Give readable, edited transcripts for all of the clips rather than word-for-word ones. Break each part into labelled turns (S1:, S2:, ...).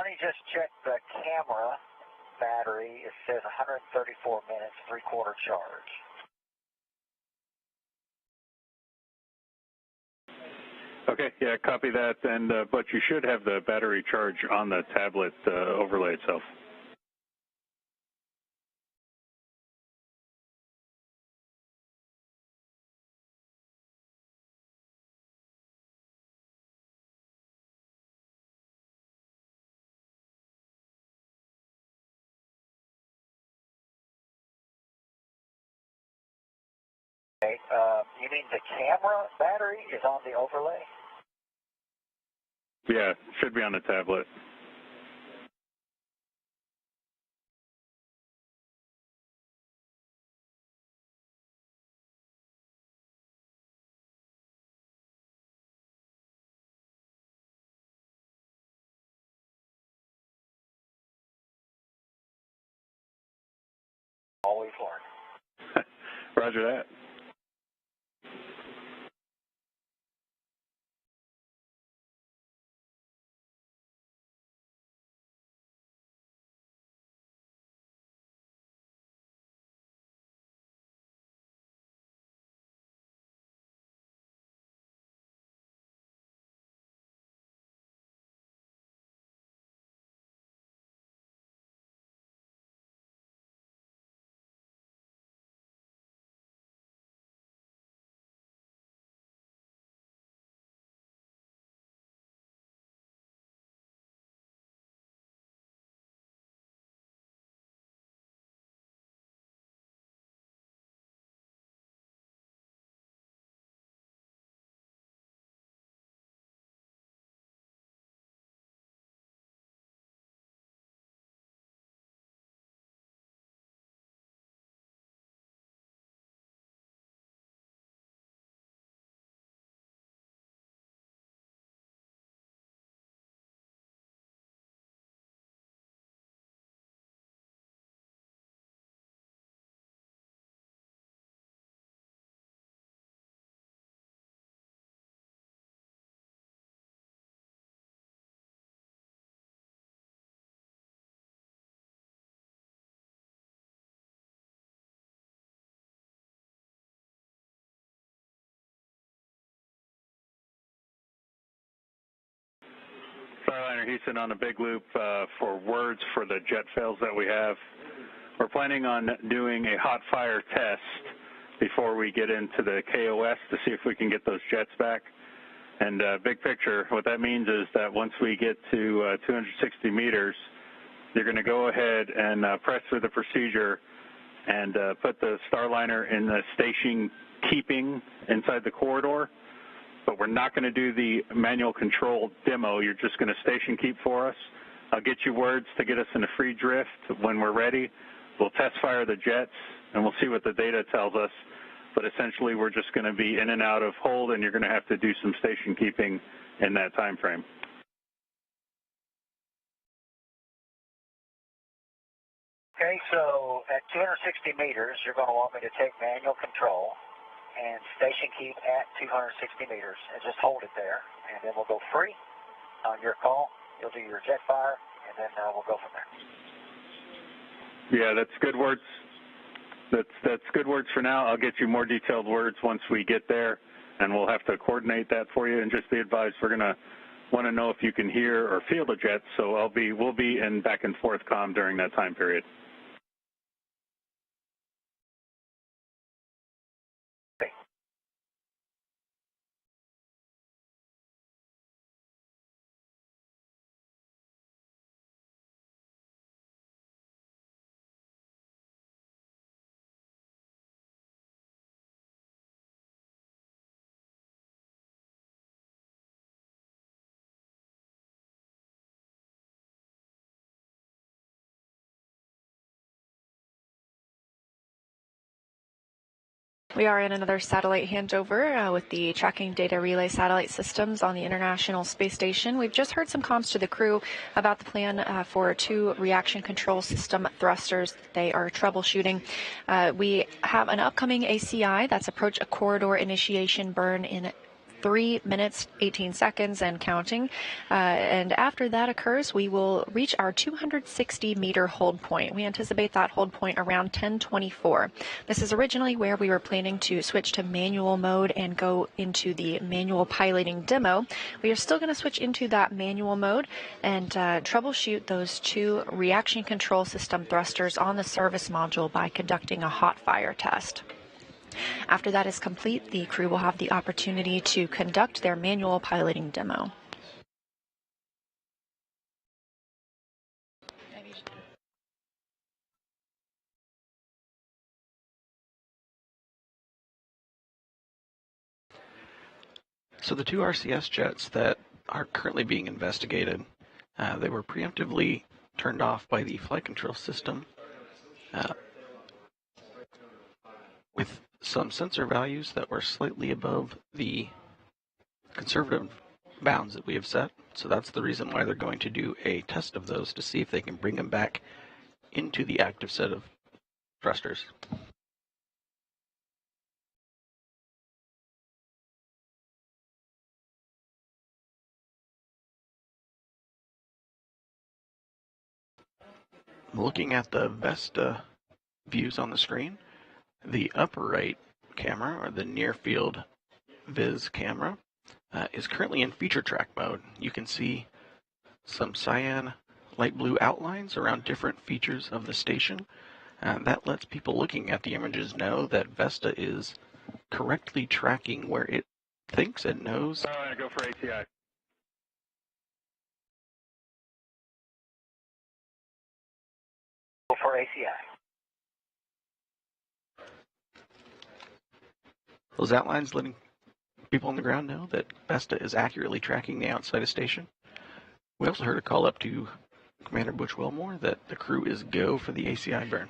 S1: me just check the camera battery. It says 134 minutes, 3/4 charge.
S2: Okay, yeah, copy that. And but you should have the battery charge on the tablet overlay itself.
S1: Okay, you mean the camera battery is on the overlay?
S2: Yeah, should be on the tablet.
S1: Always learn.
S2: Roger that. Starliner Houston on a big loop for words for the jet fails that we have. We're planning on doing a hot fire test before we get into the KOS to see if we can get those jets back. And big picture, what that means is that once we get to 260 meters, you're going to go ahead and press through the procedure and put the Starliner in the station keeping inside the corridor. But we're not going to do the manual control demo. You're just going to station keep for us. I'll get you words to get us in a free drift when we're ready. We'll test fire the jets, and we'll see what the data tells us. But essentially, we're just going to be in and out of hold, and you're going to have to do some station keeping in that time frame.
S1: Okay, so at 260 meters, you're going to want me to take manual control and station keep at 260 meters and just hold it there, and then we'll go free on your call. You'll do your jet fire, and then we'll go from there.
S2: Yeah, that's good words. That's good words for now. I'll get you more detailed words once we get there, and we'll have to coordinate that for you. And just be advised, we're going to want to know if you can hear or feel the jets, so we'll be in back and forth comm during that time period.
S3: We are in another satellite handover with the tracking data relay satellite systems on the International Space Station. We've just heard some comms to the crew about the plan for 2 reaction control system thrusters they are troubleshooting. We have an upcoming ACI, that's approach a corridor initiation burn in 3 minutes, 18 seconds and counting. And after that occurs, we will reach our 260-meter hold point. We anticipate that hold point around 10:24. This is originally where we were planning to switch to manual mode and go into the manual piloting demo. We are still going to switch into that manual mode and troubleshoot those two reaction control system thrusters on the service module by conducting a hot fire test. After that is complete, the crew will have the opportunity to conduct their manual piloting demo.
S4: So the two RCS jets that are currently being investigated, they were preemptively turned off by the flight control system with some sensor values that were slightly above the conservative bounds that we have set. So that's the reason why they're going to do a test of those to see if they can bring them back into the active set of thrusters. Looking at the Vesta views on the screen, the upper right camera, or the near field viz camera, is currently in feature track mode. You can see some cyan light blue outlines around different features of the station. That lets people looking at the images know that Vesta is correctly tracking where it thinks it knows.
S2: I'm going to go for ACI.
S1: Go for ACI.
S4: Those outlines letting people on the ground know that Vesta is accurately tracking the outside of station. We also heard a call up to Commander Butch Wilmore that the crew is go for the ACI burn.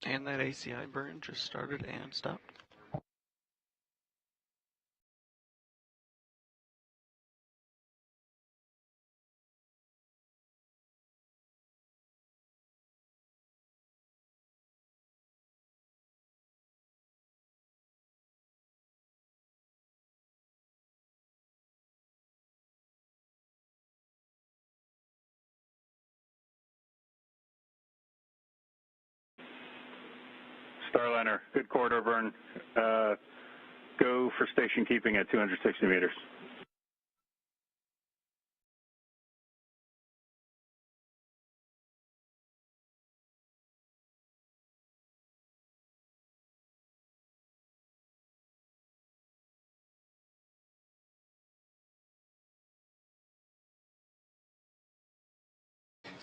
S4: And that ACI burn just started and stopped.
S2: Starliner, good corridor burn. Go for station keeping at 260 meters.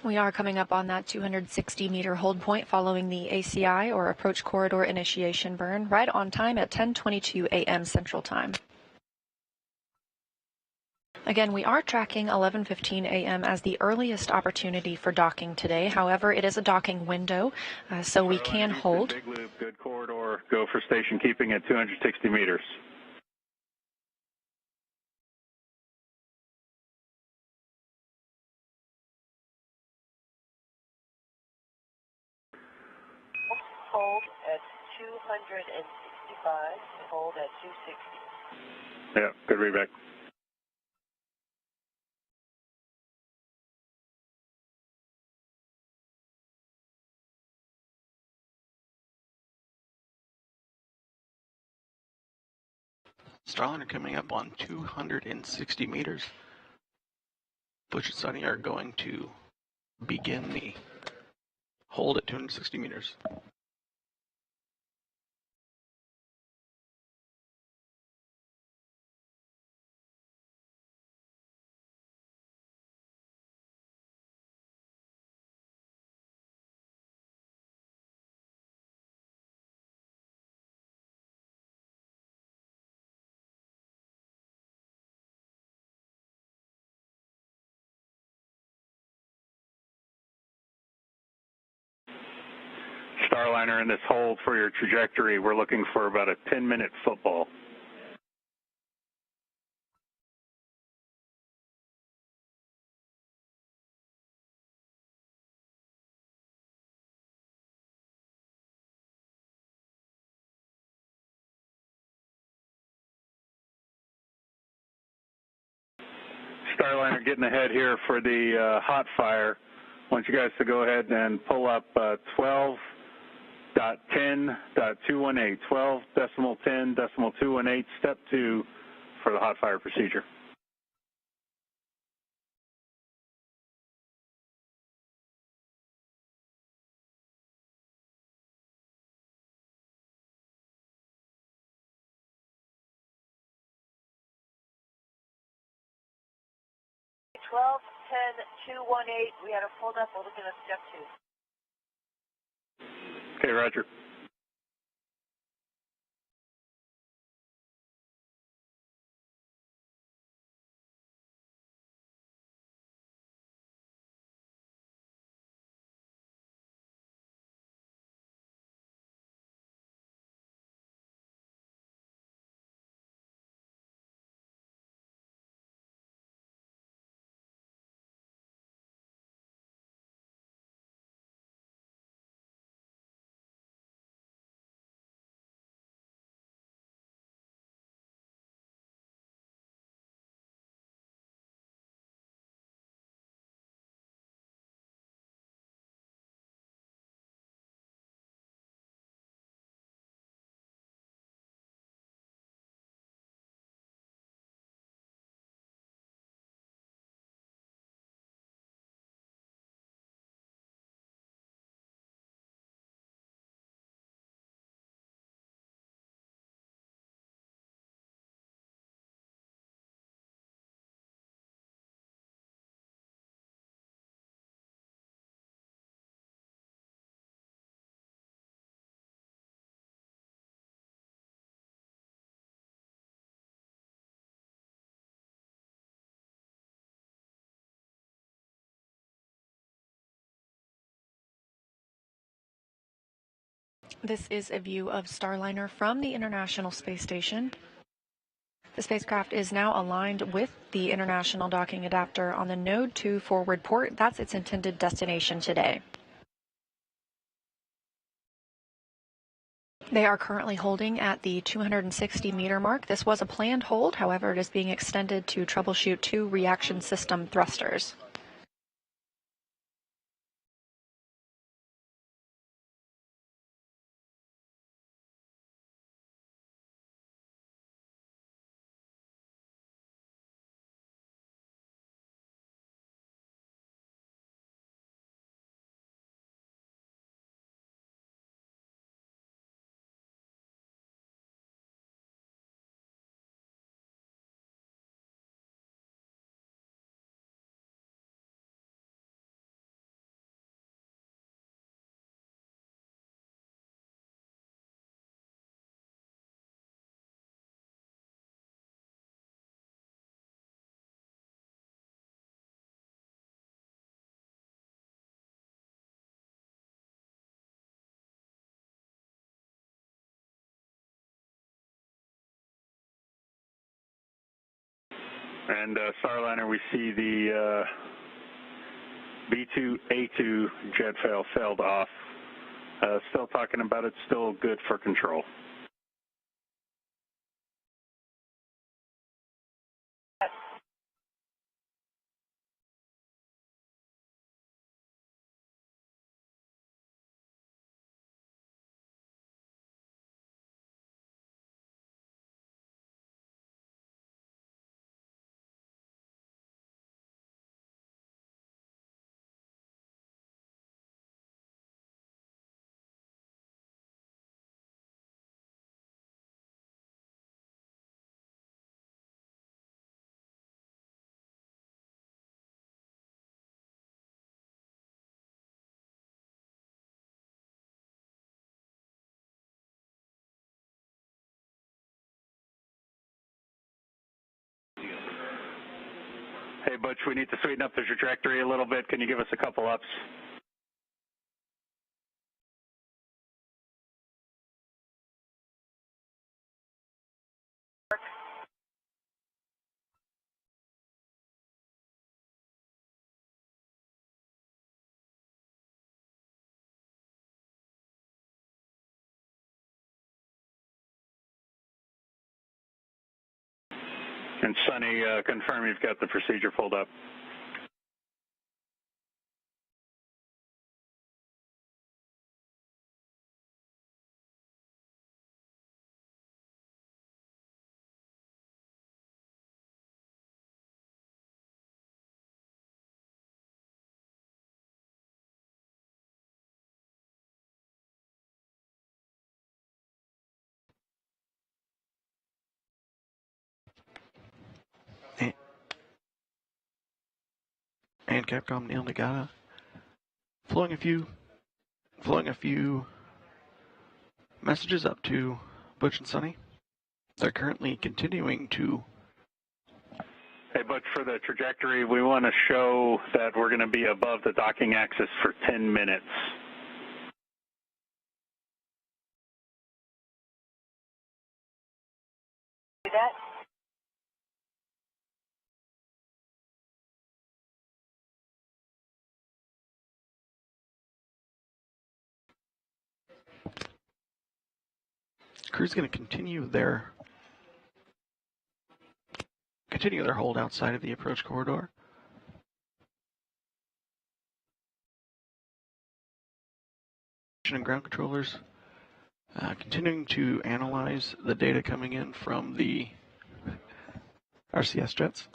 S3: We are coming up on that 260-meter hold point following the ACI, or approach corridor initiation burn, right on time at 10:22 a.m. Central Time. Again, we are tracking 11:15 a.m. as the earliest opportunity for docking today. However, it is a docking window, so we can hold.
S2: Big loop, good corridor. Go for station keeping at 260 meters.
S5: hold at 265, hold at 260.
S2: Yeah, good readback.
S4: Starliner coming up on 260 meters. Butch and Sonny are going to begin the hold at 260 meters.
S2: Starliner in this hold for your trajectory, we're looking for about a 10-minute football. Starliner getting ahead here for the hot fire. I want you guys to go ahead and pull up 12.10.218, 12.10.218, step 2 for the hot fire procedure.
S5: Twelve, 10, 218. We had a pulled up. We're looking at step 2.
S2: Okay, Roger.
S3: This is a view of Starliner from the International Space Station. The spacecraft is now aligned with the International Docking Adapter on the Node 2 forward port. That's its intended destination today. They are currently holding at the 260-meter mark. This was a planned hold, however, it is being extended to troubleshoot 2 reaction system thrusters.
S2: And Starliner, we see the B2A2 jet failed off. Still talking about it, still good for control. Hey, Butch, we need to sweeten up the trajectory a little bit. Can you give us a couple ups? And Sonny, confirm you've got the procedure pulled up.
S4: And Capcom Neil Nagata flowing a few messages up to Butch and Sonny. They're currently continuing to.
S2: Hey, Butch, for the trajectory, we want to show that we're going to be above the docking axis for 10 minutes.
S5: Do that?
S4: Crew's going to continue their hold outside of the approach corridor. And ground controllers continuing to analyze the data coming in from the RCS jets.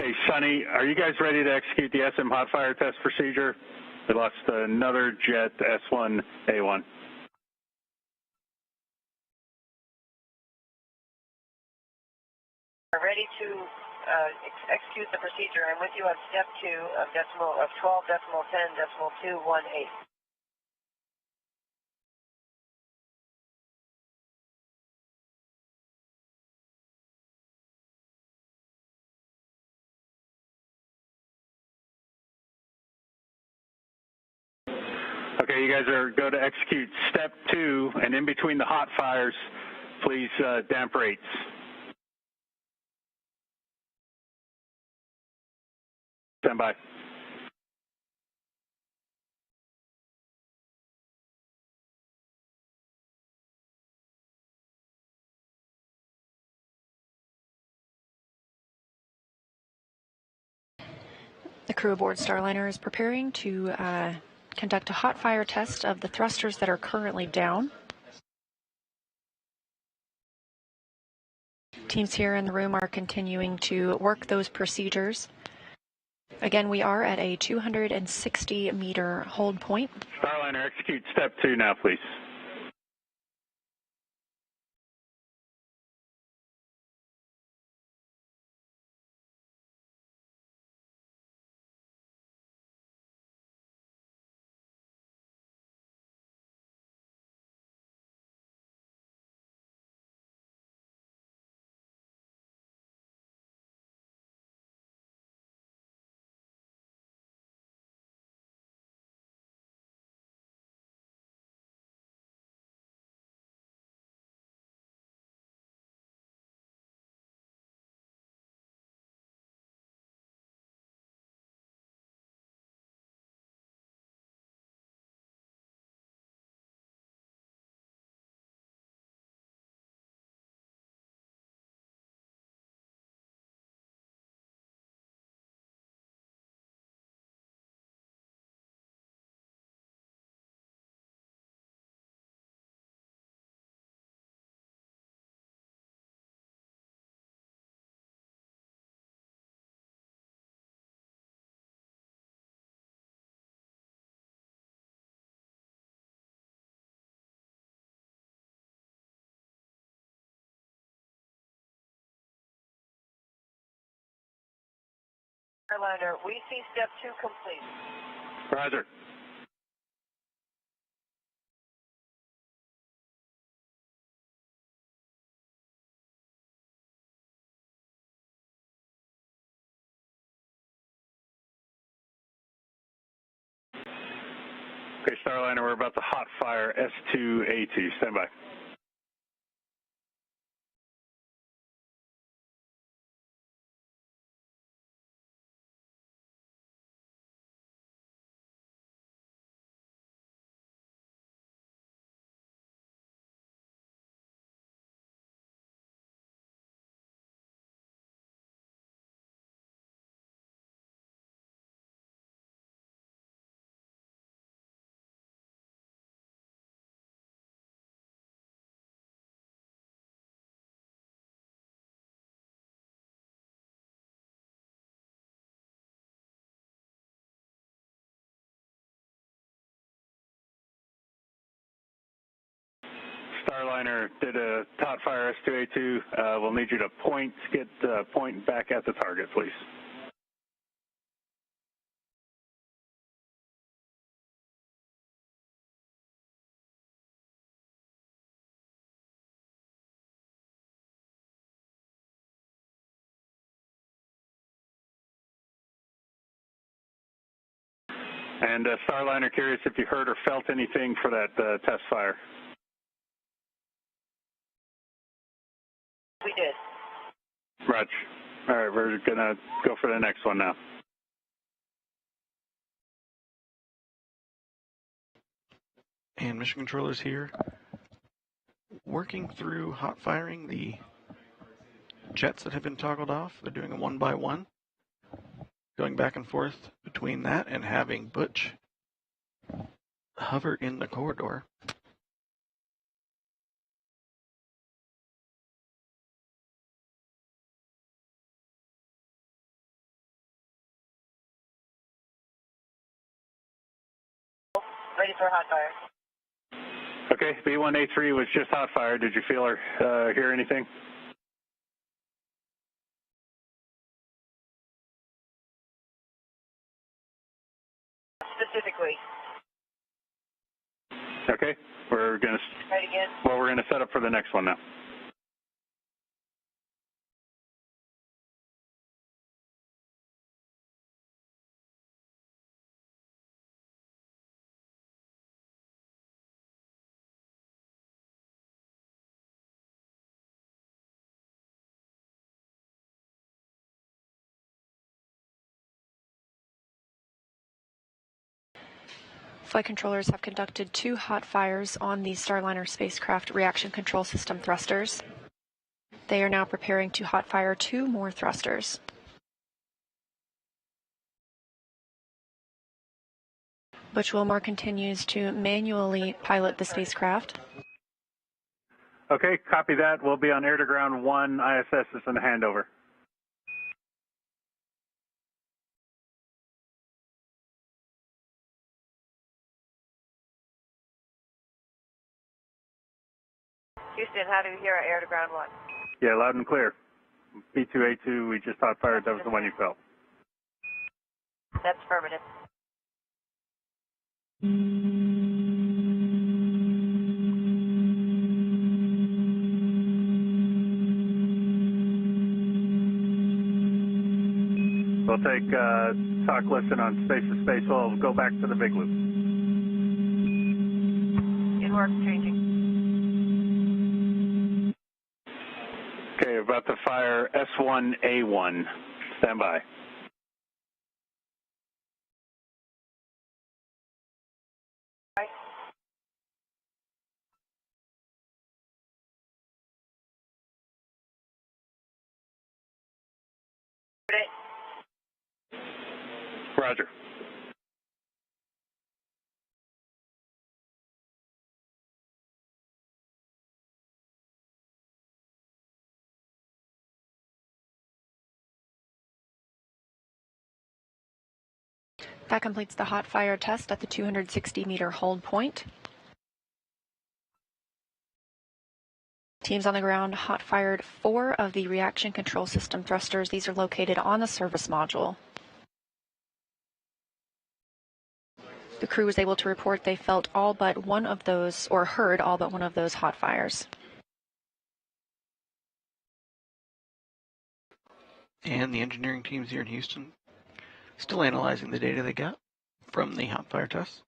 S2: Hey, Sonny, are you guys ready to execute the SM hot fire test procedure? We lost another jet, S1A1.
S5: Ready to execute the procedure. I'm with you on step 2 of 12.10.218.
S2: Okay, you guys are go to execute step 2, and in between the hot fires, please damp rates. Stand by.
S3: The crew aboard Starliner is preparing to conduct a hot fire test of the thrusters that are currently down. Teams here in the room are continuing to work those procedures. Again, we are at a 260-meter hold point.
S2: Starliner, execute step 2 now, please.
S5: Starliner. We see step 2 complete.
S2: Roger. Okay, Starliner, we're about to hot fire S2A2. Stand by. Starliner did a hot fire S2A2. We'll need you to point back at the target, please. And Starliner, curious if you heard or felt anything for that test fire.
S5: We did.
S2: Roger. All right, we're going to go for the next one now.
S4: And mission controllers here, working through hot firing the jets that have been toggled off. They're doing a 1 by 1, going back and forth between that and having Butch hover in the corridor.
S5: Ready for hot fire.
S2: Okay, B1A3 was just hot fire. Did you feel or hear anything?
S5: Specifically.
S2: Okay, we're going to.
S5: Right again.
S2: Well, we're going to set up for the next one now.
S3: Flight controllers have conducted 2 hot fires on the Starliner spacecraft reaction control system thrusters. They are now preparing to hot fire 2 more thrusters. Butch Wilmore continues to manually pilot the spacecraft.
S2: Okay, copy that. We'll be on air to ground 1. ISS is in the handover.
S5: Houston, how do you hear our air to ground 1?
S2: Yeah, loud and clear. B2A2, we just hot fired. That was the one you felt.
S5: That's affirmative.
S2: We'll take talk listen on space to space. We'll go back to the big loop.
S5: In work, changing.
S2: Okay, about to fire S1A1. Stand by. Roger.
S3: That completes the hot fire test at the 260-meter hold point. Teams on the ground hot fired 4 of the reaction control system thrusters. These are located on the service module. The crew was able to report they felt all but one of those, or heard all but one of those hot fires.
S4: And the engineering teams here in Houston still analyzing the data they got from the hot fire tests.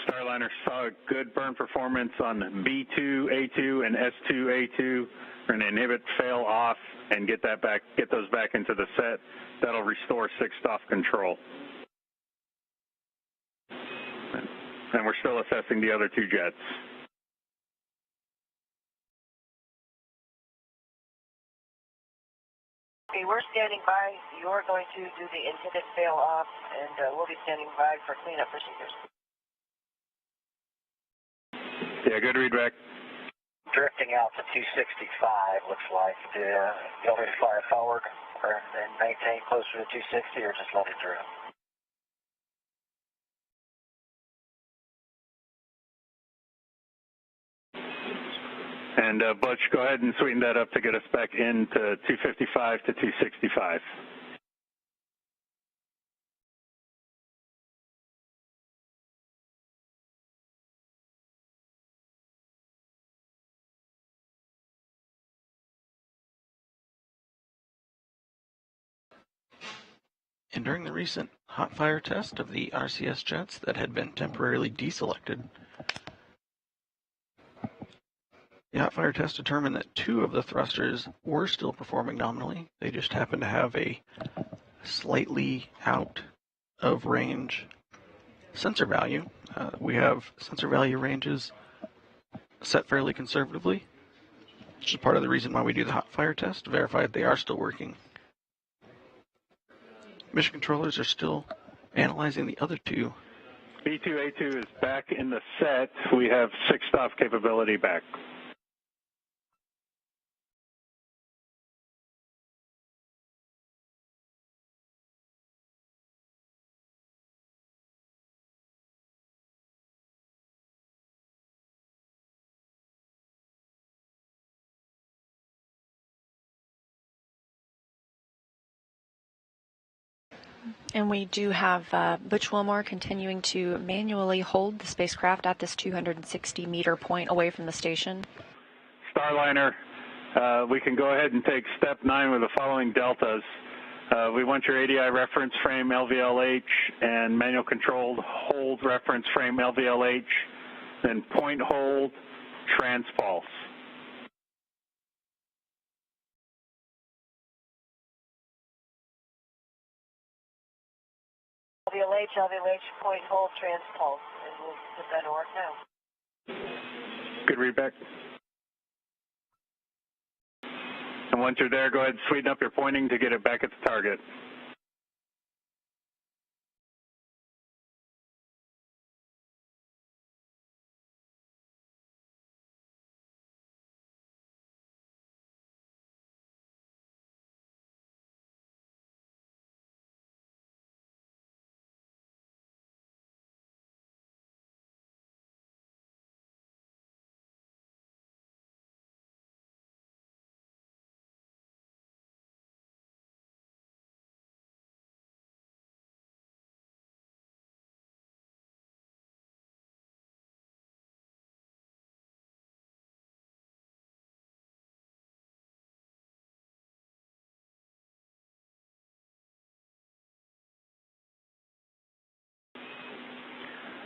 S2: Starliner saw a good burn performance on B2A2 and S2A2. We're going to inhibit fail off and get those back into the set. That'll restore 6th off control. And we're still assessing the other 2 jets.
S5: Okay, we're standing by. You're going to do the inhibit fail off, and we'll be standing by for cleanup procedures.
S2: Yeah, good read back.
S1: Drifting out to 265, looks like. You want me to fire forward and maintain closer to 260, or just let it drift?
S2: And Butch, go ahead and sweeten that up to get us back into 255 to 265.
S4: And during the recent hot fire test of the RCS jets that had been temporarily deselected, the hot fire test determined that 2 of the thrusters were still performing nominally. They just happened to have a slightly out of range sensor value. We have sensor value ranges set fairly conservatively, which is part of the reason why we do the hot fire test, to verify that they are still working. Mission controllers are still analyzing the other 2.
S2: B2A2 is back in the set. We have 6th off capability back.
S3: And we do have Butch Wilmore continuing to manually hold the spacecraft at this 260-meter point away from the station.
S2: Starliner, we can go ahead and take step 9 with the following deltas. We want your ADI reference frame LVLH and manual controlled hold reference frame LVLH, then point hold, transpulse.
S5: LVLH, point hold, transpulse, and we'll put that in work now.
S2: Good read back. And once you're there, go ahead and sweeten up your pointing to get it back at the target.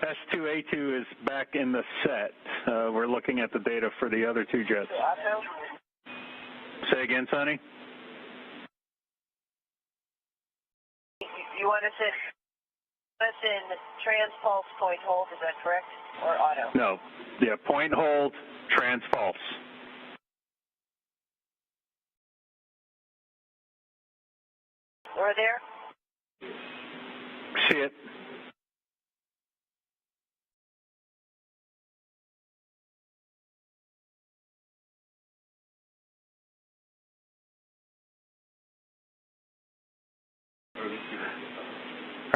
S2: S2A2 is back in the set. We're looking at the data for the other two jets.
S5: Otto?
S2: Say again, Sonny?
S5: You want us in trans-pulse point hold, is that correct? Or auto?
S2: No. Yeah, point hold, trans-false.
S5: We're there?
S2: See it.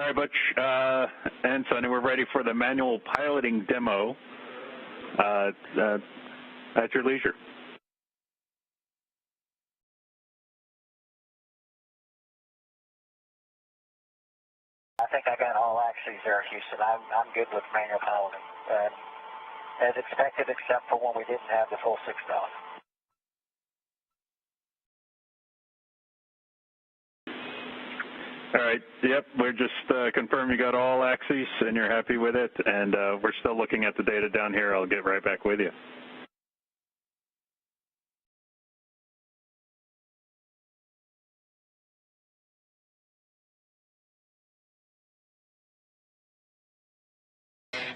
S2: All right, Butch and Sonny, we're ready for the manual piloting demo at your leisure.
S1: I think I got all axes there, Houston. I'm good with manual piloting. As expected, except for when we didn't have the full 6 off.
S2: All right. Yep. We're just confirmed you got all axes and you're happy with it. And we're still looking at the data down here. I'll get right back with you.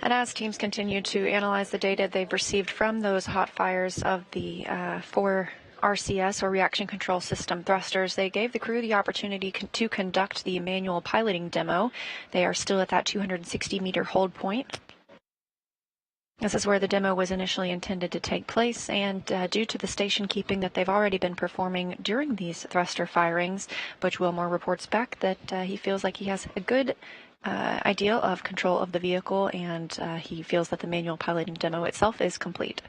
S3: And as teams continue to analyze the data they've received from those hot fires of the 4 RCS, or reaction control system thrusters, they gave the crew the opportunity to conduct the manual piloting demo. They are still at that 260-meter hold point. This is where the demo was initially intended to take place, and due to the station keeping that they've already been performing during these thruster firings, Butch Wilmore reports back that he feels like he has a good idea of control of the vehicle, and he feels that the manual piloting demo itself is complete.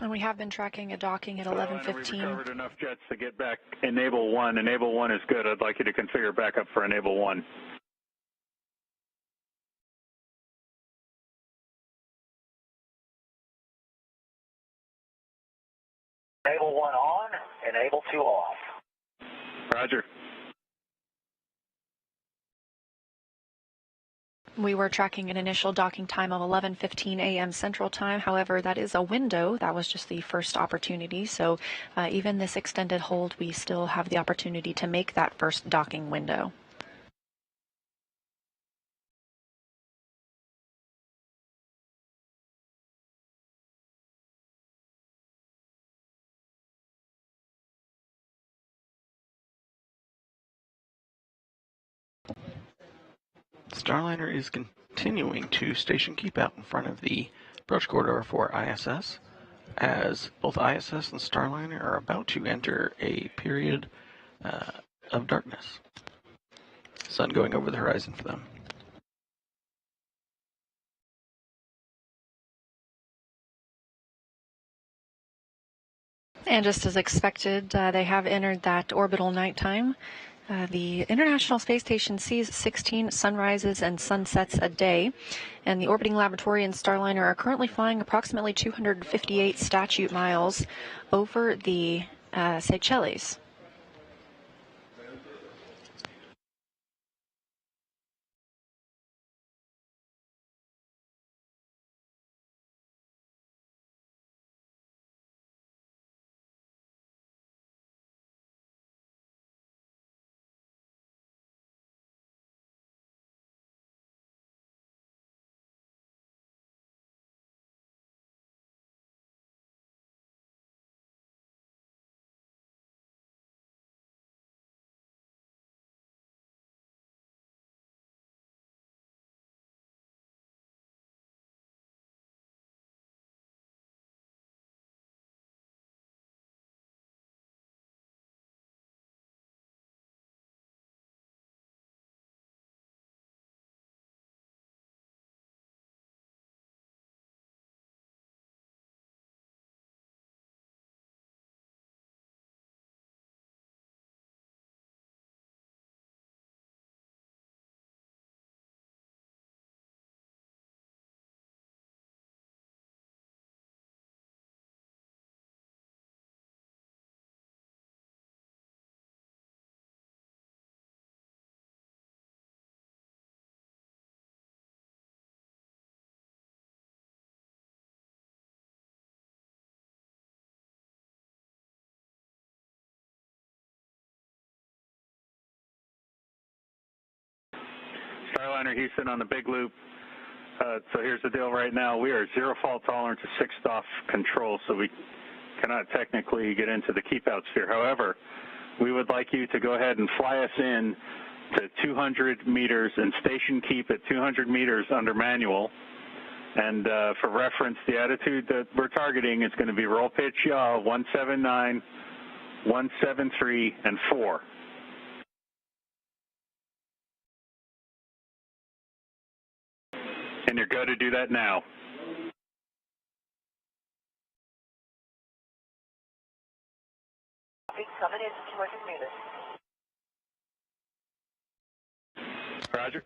S3: And we have been tracking a docking at 11:15.
S2: We've recovered enough jets to get back enable 1. Enable 1 is good. I'd like you to configure backup for enable 1.
S1: Enable 1 on, enable 2 off.
S2: Roger.
S3: We were tracking an initial docking time of 11:15 a.m. Central Time. However, that is a window. That was just the first opportunity. So even this extended hold, we still have the opportunity to make that first docking window.
S4: Starliner is continuing to station keep out in front of the approach corridor for ISS, as both ISS and Starliner are about to enter a period of darkness. Sun going over the horizon for them.
S3: And just as expected, they have entered that orbital nighttime. The International Space Station sees 16 sunrises and sunsets a day, and the orbiting laboratory and Starliner are currently flying approximately 258 statute miles over the Seychelles.
S2: Starliner Houston on the big loop. So here's the deal right now. We are 0 fault tolerant to 6th off control, so we cannot technically get into the keep out sphere. However, we would like you to go ahead and fly us in to 200 meters and station keep at 200 meters under manual. And for reference, the attitude that we're targeting is going to be roll pitch yaw 179, 173, and 4. And you're good to do that now.
S5: Coming in to 200 meters.
S2: Roger.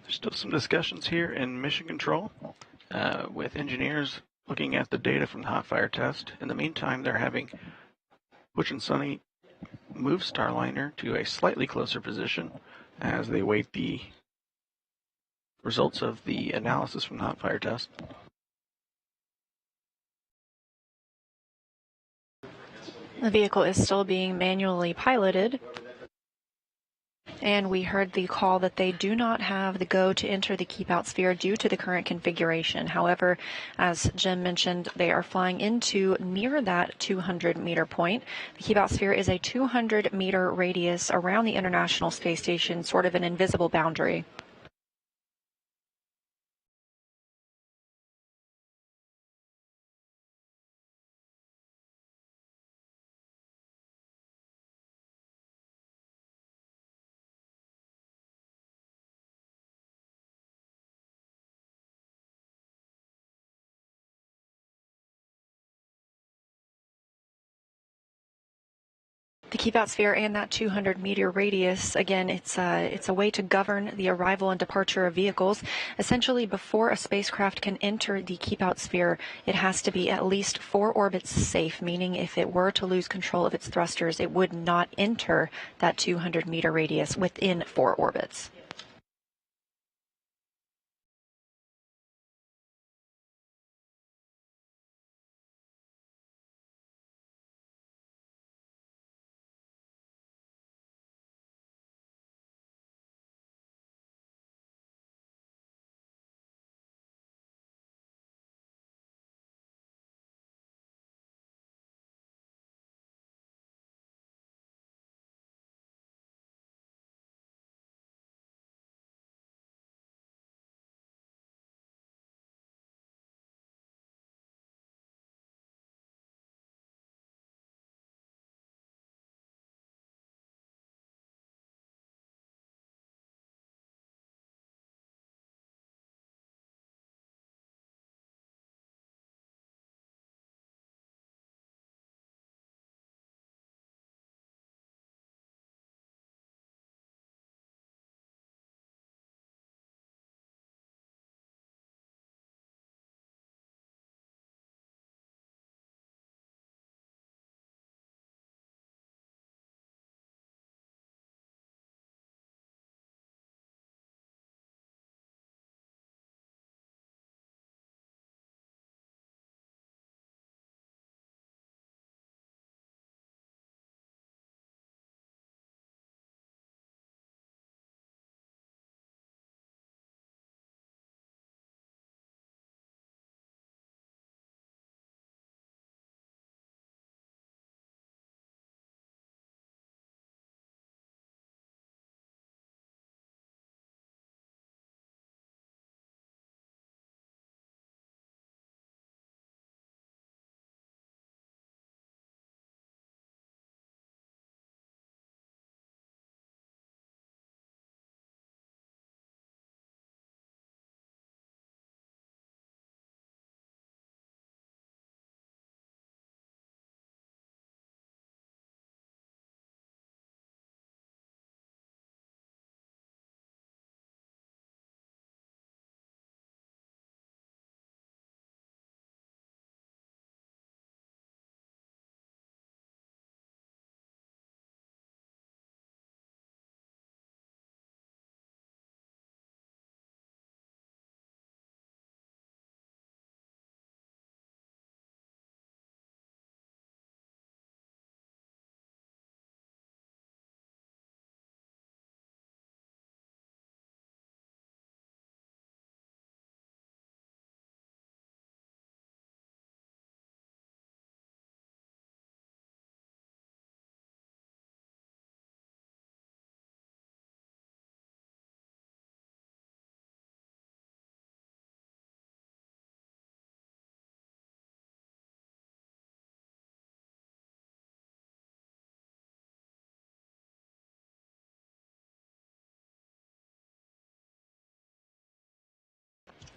S4: There's still some discussions here in mission control with engineers looking at the data from the hot fire test. In the meantime, they're having Butch and Sonny move Starliner to a slightly closer position as they wait the results of the analysis from the hot fire test.
S3: The vehicle is still being manually piloted, and we heard the call that they do not have the go to enter the keep out sphere due to the current configuration. However, as Jim mentioned, they are flying into near that 200-meter point. The keep out sphere is a 200-meter radius around the International Space Station, sort of an invisible boundary. The keep out sphere and that 200-meter radius, again, it's a way to govern the arrival and departure of vehicles. Essentially, before a spacecraft can enter the keep out sphere, it has to be at least 4 orbits safe, meaning if it were to lose control of its thrusters, it would not enter that 200-meter radius within 4 orbits.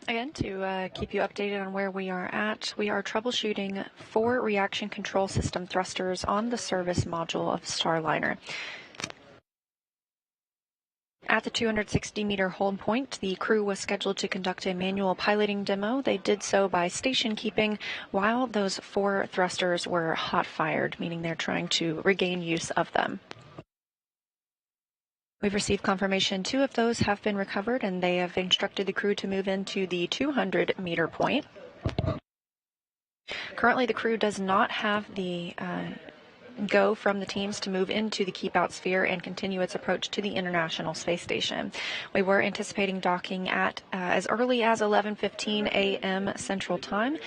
S3: Again, to keep you updated on where we are at, we are troubleshooting 4 reaction control system thrusters on the service module of Starliner. At the 260-meter hold point, the crew was scheduled to conduct a manual piloting demo. They did so by station keeping while those 4 thrusters were hot-fired, meaning they're trying to regain use of them. We've received confirmation 2 of those have been recovered, and they have instructed the crew to move into the 200-meter point. Currently, the crew does not have the go from the teams to move into the keep-out sphere and continue its approach to the International Space Station. We were anticipating docking at as early as 11:15 a.m. Central Time.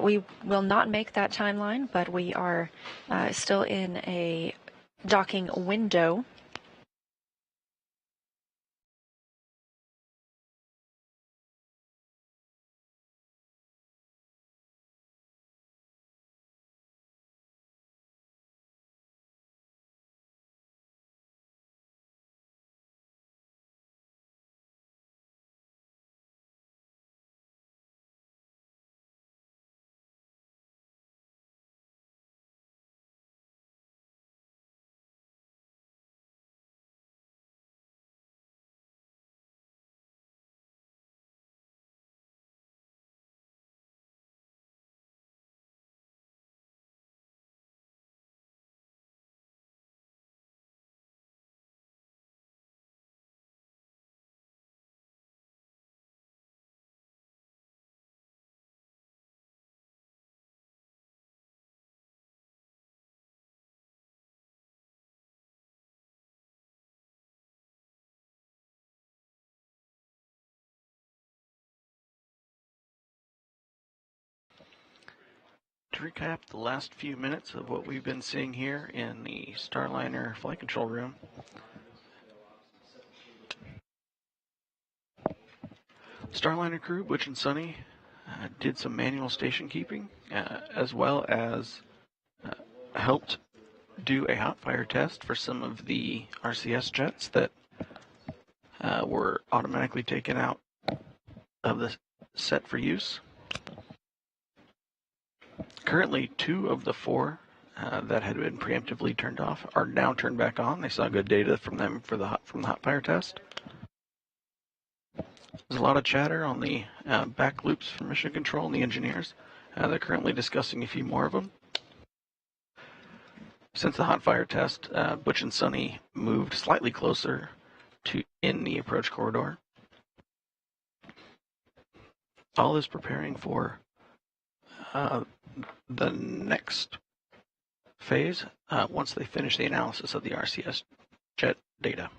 S3: We will not make that timeline, but we are still in a docking window.
S4: To recap the last few minutes of what we've been seeing here in the Starliner flight control room. Starliner crew, Butch and Sonny, did some manual station keeping, as well as helped do a hot fire test for some of the RCS jets that were automatically taken out of the set for use. Currently, 2 of the 4 that had been preemptively turned off are now turned back on. They saw good data from them from the hot fire test. There's a lot of chatter on the back loops for mission control and the engineers. They're currently discussing a few more of them. Since the hot fire test, Butch and Sonny moved slightly closer to in the approach corridor. All is preparing for the next phase once they finish the analysis of the RCS jet data.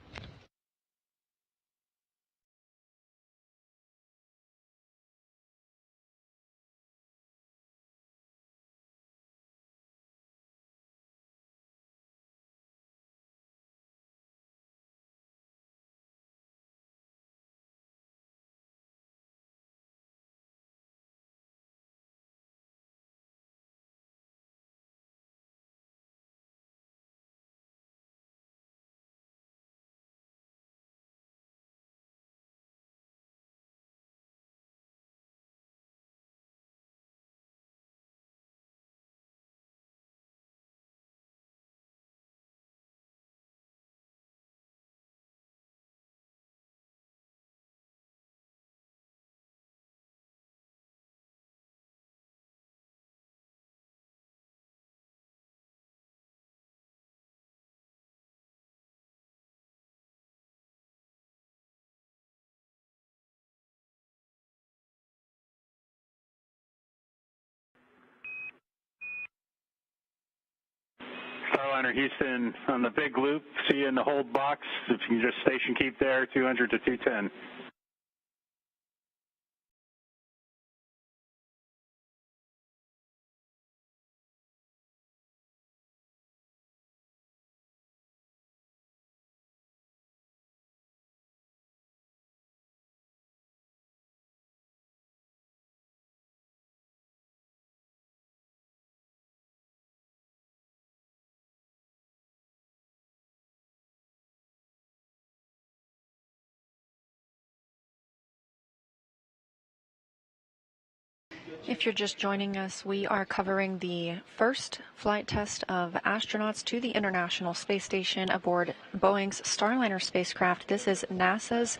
S2: Starliner Houston on the big loop. See you in the hold box. If you can just station keep there, 200 to 210.
S3: If you're just joining us, we are covering the first flight test of astronauts to the International Space Station aboard Boeing's Starliner spacecraft. This is NASA's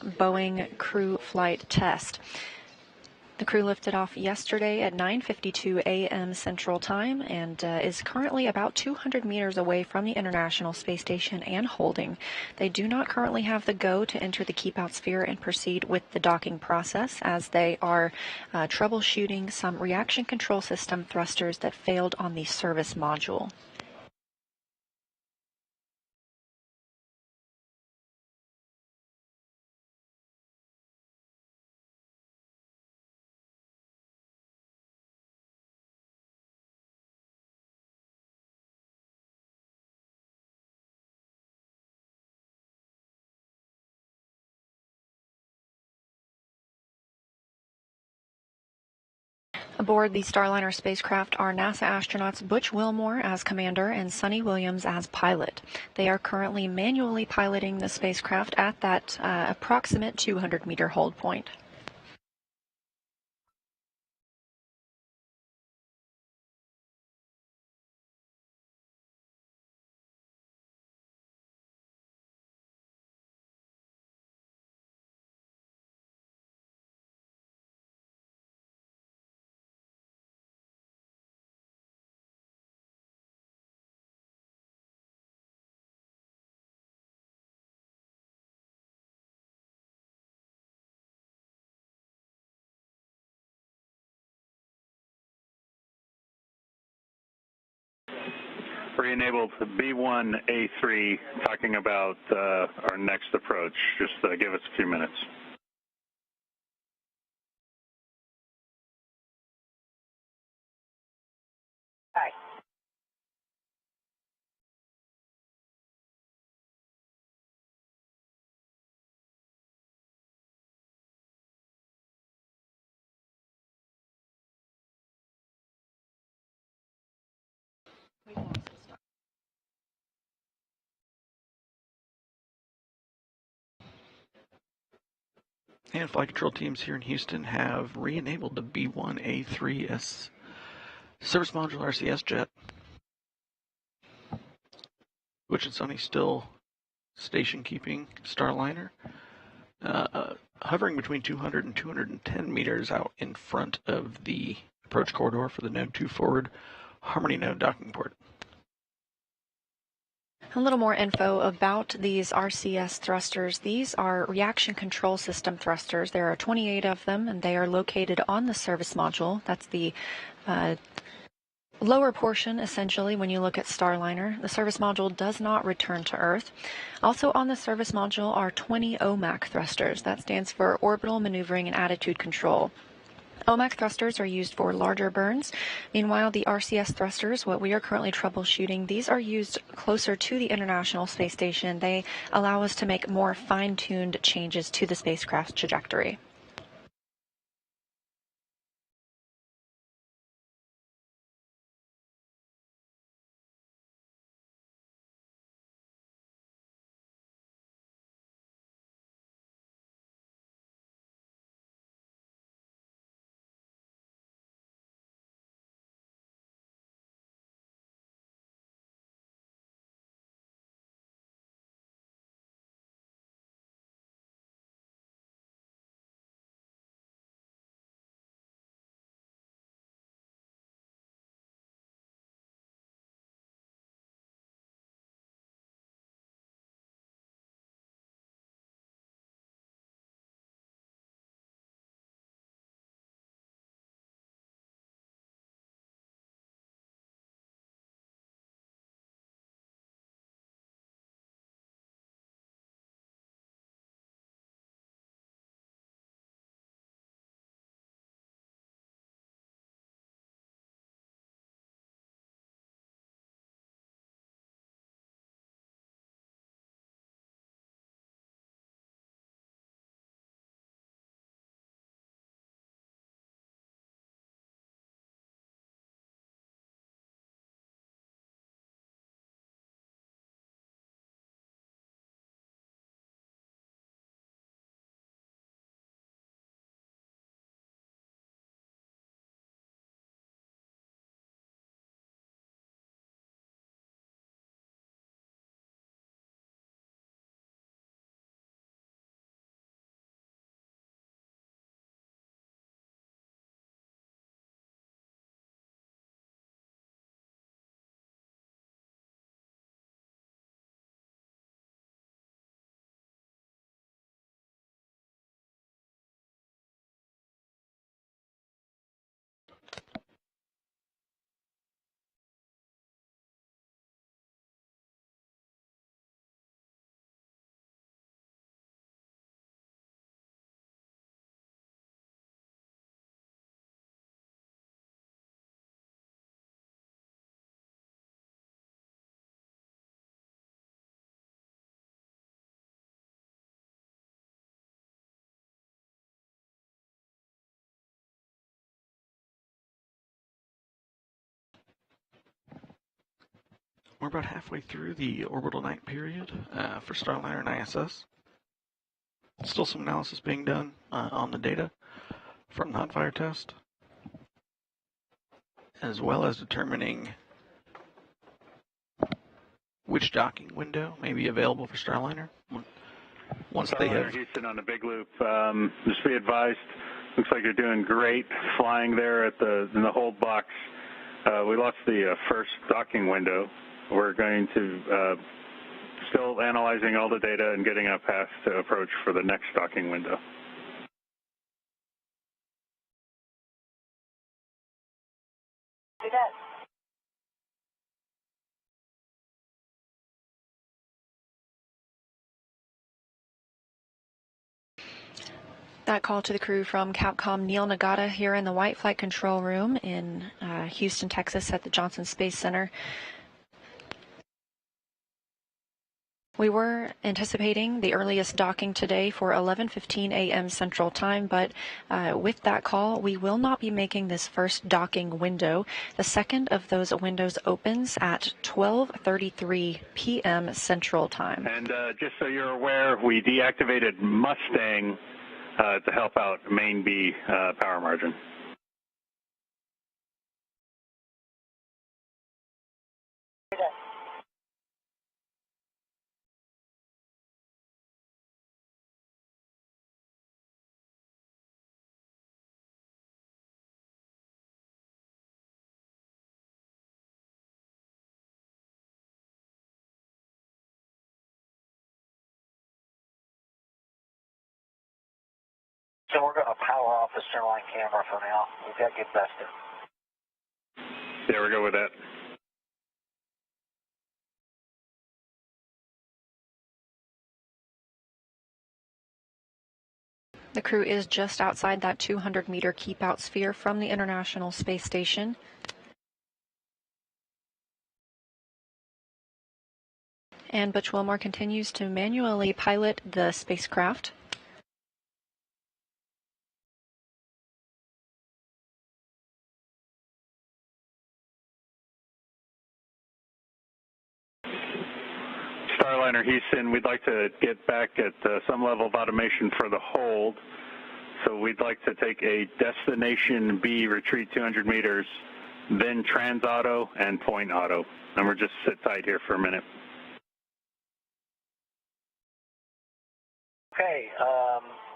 S3: Boeing crew flight test. The crew lifted off yesterday at 9:52 a.m. Central Time and is currently about 200 meters away from the International Space Station and holding. They do not currently have the go to enter the keep-out sphere and proceed with the docking process, as they are troubleshooting some reaction control system thrusters that failed on the service module. Aboard the Starliner spacecraft are NASA astronauts Butch Wilmore as commander and Sonny Williams as pilot. They are currently manually piloting the spacecraft at that approximate 200-meter hold point.
S2: Re-enabled B1A3, talking about our next approach. Just give us a few minutes.
S5: Hi.
S4: And flight control teams here in Houston have re-enabled the B1A3S service module RCS jet. Butch and Sonny still station keeping Starliner, hovering between 200 and 210 meters out in front of the approach corridor for the Node 2 forward Harmony node docking port.
S3: A little more info about these RCS thrusters. These are reaction control system thrusters. There are 28 of them, and they are located on the service module. That's the lower portion, essentially, when you look at Starliner. The service module does not return to Earth. Also on the service module are 20 OMAC thrusters. That stands for Orbital Maneuvering and Attitude Control. OMAC thrusters are used for larger burns. Meanwhile, the RCS thrusters, what we are currently troubleshooting, these are used closer to the International Space Station. They allow us to make more fine-tuned changes to the spacecraft's trajectory.
S4: We're about halfway through the orbital night period for Starliner and ISS. Still some analysis being done on the data from the hot fire test, as well as determining which docking window may be available for Starliner. Once they have
S2: Houston on the big loop, just be advised, looks like you're doing great flying there at in the hold box. We lost the first docking window. We're going to still analyzing all the data and getting a path to approach for the next docking window.
S5: Do that.
S3: That call to the crew from Capcom Neil Nagata here in the White Flight Control Room in Houston, Texas at the Johnson Space Center. We were anticipating the earliest docking today for 11:15 a.m. Central Time, but with that call, we will not be making this first docking window. The second of those windows opens at 12:33 p.m. Central Time.
S2: And just so you're aware, we deactivated Mustang to help out main B power margin.
S1: So we're going to power off the centerline camera for now. We've got to get bested.
S2: There we go with that.
S3: The crew is just outside that 200-meter keep-out sphere from the International Space Station. And Butch Wilmore continues to manually pilot the spacecraft.
S2: Starliner Houston, we'd like to get back at some level of automation for the hold. So we'd like to take a destination B, retreat 200 meters, then trans auto and point auto. And we're just sit tight here for a minute.
S1: Okay,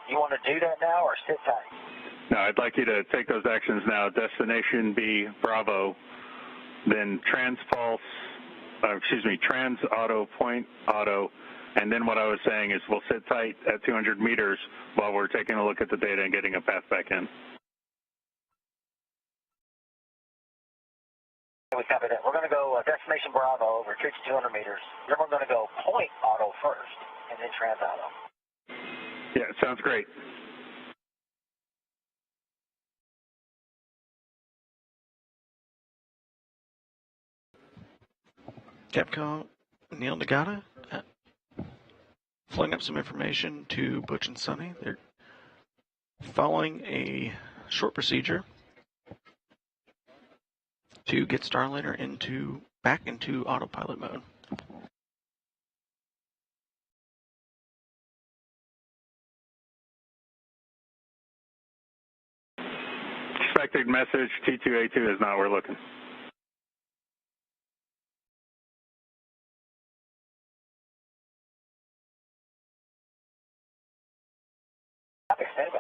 S1: you want to do that now or sit tight?
S2: No, I'd like you to take those actions now. Destination B, Bravo, then trans auto, point auto, and then what I was saying is we'll sit tight at 200 meters while we're taking a look at the data and getting a path back in.
S1: We copy that. We're going to go destination Bravo, retreat to 200 meters. Then we're going to go point auto first, and then trans auto.
S2: Yeah, sounds great.
S4: Capcom Neil Nagata flowing up some information to Butch and Sonny. They're following a short procedure to get Starliner back into autopilot mode.
S2: Expected message, T2A2 is not where we're looking.
S1: Okay, stand by.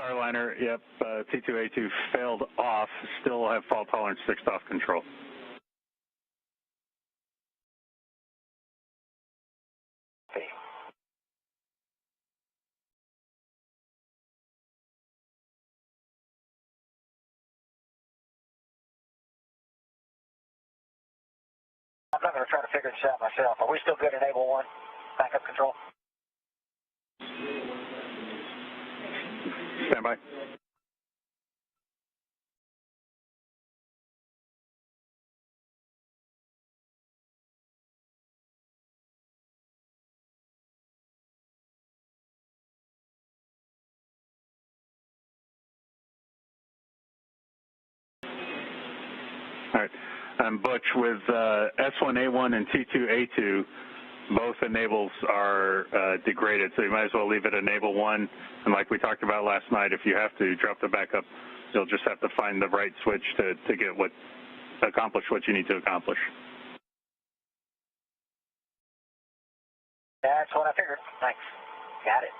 S2: Starliner, yep, T2A2 failed off, still have fault tolerance fixed off control.
S1: I'm not going to try to figure this out myself. Are we still good at enable 1? Backup control?
S2: Stand by. All right. Butch, with S1A1 and T2A2, both enables are degraded, so you might as well leave it enable 1. And like we talked about last night, if you have to drop the backup, you'll just have to find the right switch to accomplish what you need to accomplish.
S1: That's what I figured. Thanks. Got it.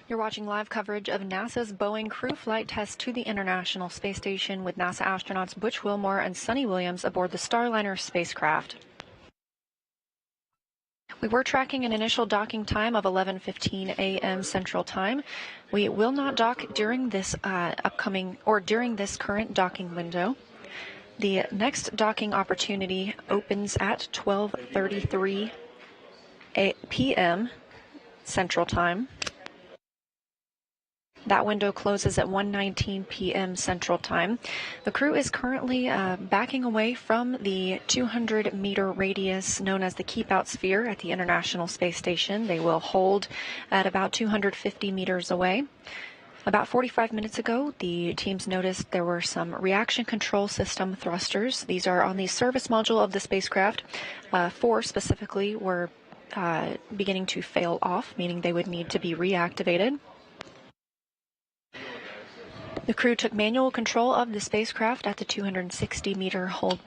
S3: You're watching live coverage of NASA's Boeing crew flight test to the International Space Station with NASA astronauts Butch Wilmore and Suni Williams aboard the Starliner spacecraft. We were tracking an initial docking time of 11:15 a.m. Central Time. We will not dock during this during this current docking window. The next docking opportunity opens at 12:33 p.m. Central Time. That window closes at 1:19 p.m. Central Time. The crew is currently backing away from the 200-meter radius known as the Keep-Out Sphere at the International Space Station. They will hold at about 250 meters away. About 45 minutes ago, the teams noticed there were some reaction control system thrusters. These are on the service module of the spacecraft. 4 specifically were beginning to fail off, meaning they would need to be reactivated. The crew took manual control of the spacecraft at the 260-meter hold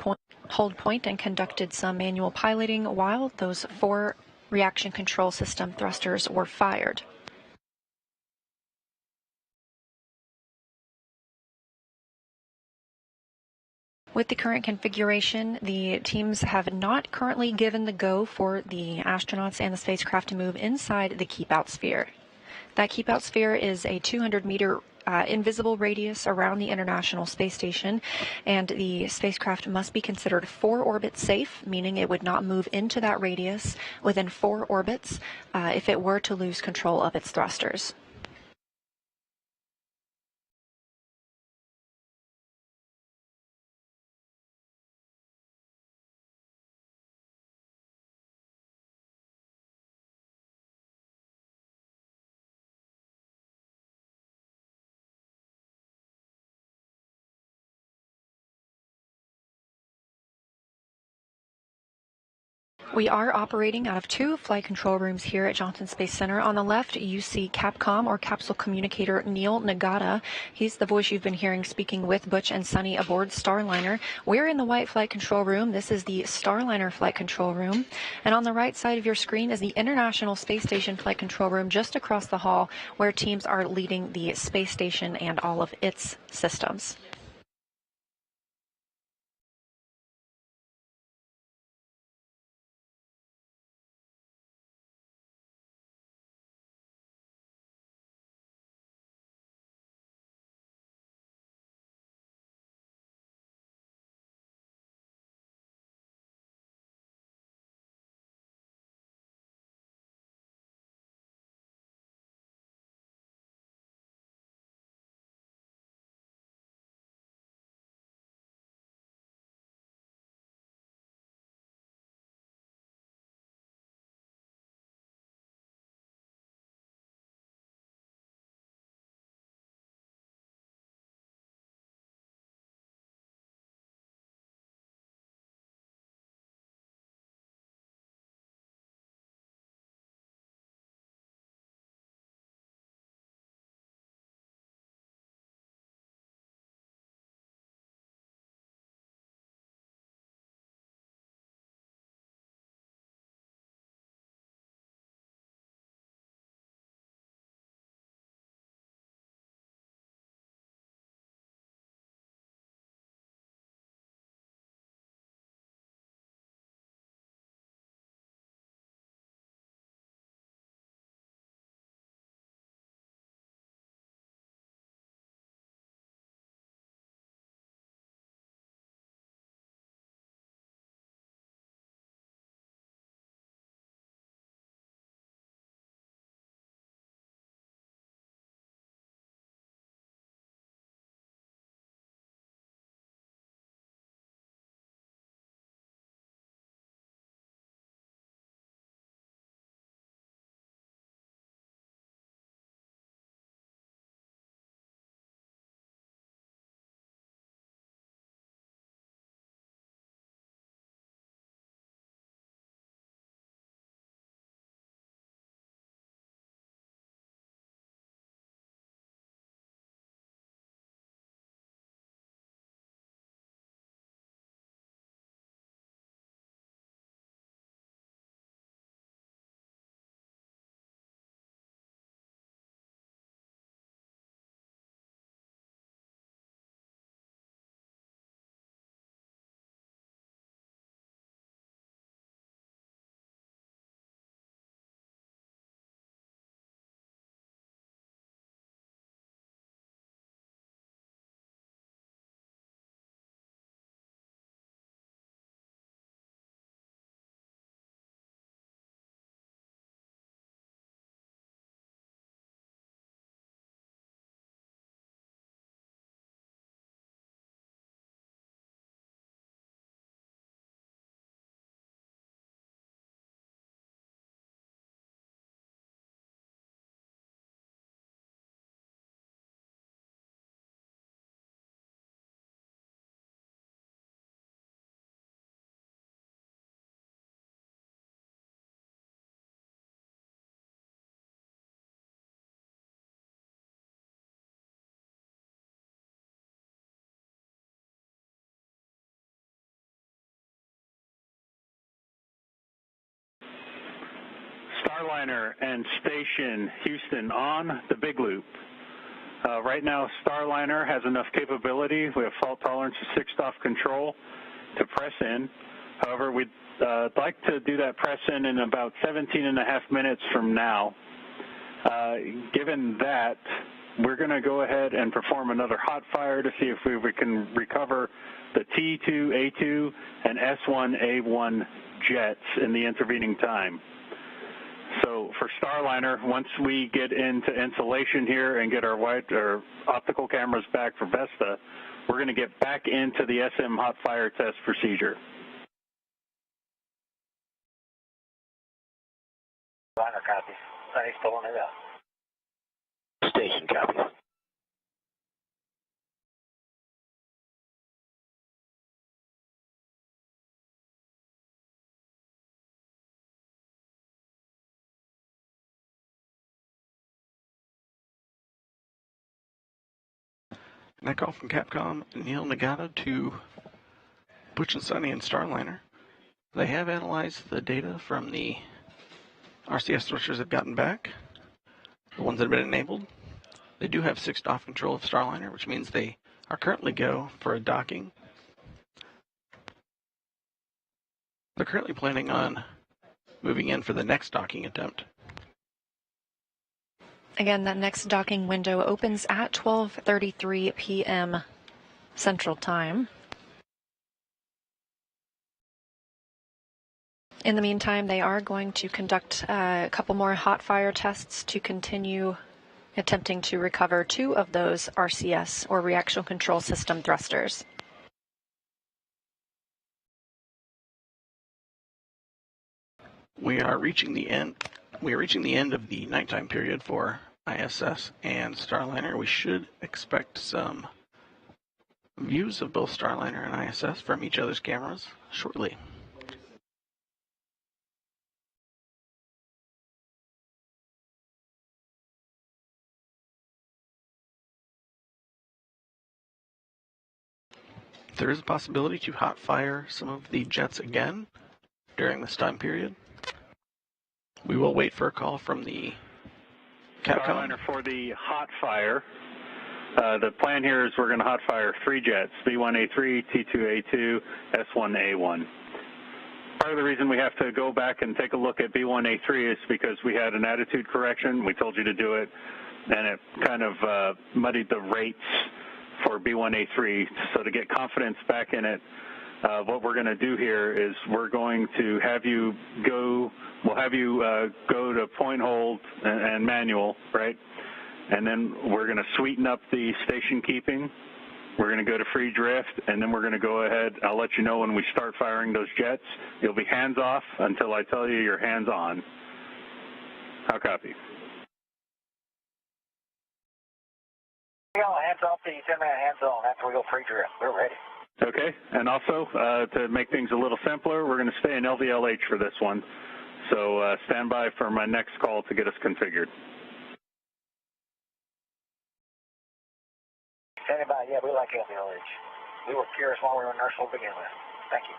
S3: point and conducted some manual piloting while those 4 reaction control system thrusters were fired. With the current configuration, the teams have not currently given the go for the astronauts and the spacecraft to move inside the Keep-Out Sphere. That Keep-Out Sphere is a 200-meter invisible radius around the International Space Station, and the spacecraft must be considered 4 orbits safe, meaning it would not move into that radius within 4 orbits if it were to lose control of its thrusters. We are operating out of 2 flight control rooms here at Johnson Space Center. On the left, you see Capcom, or capsule communicator, Neil Nagata. He's the voice you've been hearing speaking with Butch and Suni aboard Starliner. We're in the white flight control room. This is the Starliner flight control room. And on the right side of your screen is the International Space Station flight control room just across the hall, where teams are leading the space station and all of its systems.
S2: Starliner and Station Houston on the big loop. Right now, Starliner has enough capability. We have fault tolerance of 6-off control to press in. However, we'd like to do that press in about 17.5 minutes from now. Given that, we're going to go ahead and perform another hot fire to see if we can recover the T2A2 and S1A1 jets in the intervening time. So for Starliner, once we get into insulation here and get our optical cameras back for Vesta, we're going to get back into the SM hot fire test procedure.
S1: Starliner copies. Sunny's pulling it up.
S6: Station copies.
S4: And I call from Capcom, Neil Nagata to Butch and Sunny and Starliner. They have analyzed the data from the RCS switchers they've gotten back, the ones that have been enabled. They do have 6-off control of Starliner, which means they are currently go for a docking. They're currently planning on moving in for the next docking attempt.
S3: Again, that next docking window opens at 12:33 p.m. Central Time. In the meantime, they are going to conduct a couple more hot fire tests to continue attempting to recover 2 of those RCS, or reaction control system thrusters.
S4: We are reaching the end. We are reaching the end of the nighttime period for ISS and Starliner. We should expect some views of both Starliner and ISS from each other's cameras shortly. There is a possibility to hot fire some of the jets again during this time period. We will wait for a call from the Capcom.
S2: Starliner for the hot fire. The plan here is we're going to hot fire 3 jets, B1A3, T2A2, S1A1. Part of the reason we have to go back and take a look at B1A3 is because we had an attitude correction. We told you to do it, and it kind of muddied the rates for B1A3. So to get confidence back in it, what we're going to do here is we're going to have you go, we'll have you go to point hold and manual, right? And then we're going to sweeten up the station keeping. We're going to go to free drift, and then we're going to go ahead. I'll let you know when we start firing those jets. You'll be hands off until I tell you you're hands on. How copy?
S1: Hands off the 10-minute hands on after we go free drift. We're ready.
S2: Okay, and also to make things a little simpler, we're going to stay in LVLH for this one. So stand by for my next call to get us configured.
S1: Standing by, yeah, we like LVLH. We were curious while we were in Nurseville to begin with. Thank you.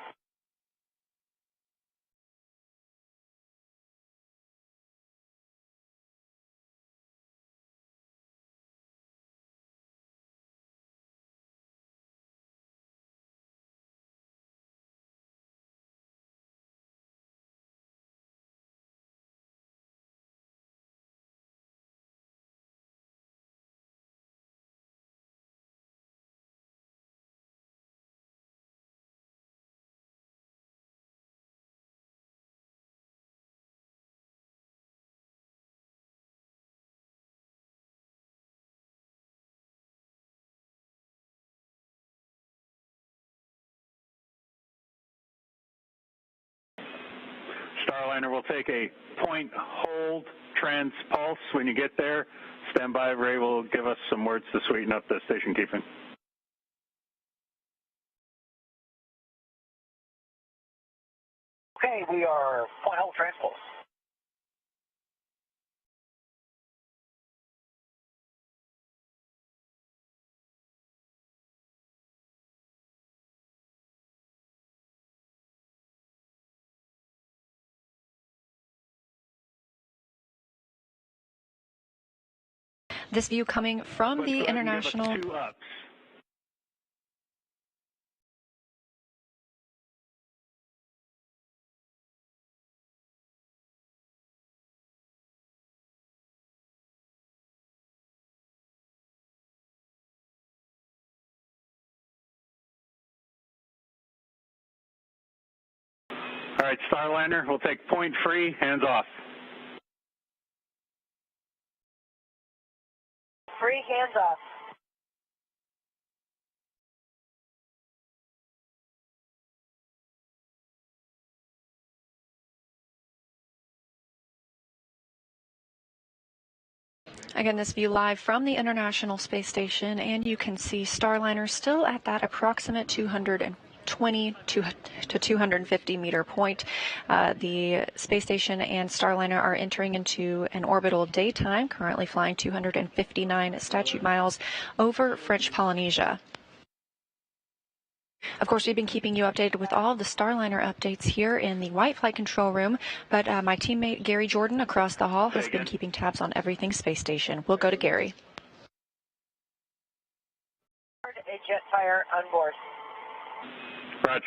S2: Starliner will take a point hold transpulse when you get there. Stand by, Ray will give us some words to sweeten up the station keeping.
S1: Okay, we are point hold transpulse.
S3: This view coming from the International.
S2: Two ups. All right, Starliner, we'll take point free, hands off.
S5: Free, hands off.
S3: Again, this view live from the International Space Station, and you can see Starliner still at that approximate 220 to 250 meter point. The space station and Starliner are entering into an orbital daytime, currently flying 259 statute miles over French Polynesia. Of course, we've been keeping you updated with all of the Starliner updates here in the White Flight Control Room, but my teammate Gary Jordan across the hall has been keeping tabs on everything space station. We'll go to Gary.
S5: A jet fire on board.
S2: Roger.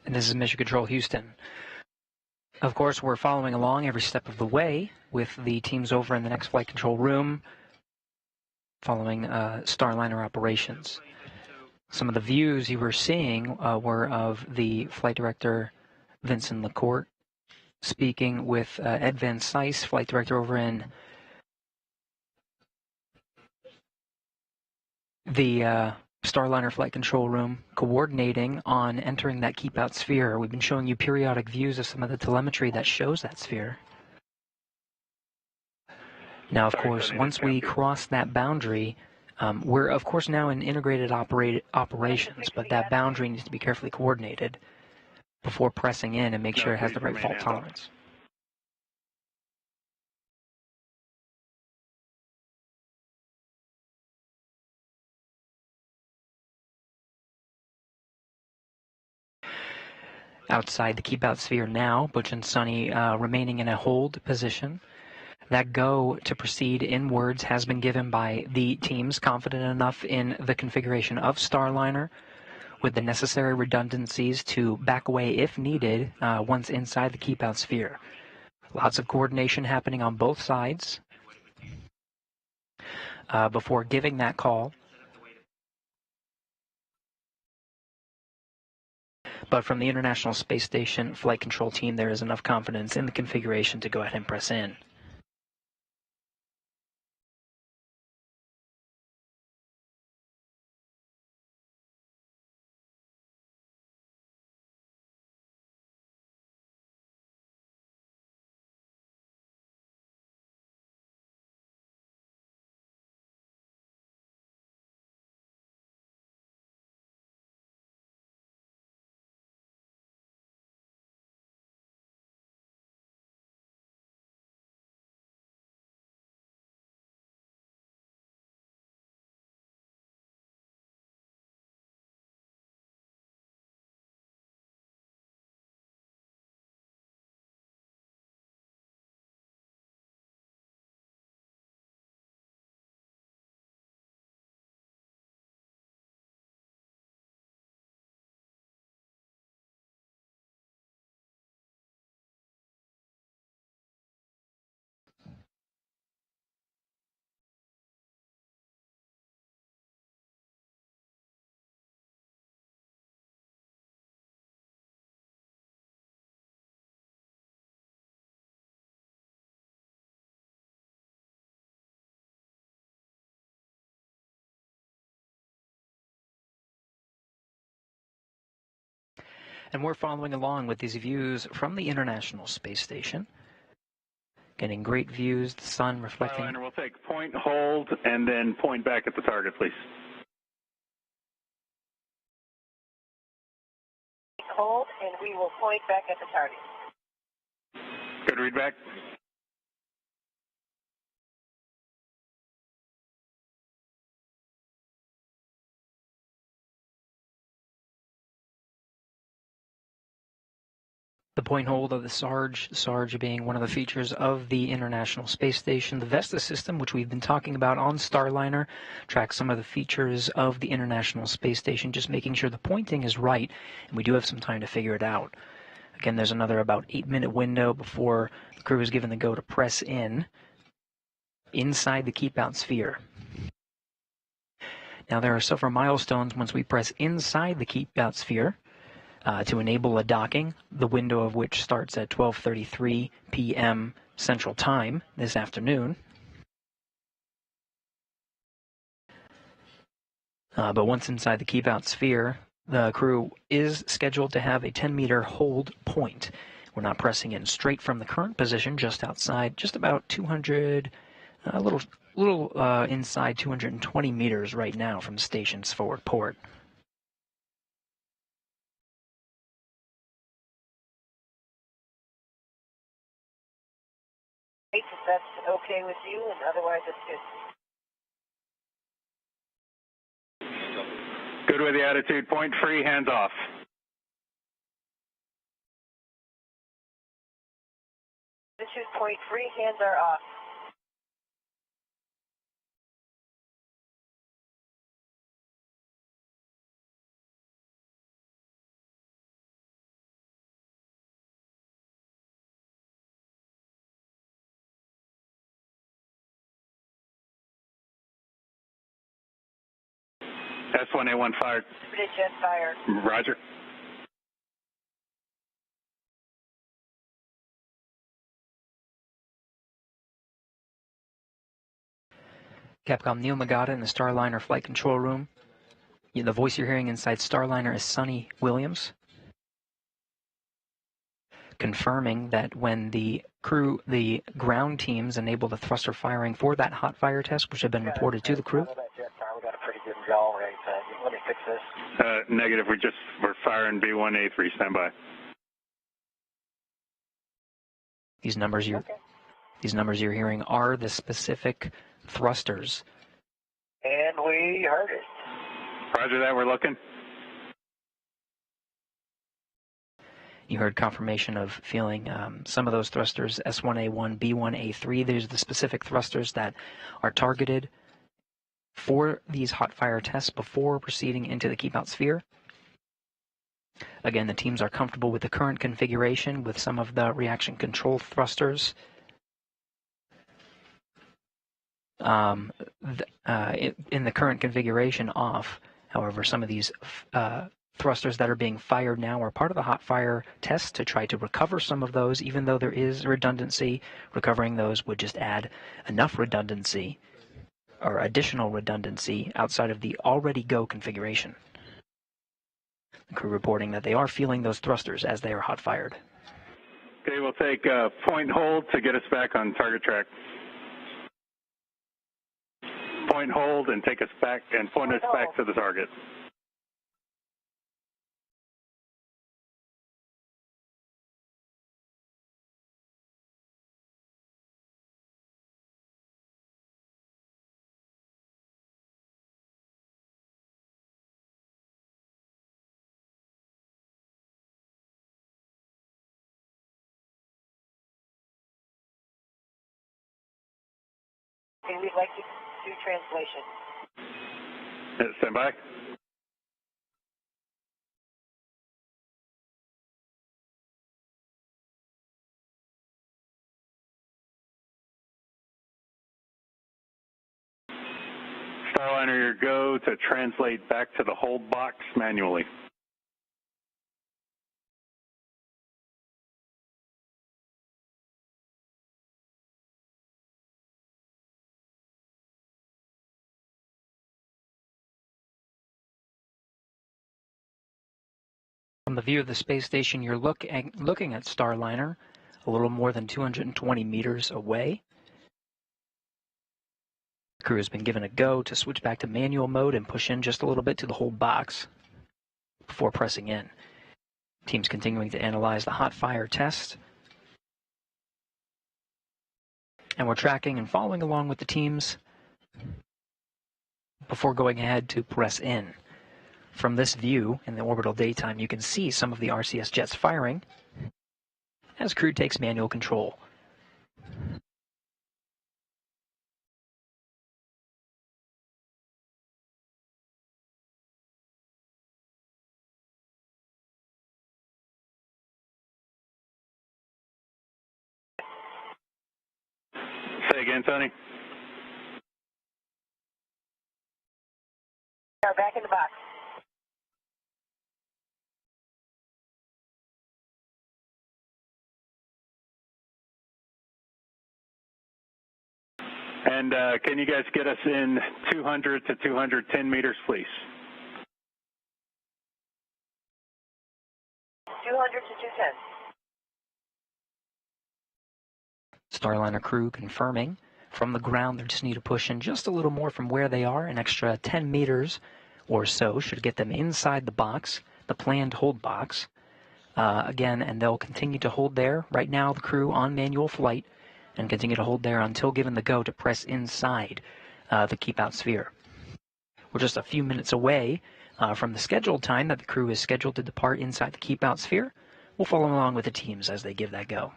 S6: And this is Mission Control Houston. Of course, we're following along every step of the way with the teams over in the next flight control room following Starliner operations. Some of the views you were seeing were of the flight director, Vincent LaCourte, speaking with Ed Van Cise, flight director over in the Starliner flight control room, coordinating on entering that keep out sphere. We've been showing you periodic views of some of the telemetry that shows that sphere. Now, of course, once we cross that boundary, we're, of course, now in integrated operations, but that boundary needs to be carefully coordinated before pressing in and make sure it has the right fault tolerance. Outside the keep out sphere now, Butch and Sunny remaining in a hold position. That go to proceed inwards has been given by the teams confident enough in the configuration of Starliner with the necessary redundancies to back away if needed once inside the keep out sphere. Lots of coordination happening on both sides before giving that call. But from the International Space Station flight control team, there is enough confidence in the configuration to go ahead and press in. And we're following along with these views from the International Space Station. Getting great views, the sun reflecting.
S2: Starliner, we'll take point, hold, and then point back at the target, please.
S5: Hold, and we will point back at the target.
S2: Good read back.
S6: The point hold of the Sarge being one of the features of the International Space Station. The Vesta system, which we've been talking about on Starliner, tracks some of the features of the International Space Station, just making sure the pointing is right, and we do have some time to figure it out. Again, there's another about 8-minute window before the crew is given the go to press in inside the keep-out sphere. Now, there are several milestones once we press inside the keep-out sphere. To enable a docking, the window of which starts at 12:33 p.m. Central Time this afternoon. But once inside the keep-out sphere, the crew is scheduled to have a 10-meter hold point. We're not pressing in straight from the current position, just outside, just about 200, a little inside 220 meters right now from the station's forward port.
S5: If that's okay with you, and otherwise it's good.
S2: Good with the attitude. Point free, hands off.
S5: Attitude point free, hands are off.
S2: S1A1 fired.
S5: Jet fire.
S2: Roger.
S6: Capcom Neil Magada in the Starliner flight control room. The voice you're hearing inside Starliner is Sonny Williams, confirming that when the ground teams enable the thruster firing for that hot fire test, which had been reported to the crew.
S1: We got a pretty good yaw rate. Let me fix this.
S2: Negative. We're firing B1A3. Stand by.
S6: These numbers you're hearing are the specific thrusters.
S1: And we heard it.
S2: Roger that. We're looking.
S6: You heard confirmation of feeling some of those thrusters, S1A1, B1A3. These are the specific thrusters that are targeted for these hot fire tests before proceeding into the keep-out sphere. Again, the teams are comfortable with the current configuration with some of the reaction control thrusters. In the current configuration off, however, some of these thrusters that are being fired now are part of the hot fire test to try to recover some of those. Even though there is redundancy, recovering those would just add enough redundancy or additional redundancy outside of the already go configuration. The crew reporting that they are feeling those thrusters as they are hot fired.
S2: Okay, we'll take point hold to get us back on target track. Point hold and take us back and point us back to the target.
S5: Okay, we'd like to do translation.
S2: Stand by. Starliner, your go to translate back to the hold box manually.
S6: From the view of the space station, you're looking at Starliner a little more than 220 meters away. The crew has been given a go to switch back to manual mode and push in just a little bit to the hold box before pressing in. Team's continuing to analyze the hot fire test. And we're tracking and following along with the teams before going ahead to press in. From this view in the orbital daytime, you can see some of the RCS jets firing. as crew takes manual control.
S2: Say again, Tony.
S5: Back in the box.
S2: And can you guys get us in 200 to 210 meters, please?
S5: 200 to 210.
S6: Starliner crew confirming. From the ground, they just need to push in just a little more from where they are. An extra 10 meters or so should get them inside the box, the planned hold box. Again, and they'll continue to hold there. Right now, the crew on manual flight and continue to hold there until given the go to press inside the keep-out sphere. We're just a few minutes away from the scheduled time that the crew is scheduled to depart inside the keep-out sphere. We'll follow along with the teams as they give that go.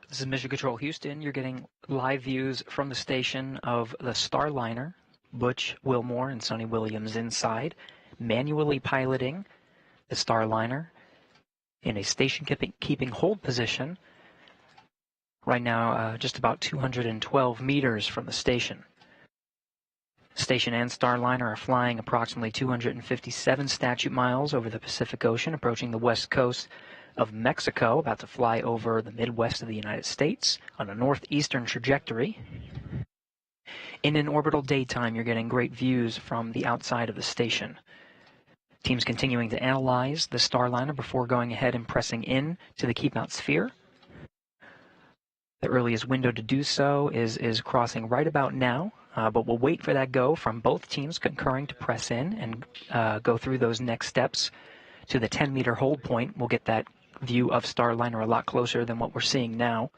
S6: This is Mission Control Houston. You're getting live views from the station of the Starliner, Butch Wilmore and Sonny Williams inside, manually piloting the Starliner in a station keeping hold position. Right now, just about 212 meters from the station. Station and Starliner are flying approximately 257 statute miles over the Pacific Ocean, approaching the west coast of Mexico, about to fly over the Midwest of the United States on a northeastern trajectory. In an orbital daytime, you're getting great views from the outside of the station. Teams continuing to analyze the Starliner before going ahead and pressing in to the keep-out sphere. The earliest window to do so is crossing right about now, but we'll wait for that go from both teams concurring to press in and go through those next steps to the 10-meter hold point. We'll get that view of Starliner a lot closer than what we're seeing now.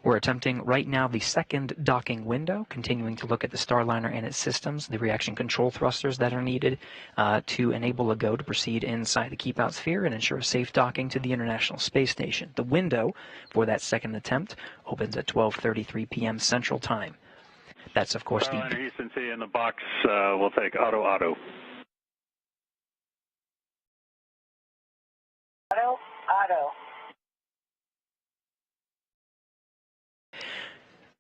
S6: We're attempting right now the second docking window, continuing to look at the Starliner and its systems, the reaction control thrusters that are needed to enable a go to proceed inside the keep-out sphere and ensure a safe docking to the International Space Station. The window for that second attempt opens at 12:33 p.m. Central Time. That's, of course,
S2: Starliner Houston C in the box. We'll take auto.
S5: Auto.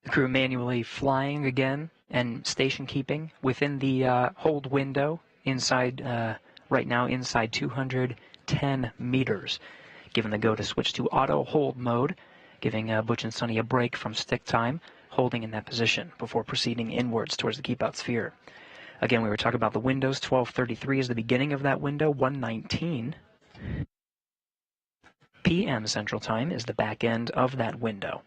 S6: The crew manually flying again and station keeping within the hold window inside, right now inside 210 meters. Given the go to switch to auto hold mode, giving Butch and Sonny a break from stick time, holding in that position before proceeding inwards towards the keep-out sphere. Again, we were talking about the windows. 12:33 is the beginning of that window. 1:19 p.m. Central Time is the back end of that window.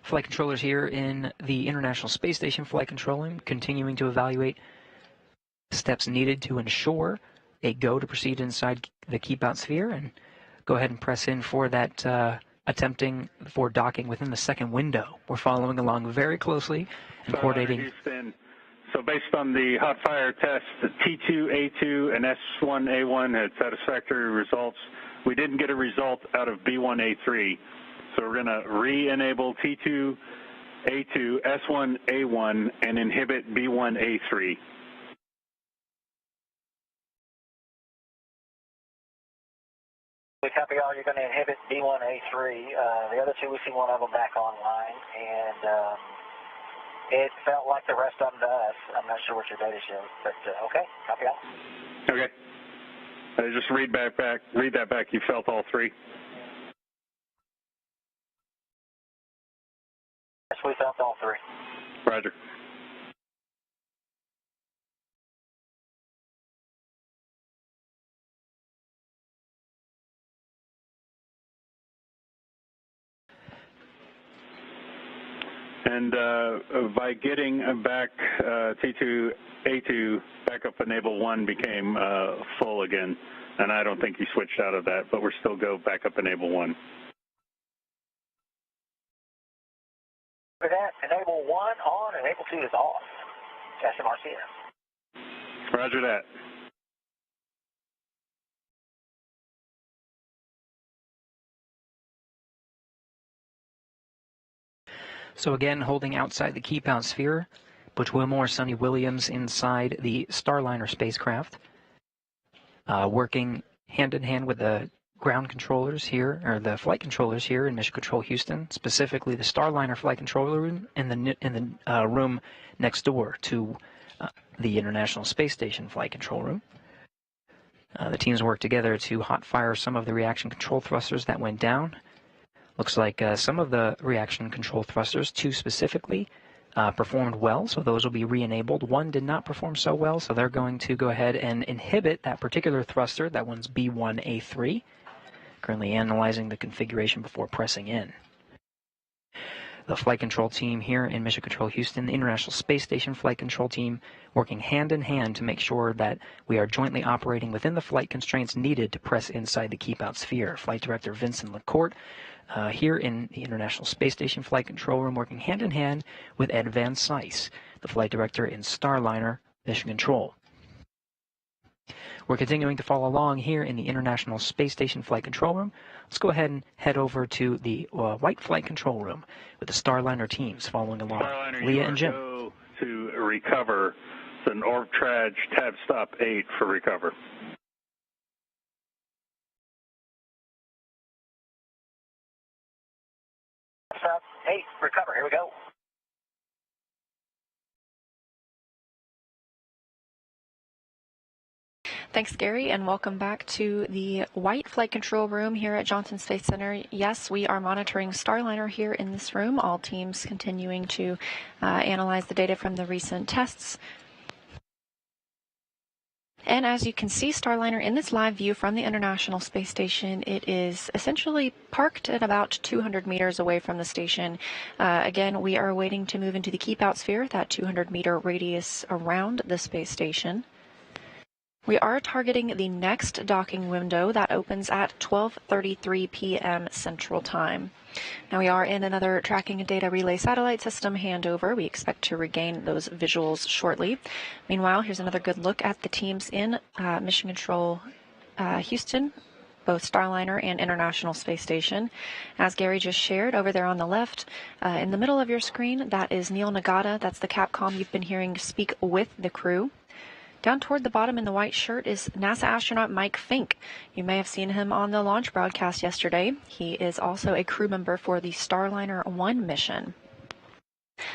S6: Flight controllers here in the International Space Station Flight Control Room, continuing to evaluate steps needed to ensure a go to proceed inside the keep out sphere, and go ahead and press in for that attempting for docking within the second window. We're following along very closely and coordinating.
S2: Houston. So based on the hot fire test, the T2A2 and S1A1 had satisfactory results. We didn't get a result out of B1A3. So we're going to re-enable T2A2, S1A1, and inhibit B1A3.
S1: We copy all. You're going to inhibit B1A3. The other two, we see one of them back online, and it felt like the rest of them to us. I'm not sure what your data shows, but okay, copy all.
S2: Okay. Just read that back. You felt all three.
S1: Yes, we felt all three.
S2: Roger. And by getting back T2A2, backup enable 1 became full again. And I don't think he switched out of that, but we're still go backup enable 1.
S1: For that, enable 1 on, enable 2 is off. SMRCS.
S2: Roger that.
S6: So again, holding outside the keep out sphere, Butch Wilmore, Sonny Williams inside the Starliner spacecraft, working hand in hand with the ground controllers here, or the flight controllers here in Mission Control Houston, specifically the Starliner flight controller room in the room next door to the International Space Station flight control room. The teams worked together to hot fire some of the reaction control thrusters that went down. Looks like some of the reaction control thrusters, 2 specifically, performed well, so those will be re-enabled. 1 did not perform so well, so they're going to go ahead and inhibit that particular thruster. That one's B1A3. Currently analyzing the configuration before pressing in. The flight control team here in Mission Control Houston, the International Space Station flight control team, working hand in hand to make sure that we are jointly operating within the flight constraints needed to press inside the keep out sphere. Flight Director Vincent LaCourte here in the International Space Station flight control room, working hand in hand with Ed Van Cise, the flight director in Starliner Mission Control. We're continuing to follow along here in the International Space Station flight control room. Let's go ahead and head over to the white flight control room with the Starliner teams following along.
S2: Starliner,
S6: Leah and Jim.
S2: Go to recover. It's an orb traj tab stop 8 for recover.
S1: Stop 8, recover. Here we go.
S3: Thanks, Gary, and welcome back to the White Flight Control Room here at Johnson Space Center. Yes, we are monitoring Starliner here in this room, all teams continuing to analyze the data from the recent tests. And as you can see, Starliner in this live view from the International Space Station, it is essentially parked at about 200 meters away from the station. Again, we are waiting to move into the keep out sphere, that 200-meter radius around the space station. We are targeting the next docking window that opens at 12:33 p.m. Central Time. Now we are in another tracking and data relay satellite system handover. We expect to regain those visuals shortly. Meanwhile, here's another good look at the teams in Mission Control Houston, both Starliner and International Space Station. As Gary just shared, over there on the left, in the middle of your screen, that is Neil Nagata. That's the Capcom you've been hearing speak with the crew. Down toward the bottom in the white shirt is NASA astronaut Mike Fink. You may have seen him on the launch broadcast yesterday. He is also a crew member for the Starliner 1 mission.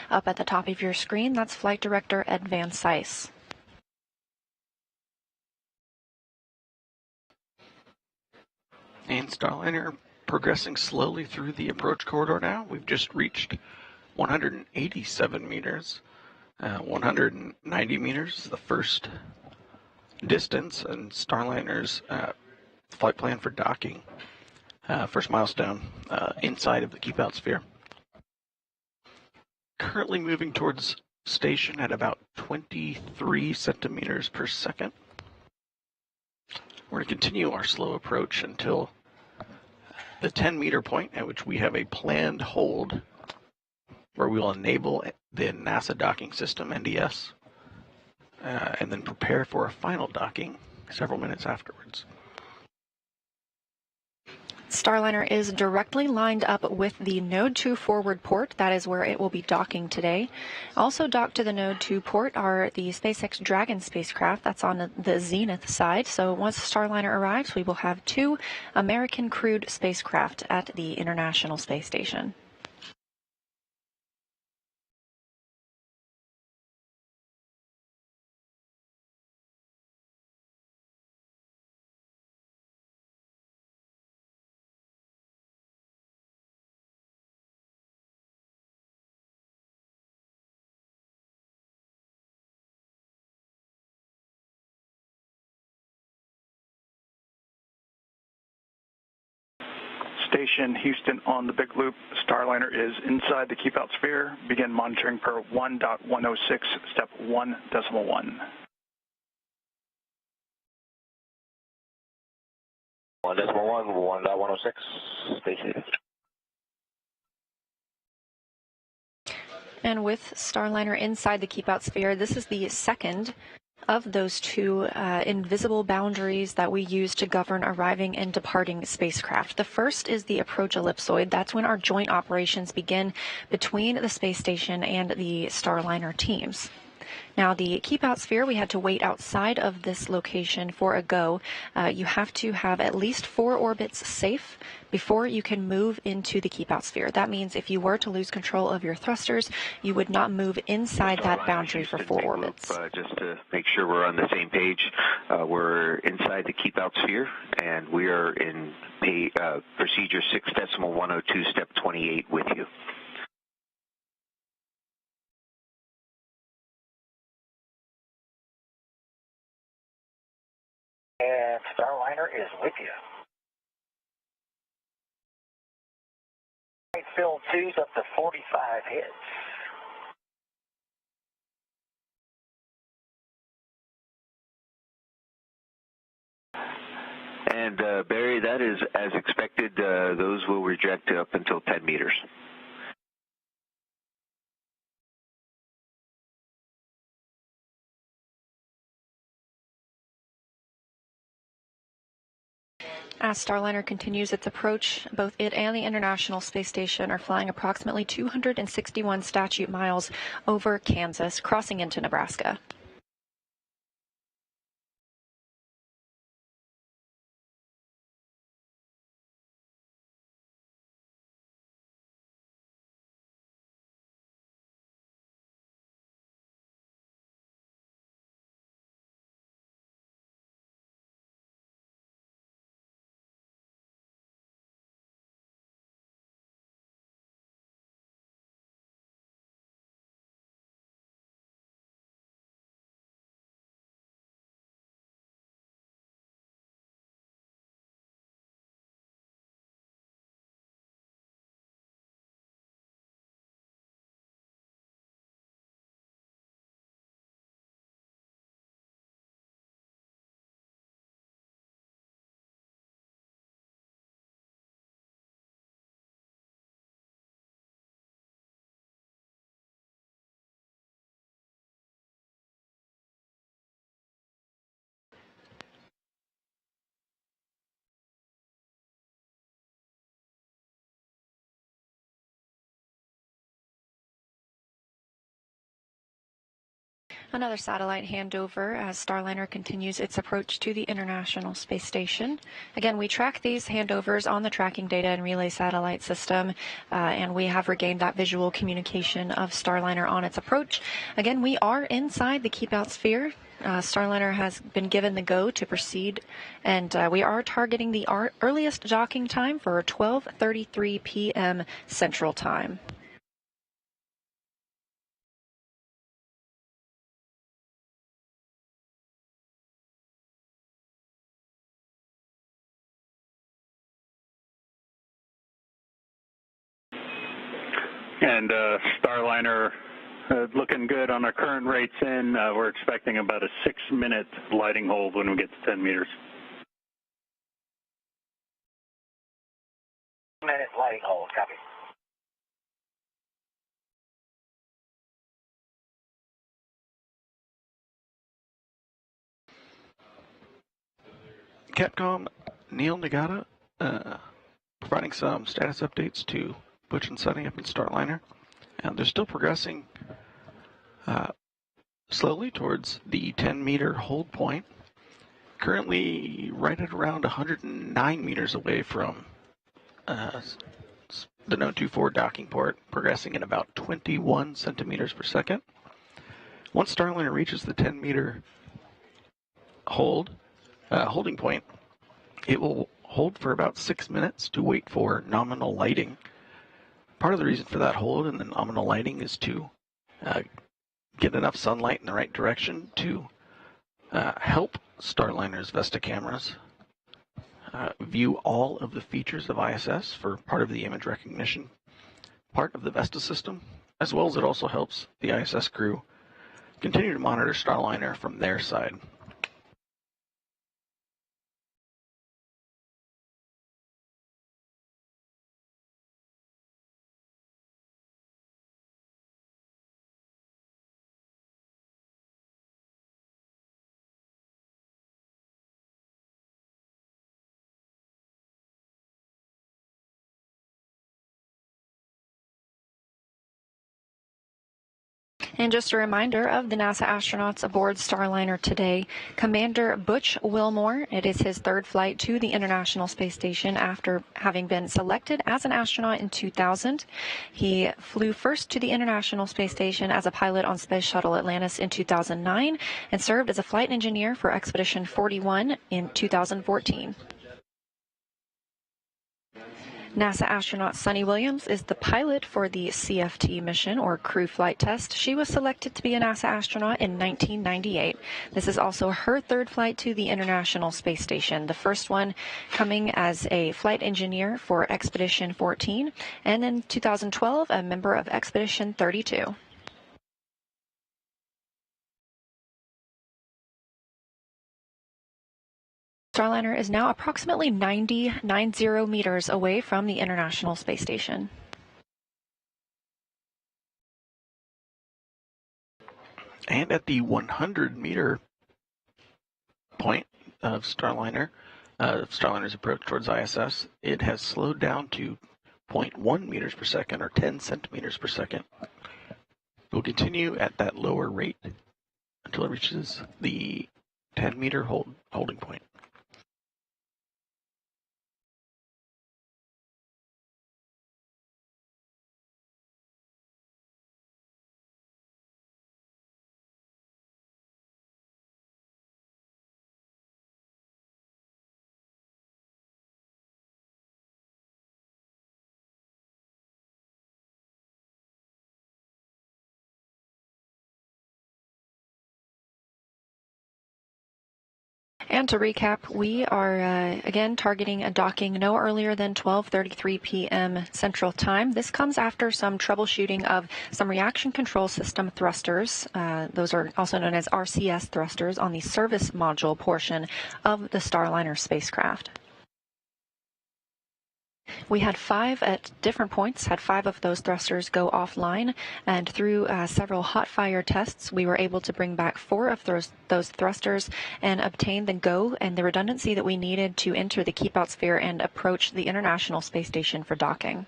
S3: Up at the top of your screen, that's Flight Director Ed Van Cise.
S4: And Starliner progressing slowly through the approach corridor now. We've just reached 187 meters. 190 meters, the first distance, and Starliner's flight plan for docking. First milestone inside of the keep out sphere. currently moving towards station at about 23 centimeters per second. We're going to continue our slow approach until the 10-meter point at which we have a planned hold where we will enable the NASA docking system, NDS, and then prepare for a final docking several minutes afterwards.
S3: Starliner is directly lined up with the Node 2 forward port. That is where it will be docking today. Also docked to the Node 2 port are the SpaceX Dragon spacecraft. That's on the Zenith side. So once Starliner arrives, we will have 2 American crewed spacecraft at the International Space Station.
S7: Station Houston on the big loop. Starliner is inside the keep out sphere. Begin monitoring per 1.106, step 1.1.
S1: 1.1, 1.106, station.
S3: And with Starliner inside the keep out sphere, this is the second of those 2 invisible boundaries that we use to govern arriving and departing spacecraft. The first is the approach ellipsoid. That's when our joint operations begin between the space station and the Starliner teams. Now, the keep out sphere, we had to wait outside of this location for a go. You have to have at least 4 orbits safe before you can move into the keep out sphere. That means if you were to lose control of your thrusters, you would not move inside that boundary for 4 orbits.
S8: Just to make sure we're on the same page, we're inside the keep out sphere, and we are in procedure 6.102, step 28 with you.
S1: And Starliner is with you. Fill 2's up to 45 hits.
S8: And Barry, that is as expected. Those will reject up until 10 meters.
S3: As Starliner continues its approach, both it and the International Space Station are flying approximately 261 statute miles over Kansas, crossing into Nebraska. Another satellite handover as Starliner continues its approach to the International Space Station. Again, we track these handovers on the tracking data and relay satellite system, and we have regained that visual communication of Starliner on its approach. Again, we are inside the keep out sphere. Starliner has been given the go to proceed, and we are targeting the earliest docking time for 12:33 p.m. Central Time.
S2: And Starliner looking good on our current rates in. We're expecting about a 6-minute lighting hold when we get to 10 meters.
S1: Minute lighting hold, copy.
S4: Capcom, Neil Nagata, providing some status updates to Butch and Sunny up in Starliner. And they're still progressing slowly towards the 10-meter hold point. Currently right at around 109 meters away from the Node 24 docking port, progressing at about 21 centimeters per second. Once Starliner reaches the 10-meter holding point, it will hold for about 6 minutes to wait for nominal lighting. Part of the reason for that hold and the nominal lighting is to get enough sunlight in the right direction to help Starliner's Vesta cameras view all of the features of ISS for part of the image recognition part of the Vesta system, as well as it also helps the ISS crew continue to monitor Starliner from their side.
S3: And just a reminder of the NASA astronauts aboard Starliner today. Commander Butch Wilmore, it is his third flight to the International Space Station after having been selected as an astronaut in 2000. He flew first to the International Space Station as a pilot on Space Shuttle Atlantis in 2009 and served as a flight engineer for Expedition 41 in 2014. NASA astronaut Sunny Williams is the pilot for the CFT mission, or crew flight test. She was selected to be a NASA astronaut in 1998. This is also her third flight to the International Space Station, the first one coming as a flight engineer for Expedition 14, and in 2012, a member of Expedition 32. Starliner is now approximately 90 meters away from the International Space Station.
S4: And at the 100-meter point of Starliner's approach towards ISS, it has slowed down to 0.1 meters per second, or 10 centimeters per second. It will continue at that lower rate until it reaches the 10-meter holding point.
S3: And to recap, we are again targeting a docking no earlier than 12:33 p.m. Central Time. This comes after some troubleshooting of some reaction control system thrusters. Those are also known as RCS thrusters on the service module portion of the Starliner spacecraft. We had 5 at different points, had 5 of those thrusters go offline, and through several hot fire tests, we were able to bring back 4 of those thrusters and obtain the go and the redundancy that we needed to enter the keep out sphere and approach the International Space Station for docking.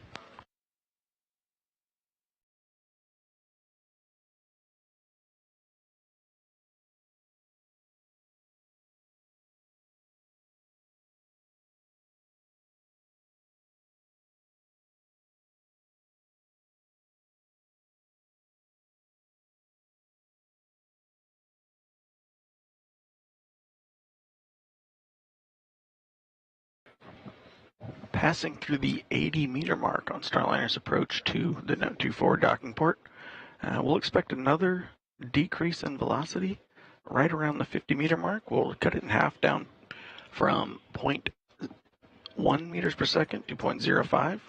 S4: Passing through the 80-meter mark on Starliner's approach to the Node 24 docking port, we'll expect another decrease in velocity right around the 50-meter mark. We'll cut it in half down from 0.1 meters per second to 0.05.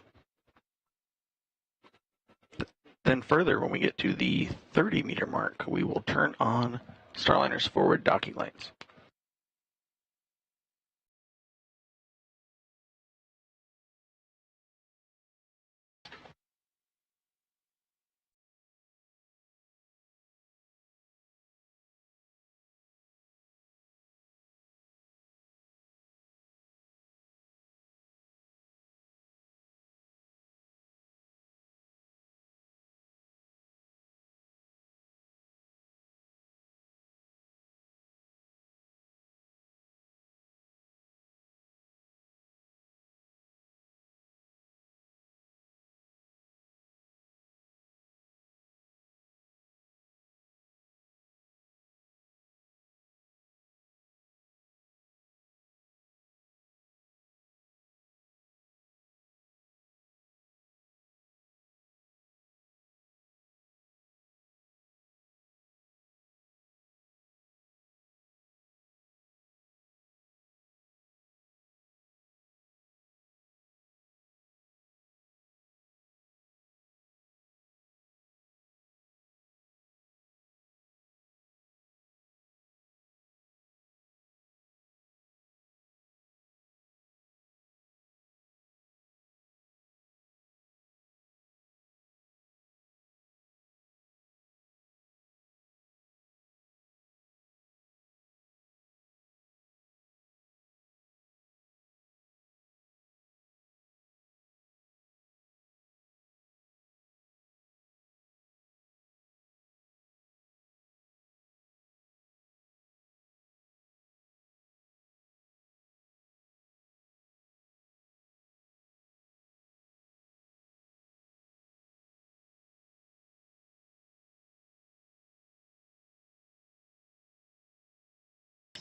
S4: Then further, when we get to the 30-meter mark, we will turn on Starliner's forward docking lights.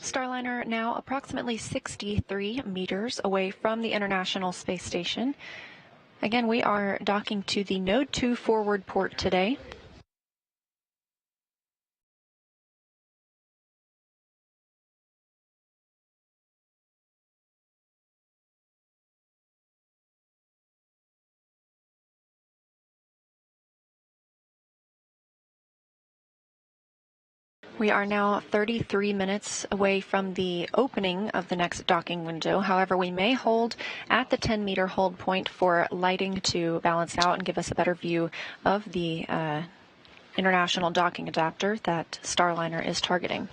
S3: Starliner now approximately 63 meters away from the International Space Station. Again, we are docking to the Node 2 forward port today. We are now 33 minutes away from the opening of the next docking window. However, we may hold at the 10-meter hold point for lighting to balance out and give us a better view of the international docking adapter that Starliner is targeting.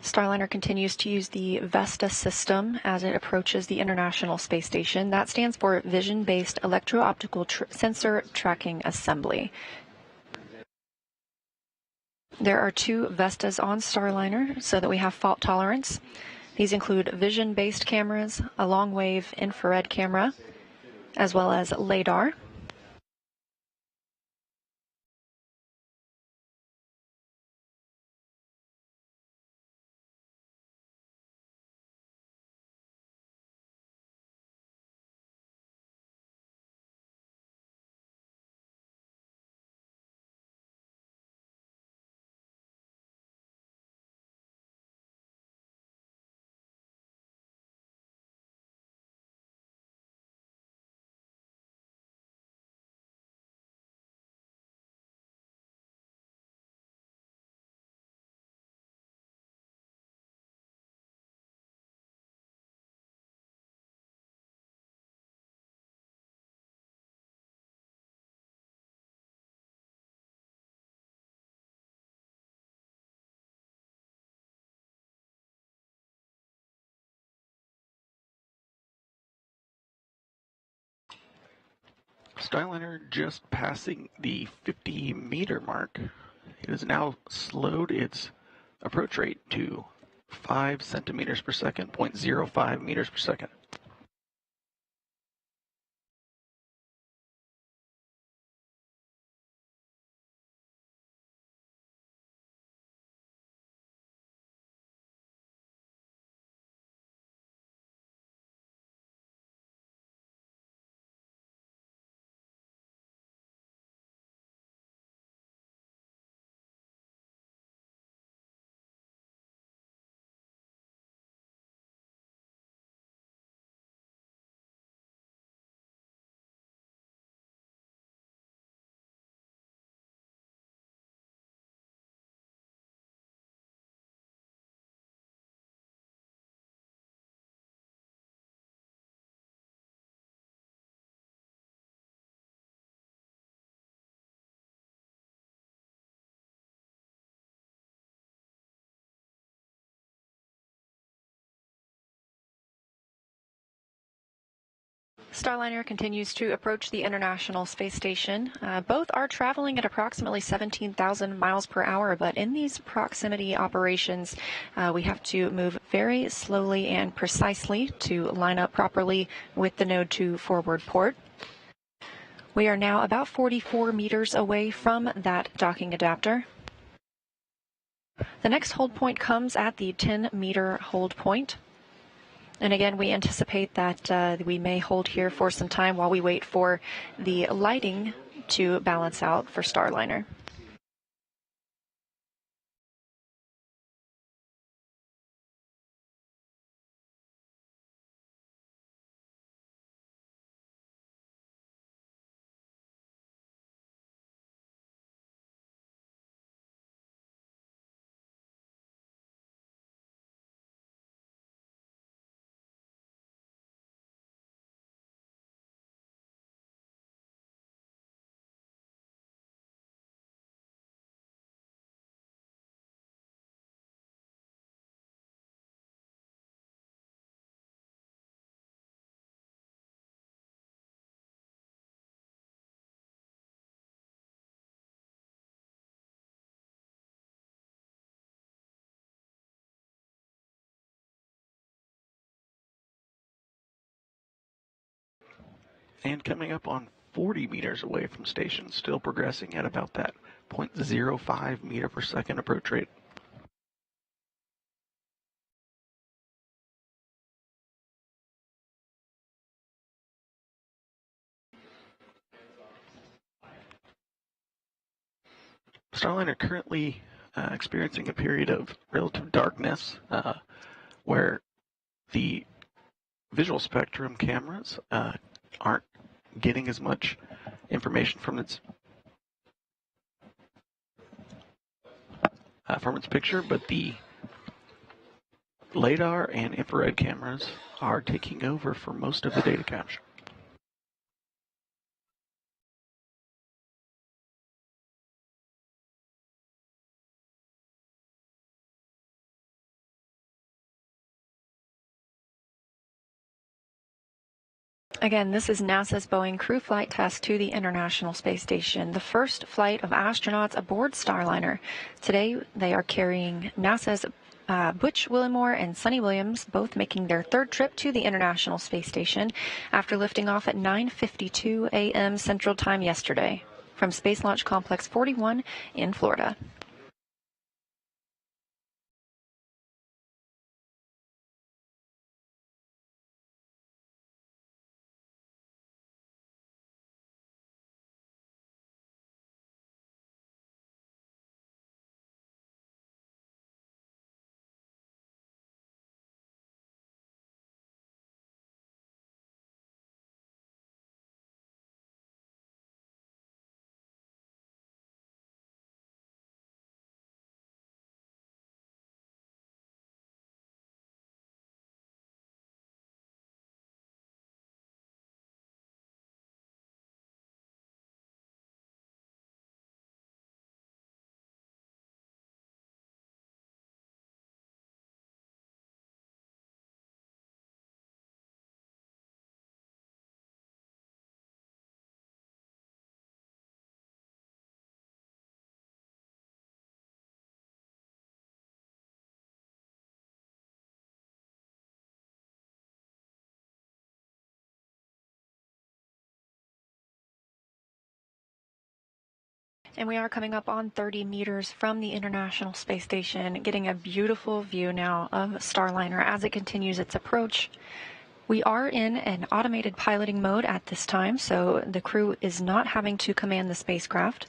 S3: Starliner continues to use the VESTA system as it approaches the International Space Station. That stands for Vision-Based Electro-Optical Sensor Tracking Assembly. There are two VESTAs on Starliner so that we have fault tolerance. These include vision-based cameras, a long-wave infrared camera, as well as LiDAR.
S4: Starliner just passing the 50-meter mark. It has now slowed its approach rate to 5 centimeters per second, 0.05 meters per second.
S3: Starliner continues to approach the International Space Station. Both are traveling at approximately 17,000 miles per hour, but in these proximity operations, we have to move very slowly and precisely to line up properly with the Node 2 forward port. We are now about 44 meters away from that docking adapter. The next hold point comes at the 10-meter hold point. And again, we anticipate that we may hold here for some time while we wait for the lighting to balance out for Starliner.
S4: And coming up on 40 meters away from station, still progressing at about that 0.05 meter per second approach rate. Starliner currently experiencing a period of relative darkness where the visual spectrum cameras aren't getting as much information from its picture, but the LiDAR and infrared cameras are taking over for most of the data capture.
S3: Again, this is NASA's Boeing crew flight test to the International Space Station, the first flight of astronauts aboard Starliner. Today, they are carrying NASA's Butch Willimore and Sunny Williams, both making their third trip to the International Space Station after lifting off at 9:52 a.m. Central Time yesterday from Space Launch Complex 41 in Florida. And we are coming up on 30 meters from the International Space Station, getting a beautiful view now of Starliner as it continues its approach. We are in an automated piloting mode at this time, so the crew is not having to command the spacecraft.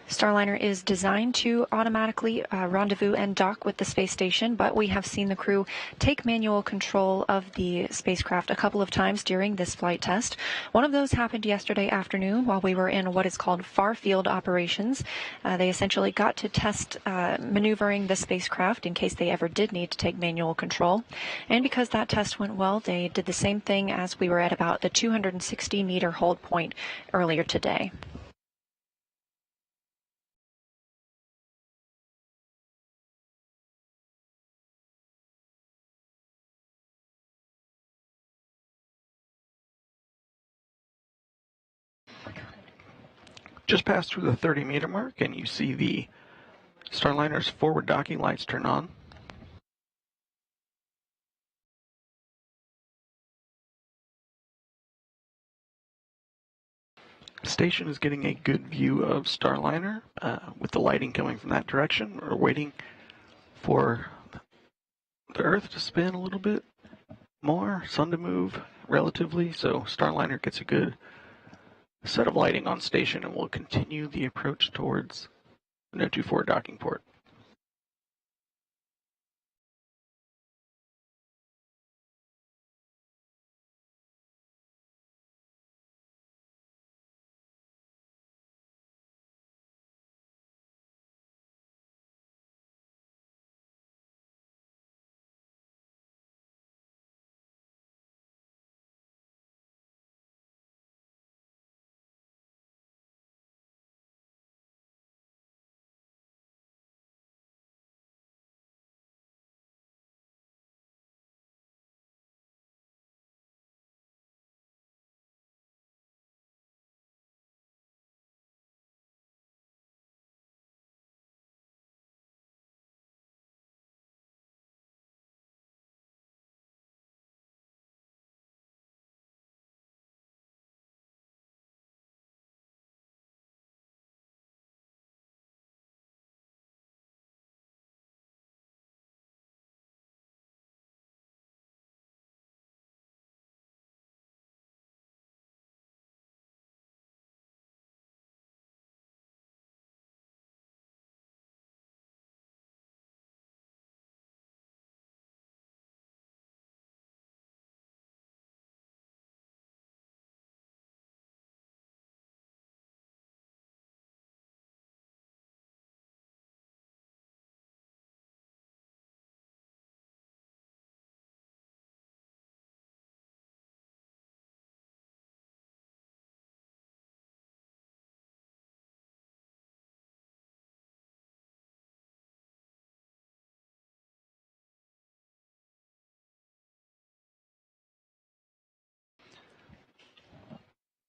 S3: Starliner is designed to automatically rendezvous and dock with the space station, but we have seen the crew take manual control of the spacecraft a couple of times during this flight test. One of those happened yesterday afternoon while we were in what is called far field operations. They essentially got to test maneuvering the spacecraft in case they ever did need to take manual control. And because that test went well, they did the same thing as we were at about the 260-meter hold point earlier today.
S4: Just passed through the 30-meter mark, and you see the Starliner's forward docking lights turn on. The station is getting a good view of Starliner with the lighting coming from that direction. We're waiting for the Earth to spin a little bit more, sun to move relatively, so Starliner gets a good set of lighting on station, and we'll continue the approach towards the No. 24 docking port.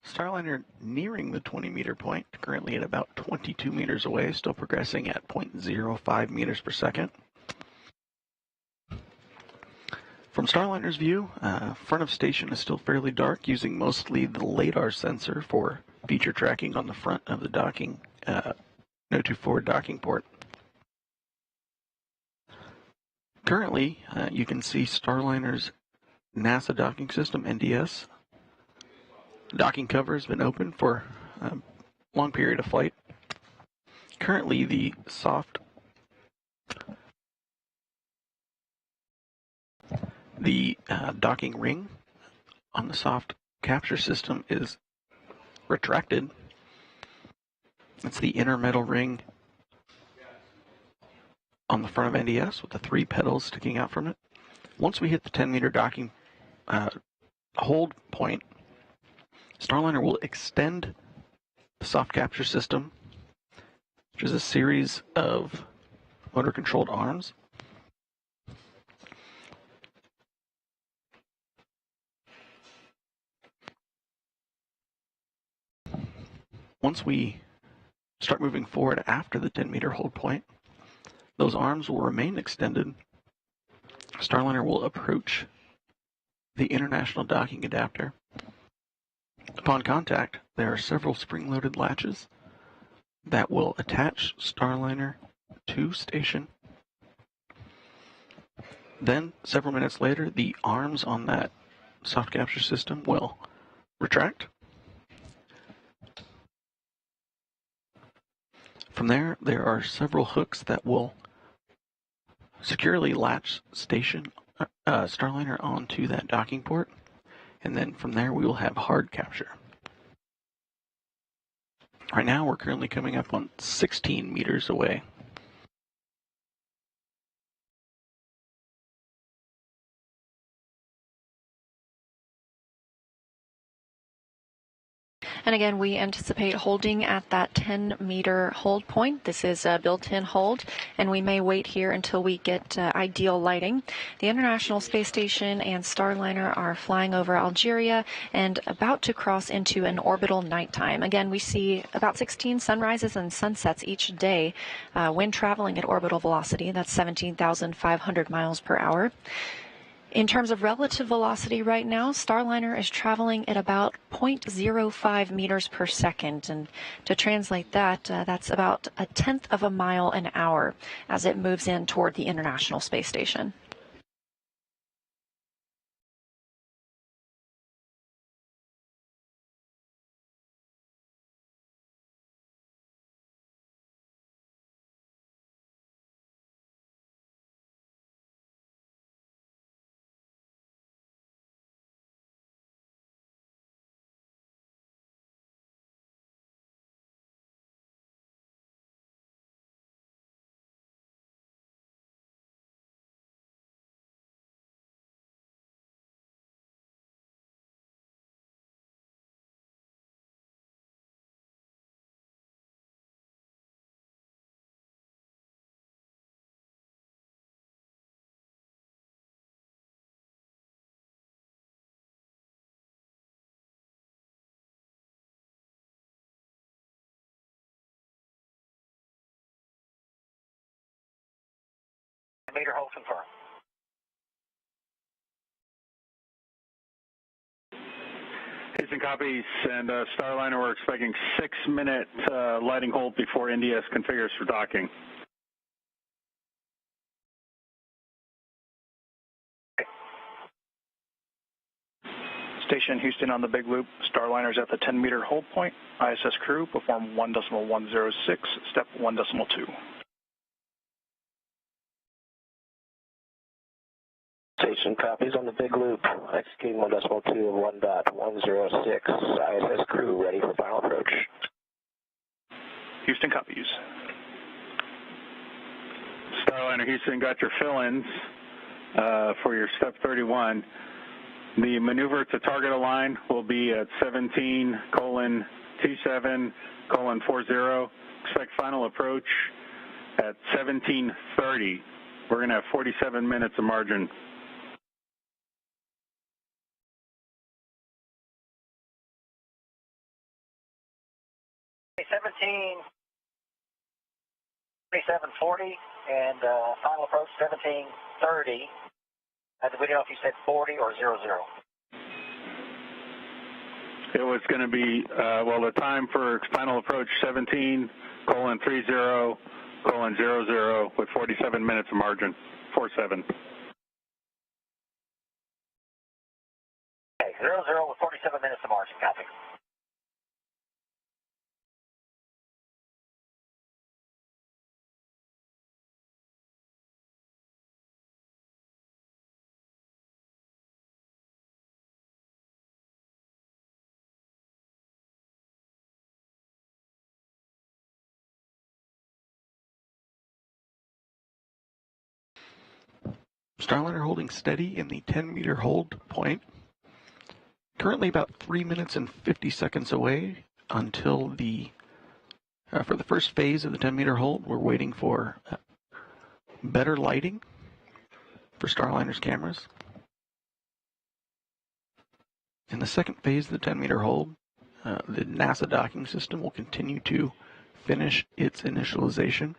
S4: Starliner nearing the 20-meter point, currently at about 22 meters away, still progressing at 0.05 meters per second. From Starliner's view, front of station is still fairly dark, using mostly the LiDAR sensor for feature tracking on the front of the docking, No. 24 docking port. Currently, you can see Starliner's NASA docking system, NDS. Docking cover has been open for a long period of flight. Currently, the docking ring on the soft capture system is retracted. It's the inner metal ring on the front of NDS with the 3 pedals sticking out from it. Once we hit the 10-meter docking hold point, Starliner will extend the soft capture system, which is a series of motor-controlled arms. Once we start moving forward after the 10-meter hold point, those arms will remain extended. Starliner will approach the international docking adapter. Upon contact, there are several spring-loaded latches that will attach Starliner to station. Then, several minutes later, the arms on that soft capture system will retract. From there are several hooks that will securely latch Starliner onto that docking port, and then from there we will have hard capture. Right now we're currently coming up on 16 meters away.
S3: And again, we anticipate holding at that 10-meter hold point. This is a built-in hold, and we may wait here until we get ideal lighting. The International Space Station and Starliner are flying over Algeria and about to cross into an orbital nighttime. Again, we see about 16 sunrises and sunsets each day when traveling at orbital velocity. That's 17,500 miles per hour. In terms of relative velocity right now, Starliner is traveling at about 0.05 meters per second. And to translate that, that's about 1/10 of a mile an hour as it moves in toward the International Space Station.
S1: Meter hold confirmed.
S2: Houston copies, and Starliner, we're expecting 6-minute lighting hold before NDS configures for docking.
S7: Station Houston on the big loop. Starliner's at the 10-meter hold point. ISS crew perform 1.106, step 1.2.
S9: Station copies on the big loop, executing 1.2 of 1.106. ISS crew ready for final approach.
S7: Houston copies.
S2: Starliner Houston, got your fill-ins for your step 31. The maneuver to target align will be at 17:27:40. Expect final approach at 17:30. We're going to have 47 minutes of margin.
S1: Okay, 17:27:40 and final approach 17:30. We don't know if you said 40 or 00.
S2: It was going to be, well, the time for final approach 17:30:00 with 47 minutes of margin, 47.
S1: Okay, 00 with 47 minutes of margin, copy.
S4: Starliner holding steady in the 10-meter hold point. Currently about 3 minutes and 50 seconds away until for the first phase of the 10-meter hold. We're waiting for better lighting for Starliner's cameras. In the second phase of the 10-meter hold, the NASA docking system will continue to finish its initialization.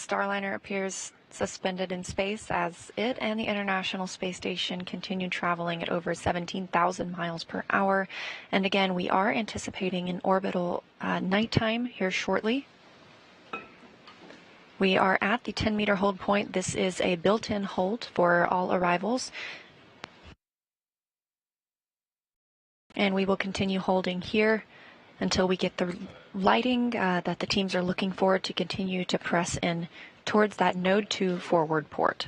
S3: Starliner appears suspended in space as it and the International Space Station continue traveling at over 17,000 miles per hour. And again, we are anticipating an orbital nighttime here shortly. We are at the 10-meter hold point. This is a built-in hold for all arrivals. And we will continue holding here until we get the lighting that the teams are looking for to continue to press in towards that Node 2 forward port.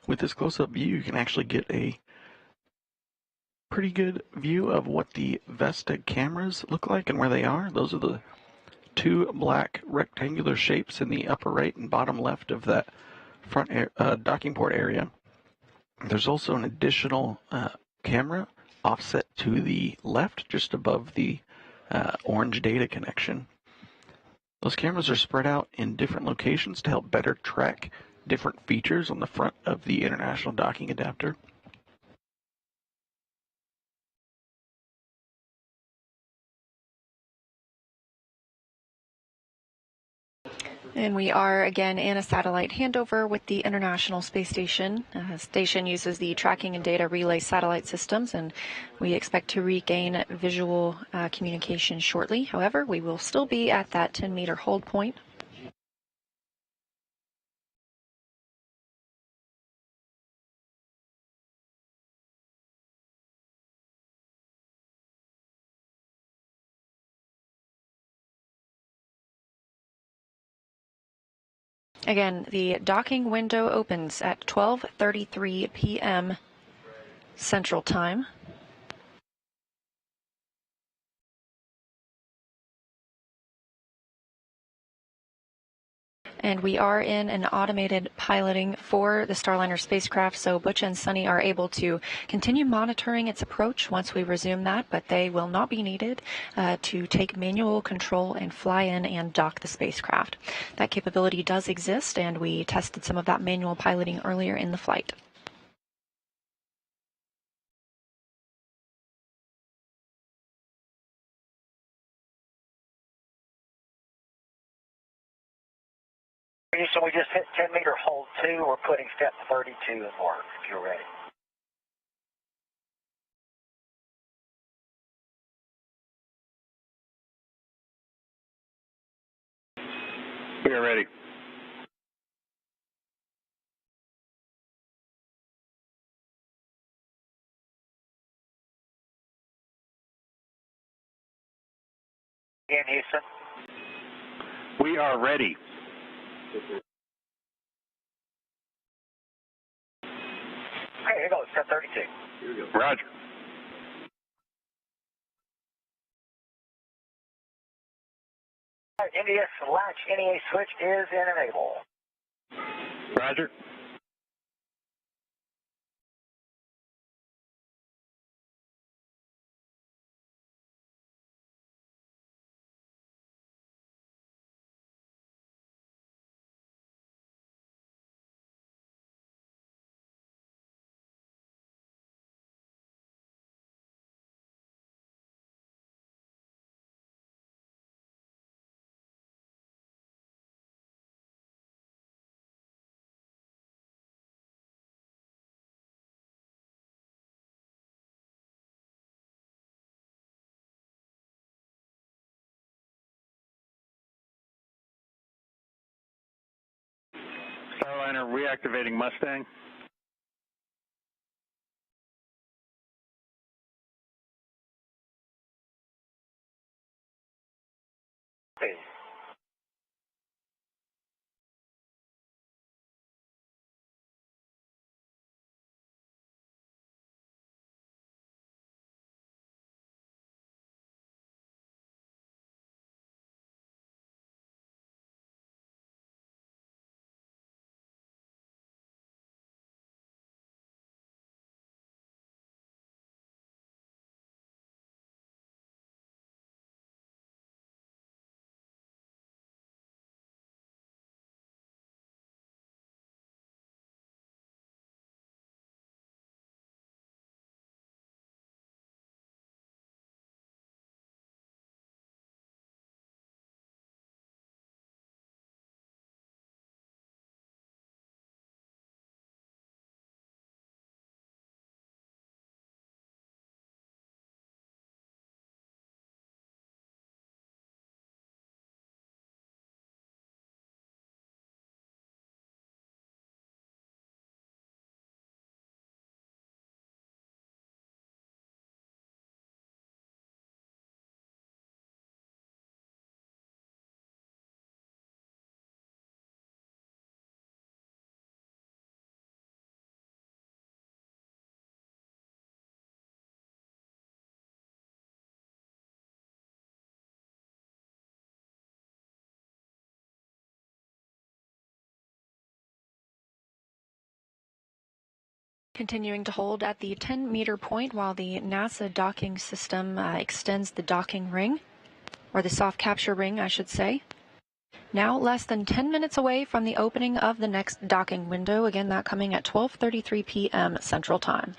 S4: With this close-up view, you can actually get a pretty good view of what the Vesta cameras look like and where they are. Those are the two black rectangular shapes in the upper right and bottom left of that front docking port area. There's also an additional camera offset to the left, just above the orange data connection. Those cameras are spread out in different locations to help better track different features on the front of the International Docking Adapter.
S3: And we are again in a satellite handover with the International Space Station. The station uses the tracking and data relay satellite systems, and we expect to regain visual communication shortly. However, we will still be at that 10-meter hold point. Again, the docking window opens at 12:33 p.m. Central Time. And we are in an automated piloting for the Starliner spacecraft, so Butch and Sunny are able to continue monitoring its approach once we resume that, but they will not be needed to take manual control and fly in and dock the spacecraft. That capability does exist, and we tested some of that manual piloting earlier in the flight.
S1: So we just hit 10-meter hold 2. We're putting step 32 in work, if you're ready.
S2: We are ready.
S1: Again, Houston.
S2: We are ready.
S1: Okay, here goes, step 32.
S2: Here we go. Roger.
S1: NDS latch NEA switch is in enable.
S2: Roger. Starliner reactivating Mustang.
S1: Okay.
S3: Continuing to hold at the 10-meter point while the NASA docking system extends the docking ring, or the soft capture ring, I should say. Now less than 10 minutes away from the opening of the next docking window, again that coming at 12:33 p.m. Central Time.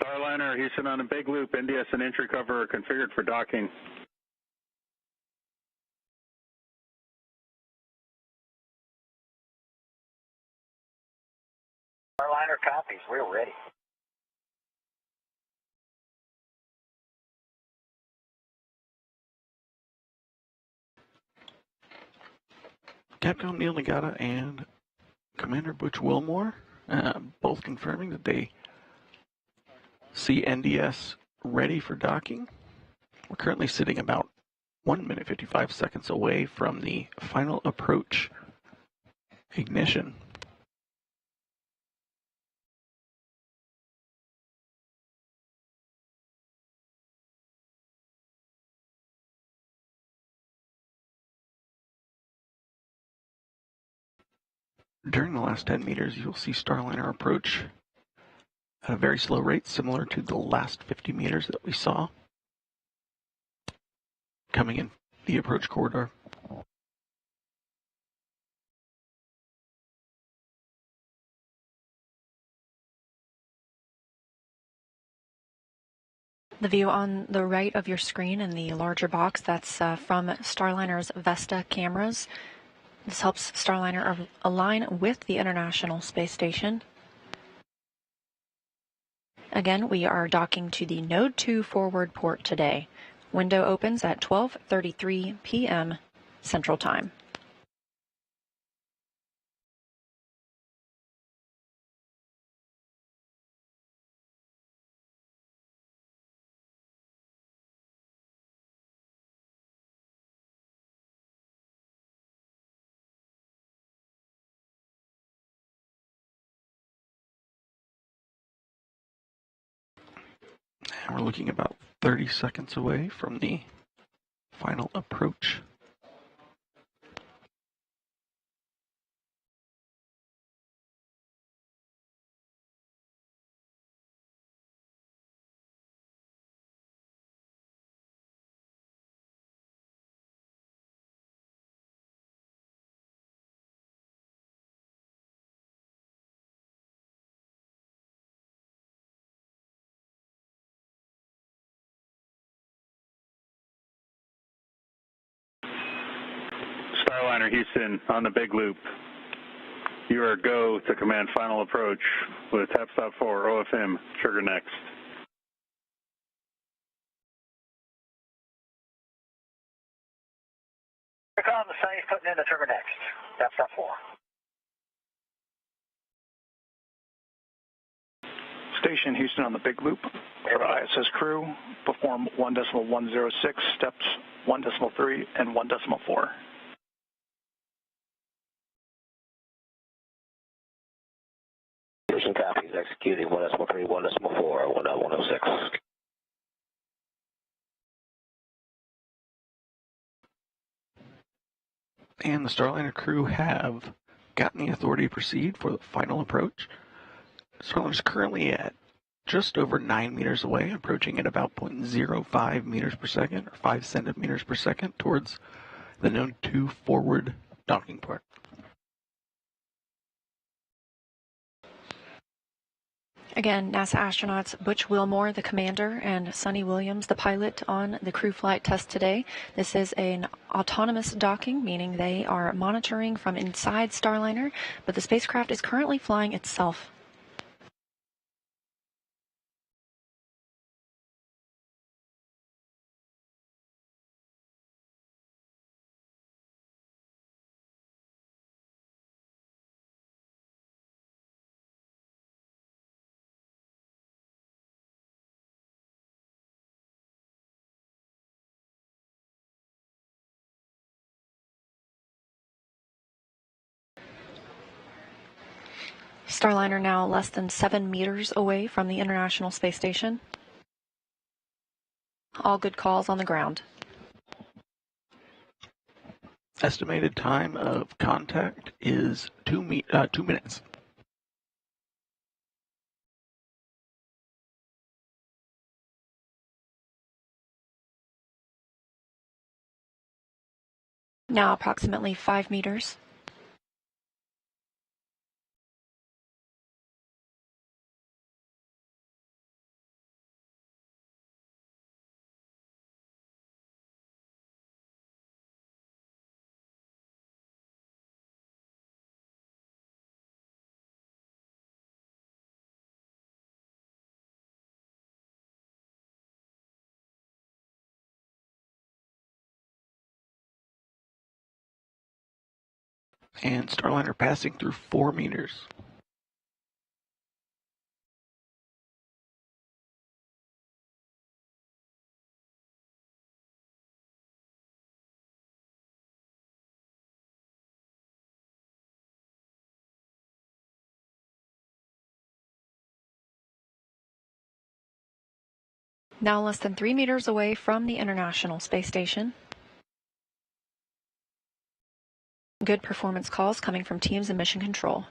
S2: Starliner, Houston on a big loop, NDS and entry cover are configured for docking.
S1: Starliner copies, we're ready.
S4: Capcom Neil Nagata and Commander Butch Wilmore, both confirming that they see NDS ready for docking. We're currently sitting about 1 minute 55 seconds away from the final approach ignition. During the last 10 meters, you'll see Starliner approach at a very slow rate, similar to the last 50 meters that we saw coming in the approach corridor.
S3: The view on the right of your screen in the larger box, that's from Starliner's Vesta cameras. This helps Starliner align with the International Space Station. Again, we are docking to the Node 2 forward port today. Window opens at 12:33 p.m. Central Time.
S4: And we're looking about 30 seconds away from the final approach.
S2: Starliner Houston on the big loop. You are go to command final approach with tap stop 4 OFM, trigger next.
S1: Here comes the safe, putting in the trigger next. Tap stop 4.
S7: Station Houston on the big loop. For ISS crew, perform 1.106 steps 1.3 and 1.4.
S9: Houston copies, executing 1.3, 1.4, 1.106.
S4: And the Starliner crew have gotten the authority to proceed for the final approach. Starliner is currently at just over 9 meters away, approaching at about 0.05 meters per second, or 5 centimeters per second, towards the known 2 forward docking port.
S3: Again, NASA astronauts Butch Wilmore, the commander, and Sonny Williams, the pilot, on the crew flight test today. This is an autonomous docking, meaning they are monitoring from inside Starliner, but the spacecraft is currently flying itself. Starliner now less than 7 meters away from the International Space Station. All good calls on the ground.
S4: Estimated time of contact is 2 minutes.
S3: Now approximately 5 meters.
S4: And Starliner passing through 4 meters.
S3: Now less than 3 meters away from the International Space Station. Good performance calls coming from teams in mission control.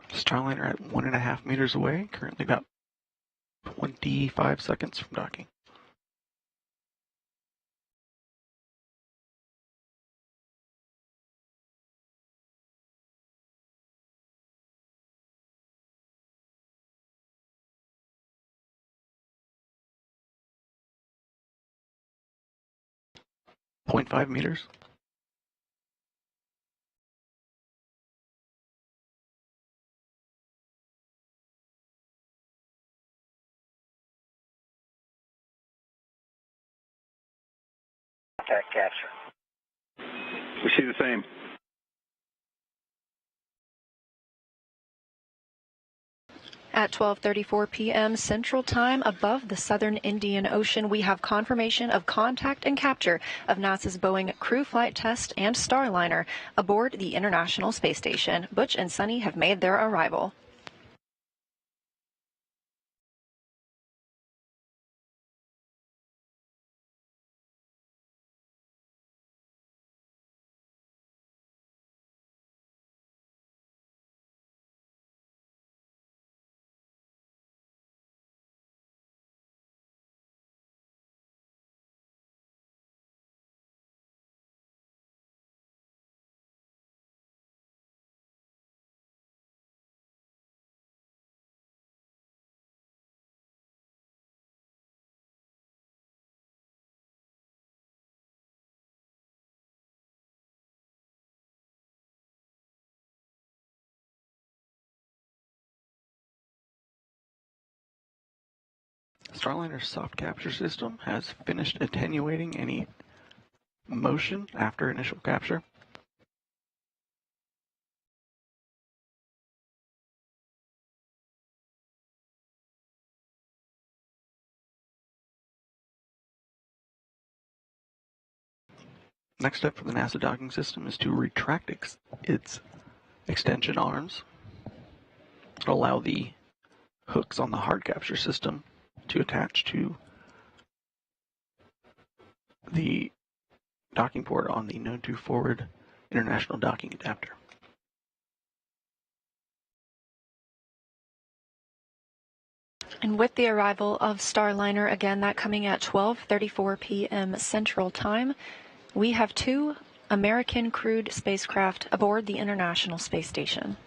S4: Starliner at 1.5 meters away, currently about 25 seconds from docking. .5 meters.
S1: Contact capture.
S2: We see the same.
S3: At 12:34 p.m. Central Time, above the southern Indian Ocean, we have confirmation of contact and capture of NASA's Boeing Crew Flight Test and Starliner aboard the International Space Station. Butch and Sunny have made their arrival.
S4: Starliner's soft capture system has finished attenuating any motion after initial capture. Next step for the NASA docking system is to retract its extension arms, allow the hooks on the hard capture system to attach to the docking port on the Node 2 forward international docking adapter.
S3: And with the arrival of Starliner, again, that coming at 12:34 p.m. Central Time, we have 2 American crewed spacecraft aboard the International Space Station.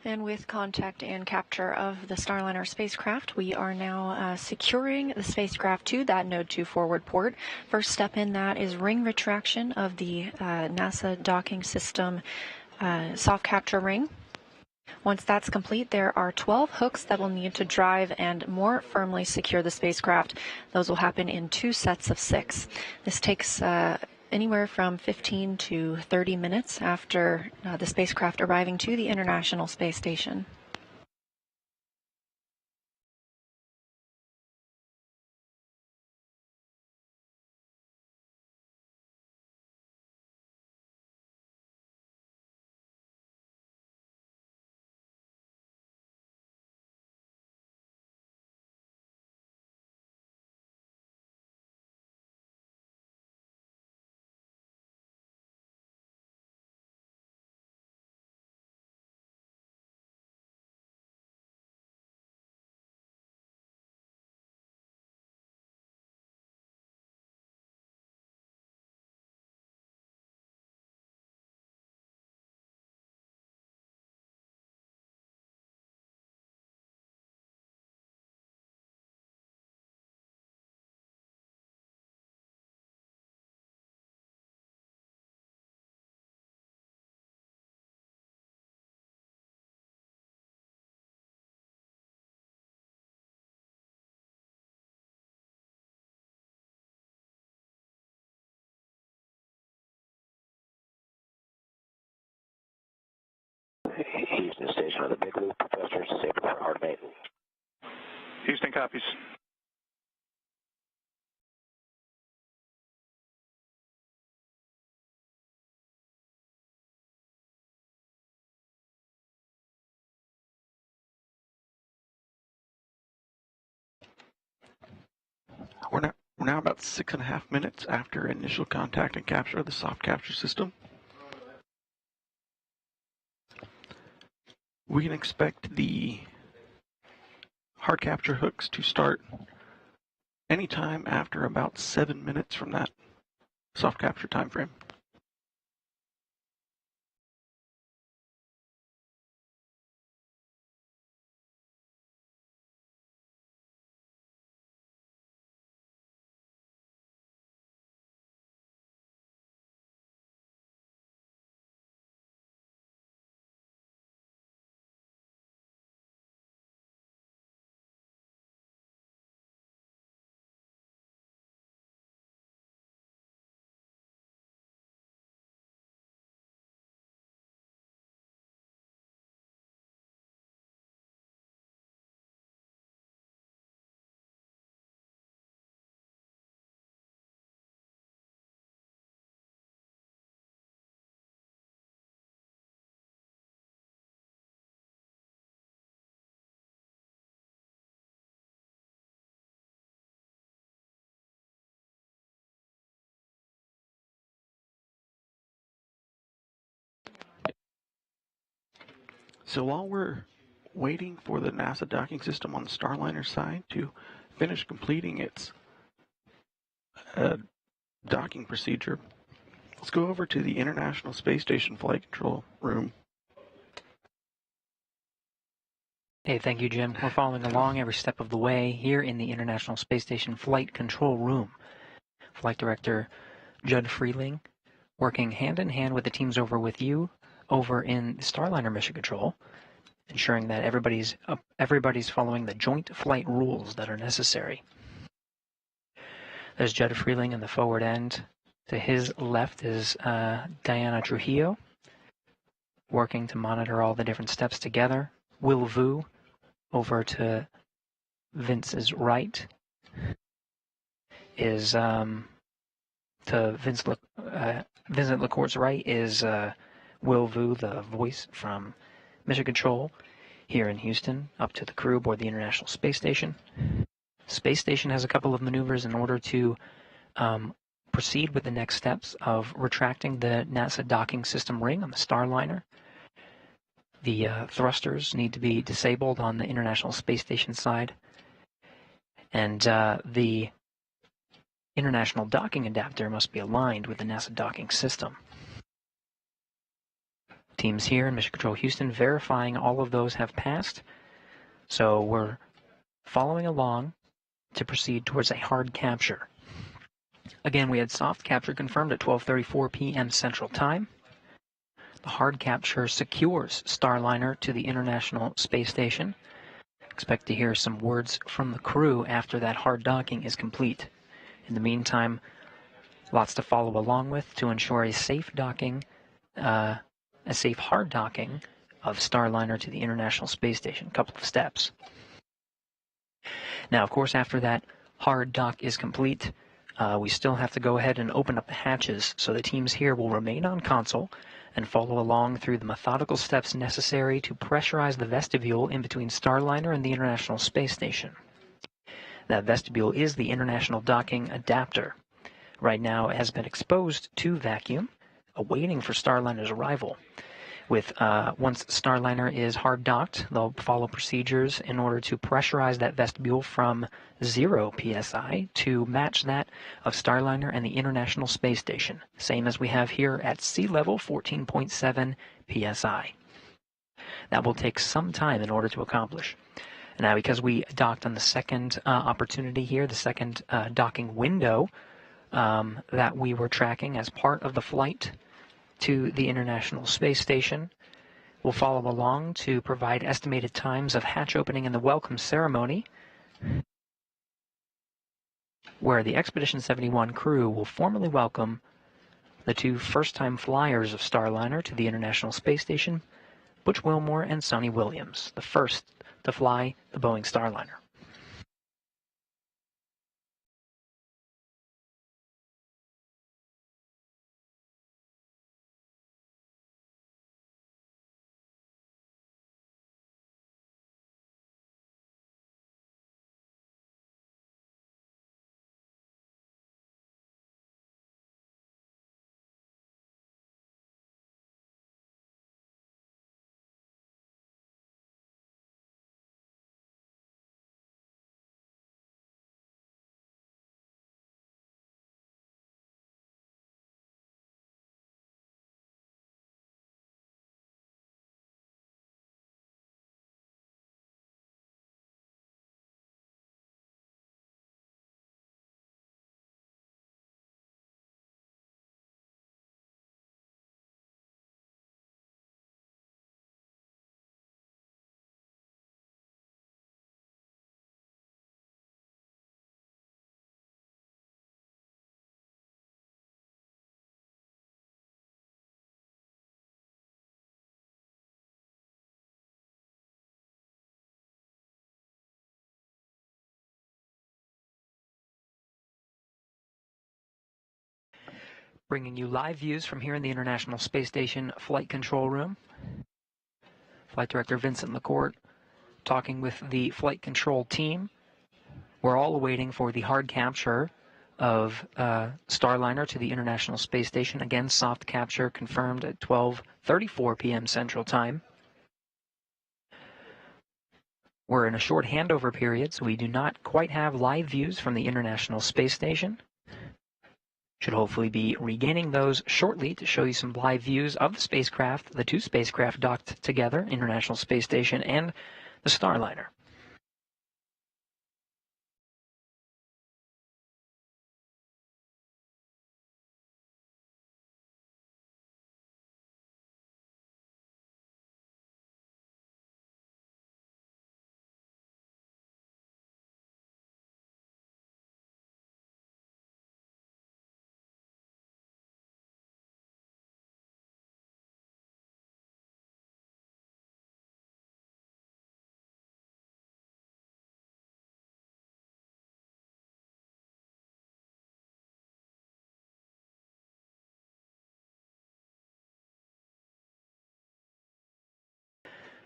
S3: And with contact and capture of the Starliner spacecraft, we are now securing the spacecraft to that Node 2 forward port. First step in that is ring retraction of the NASA docking system soft capture ring. Once that's complete, there are 12 hooks that will need to drive and more firmly secure the spacecraft. Those will happen in 2 sets of 6. This takes anywhere from 15 to 30 minutes after the spacecraft arriving to the International Space Station.
S9: Houston on the big loop. Thrusters disabled for hard maintenance.
S7: Houston copies.
S4: We're now about 6.5 minutes after initial contact and capture of the soft capture system. We can expect the hard capture hooks to start anytime after about 7 minutes from that soft capture time frame. So while we're waiting for the NASA docking system on the Starliner side to finish completing its docking procedure, let's go over to the International Space Station Flight Control Room.
S6: Hey, thank you, Jim. We're following along every step of the way here in the International Space Station Flight Control Room. Flight Director Judd Freeling working hand in hand with the teams over with you over in Starliner Mission Control, ensuring that everybody's following the joint flight rules that are necessary. There's Judd Freeling in the forward end. To his left is Diana Trujillo, working to monitor all the different steps together. Will Vu over to Vince's right is to Vincent LaCourte's right is Will Vu, the voice from Mission Control here in Houston, up to the crew aboard the International Space Station. Space Station has a couple of maneuvers in order to proceed with the next steps of retracting the NASA docking system ring on the Starliner. The thrusters need to be disabled on the International Space Station side, and the International Docking Adapter must be aligned with the NASA docking system. Teams here in Mission Control Houston verifying all of those have passed, so we're following along to proceed towards a hard capture. Again, we had soft capture confirmed at 12:34 p.m. Central Time. The hard capture secures Starliner to the International Space Station. Expect to hear some words from the crew after that hard docking is complete. In the meantime, lots to follow along with to ensure a safe docking, a safe hard docking of Starliner to the International Space Station. A couple of steps. Now, of course, after that hard dock is complete, we still have to go ahead and open up the hatches, so the teams here will remain on console and follow along through the methodical steps necessary to pressurize the vestibule in between Starliner and the International Space Station. That vestibule is the International Docking Adapter. Right now it has been exposed to vacuum, awaiting for Starliner's arrival. Once Starliner is hard docked, they'll follow procedures in order to pressurize that vestibule from 0 psi to match that of Starliner and the International Space Station, same as we have here at sea level, 14.7 psi. That will take some time in order to accomplish. Now, because we docked on the second opportunity here, the second docking window that we were tracking as part of the flight to the International Space Station, we'll follow along to provide estimated times of hatch opening and the welcome ceremony, where the Expedition 71 crew will formally welcome the two first-time flyers of Starliner to the International Space Station, Butch Wilmore and Sonny Williams, the first to fly the Boeing Starliner. Bringing you live views from here in the International Space Station Flight Control Room. Flight Director Vincent LaCourte talking with the flight control team. We're all waiting for the hard capture of Starliner to the International Space Station. Again, soft capture confirmed at 12:34 p.m. Central Time. We're in a short handover period, so we do not quite have live views from the International Space Station. Should hopefully be regaining those shortly to show you some live views of the spacecraft, the two spacecraft docked together, International Space Station and the Starliner.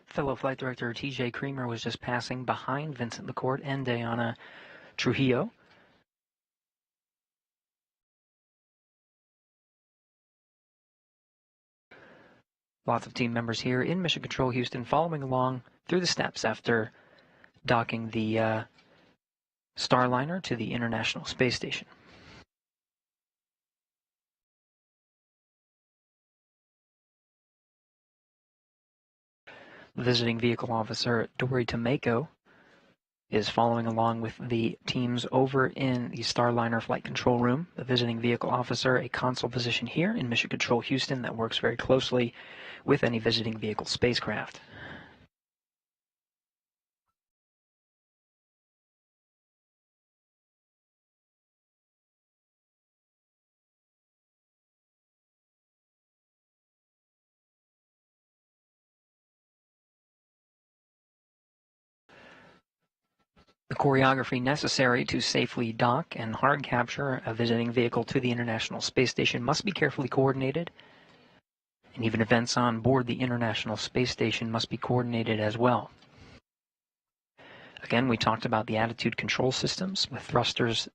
S6: Fellow Flight Director T.J. Creamer was just passing behind Vincent LaCourte and Diana Trujillo. Lots of team members here in Mission Control Houston following along through the steps after docking the Starliner to the International Space Station. Visiting Vehicle Officer Dory Tomeko is following along with the teams over in the Starliner Flight Control Room. The Visiting Vehicle Officer, a console position here in Mission Control Houston that works very closely with any visiting vehicle spacecraft. The choreography necessary to safely dock and hard capture a visiting vehicle to the International Space Station must be carefully coordinated, and even events on board the International Space Station must be coordinated as well. Again, we talked about the attitude control systems with thrusters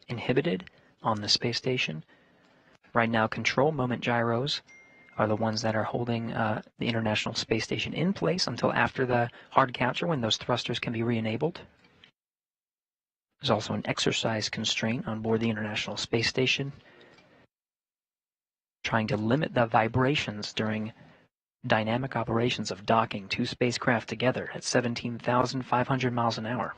S6: inhibited on the space station. Right now, control moment gyros are the ones that are holding the International Space Station in place until after the hard capture, when those thrusters can be re-enabled. There's also an exercise constraint on board the International Space Station, trying to limit the vibrations during dynamic operations of docking two spacecraft together at 17,500 miles an hour.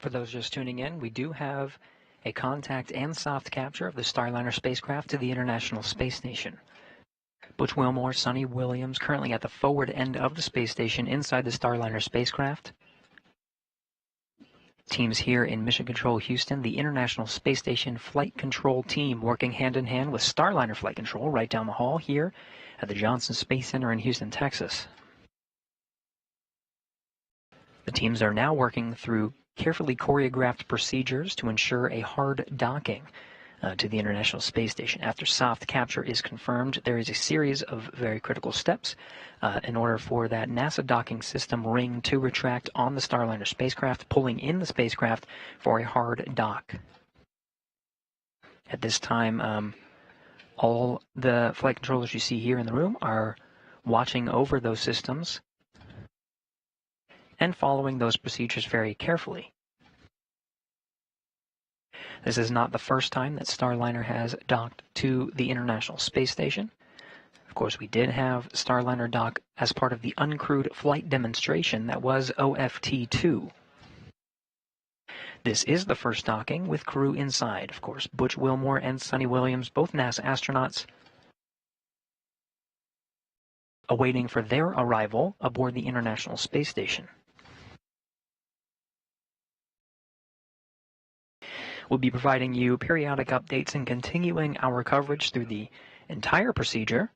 S6: For those just tuning in, we do have a contact and soft capture of the Starliner spacecraft to the International Space Station. Butch Wilmore, Sonny Williams, currently at the forward end of the space station inside the Starliner spacecraft. Teams here in Mission Control Houston, the International Space Station Flight Control Team working hand in hand with Starliner Flight Control right down the hall here at the Johnson Space Center in Houston, Texas. The teams are now working through carefully choreographed procedures to ensure a hard docking to the International Space Station. After soft capture is confirmed, there is a series of very critical steps in order for that NASA docking system ring to retract on the Starliner spacecraft, pulling in the spacecraft for a hard dock. At this time, all the flight controllers you see here in the room are watching over those systems and following those procedures very carefully. This is not the first time that Starliner has docked to the International Space Station. Of course, we did have Starliner dock as part of the uncrewed flight demonstration that was OFT-2. This is the first docking with crew inside. Of course, Butch Wilmore and Sonny Williams, both NASA astronauts, awaiting for their arrival aboard the International Space Station. We'll be providing you periodic updates and continuing our coverage through the entire procedure,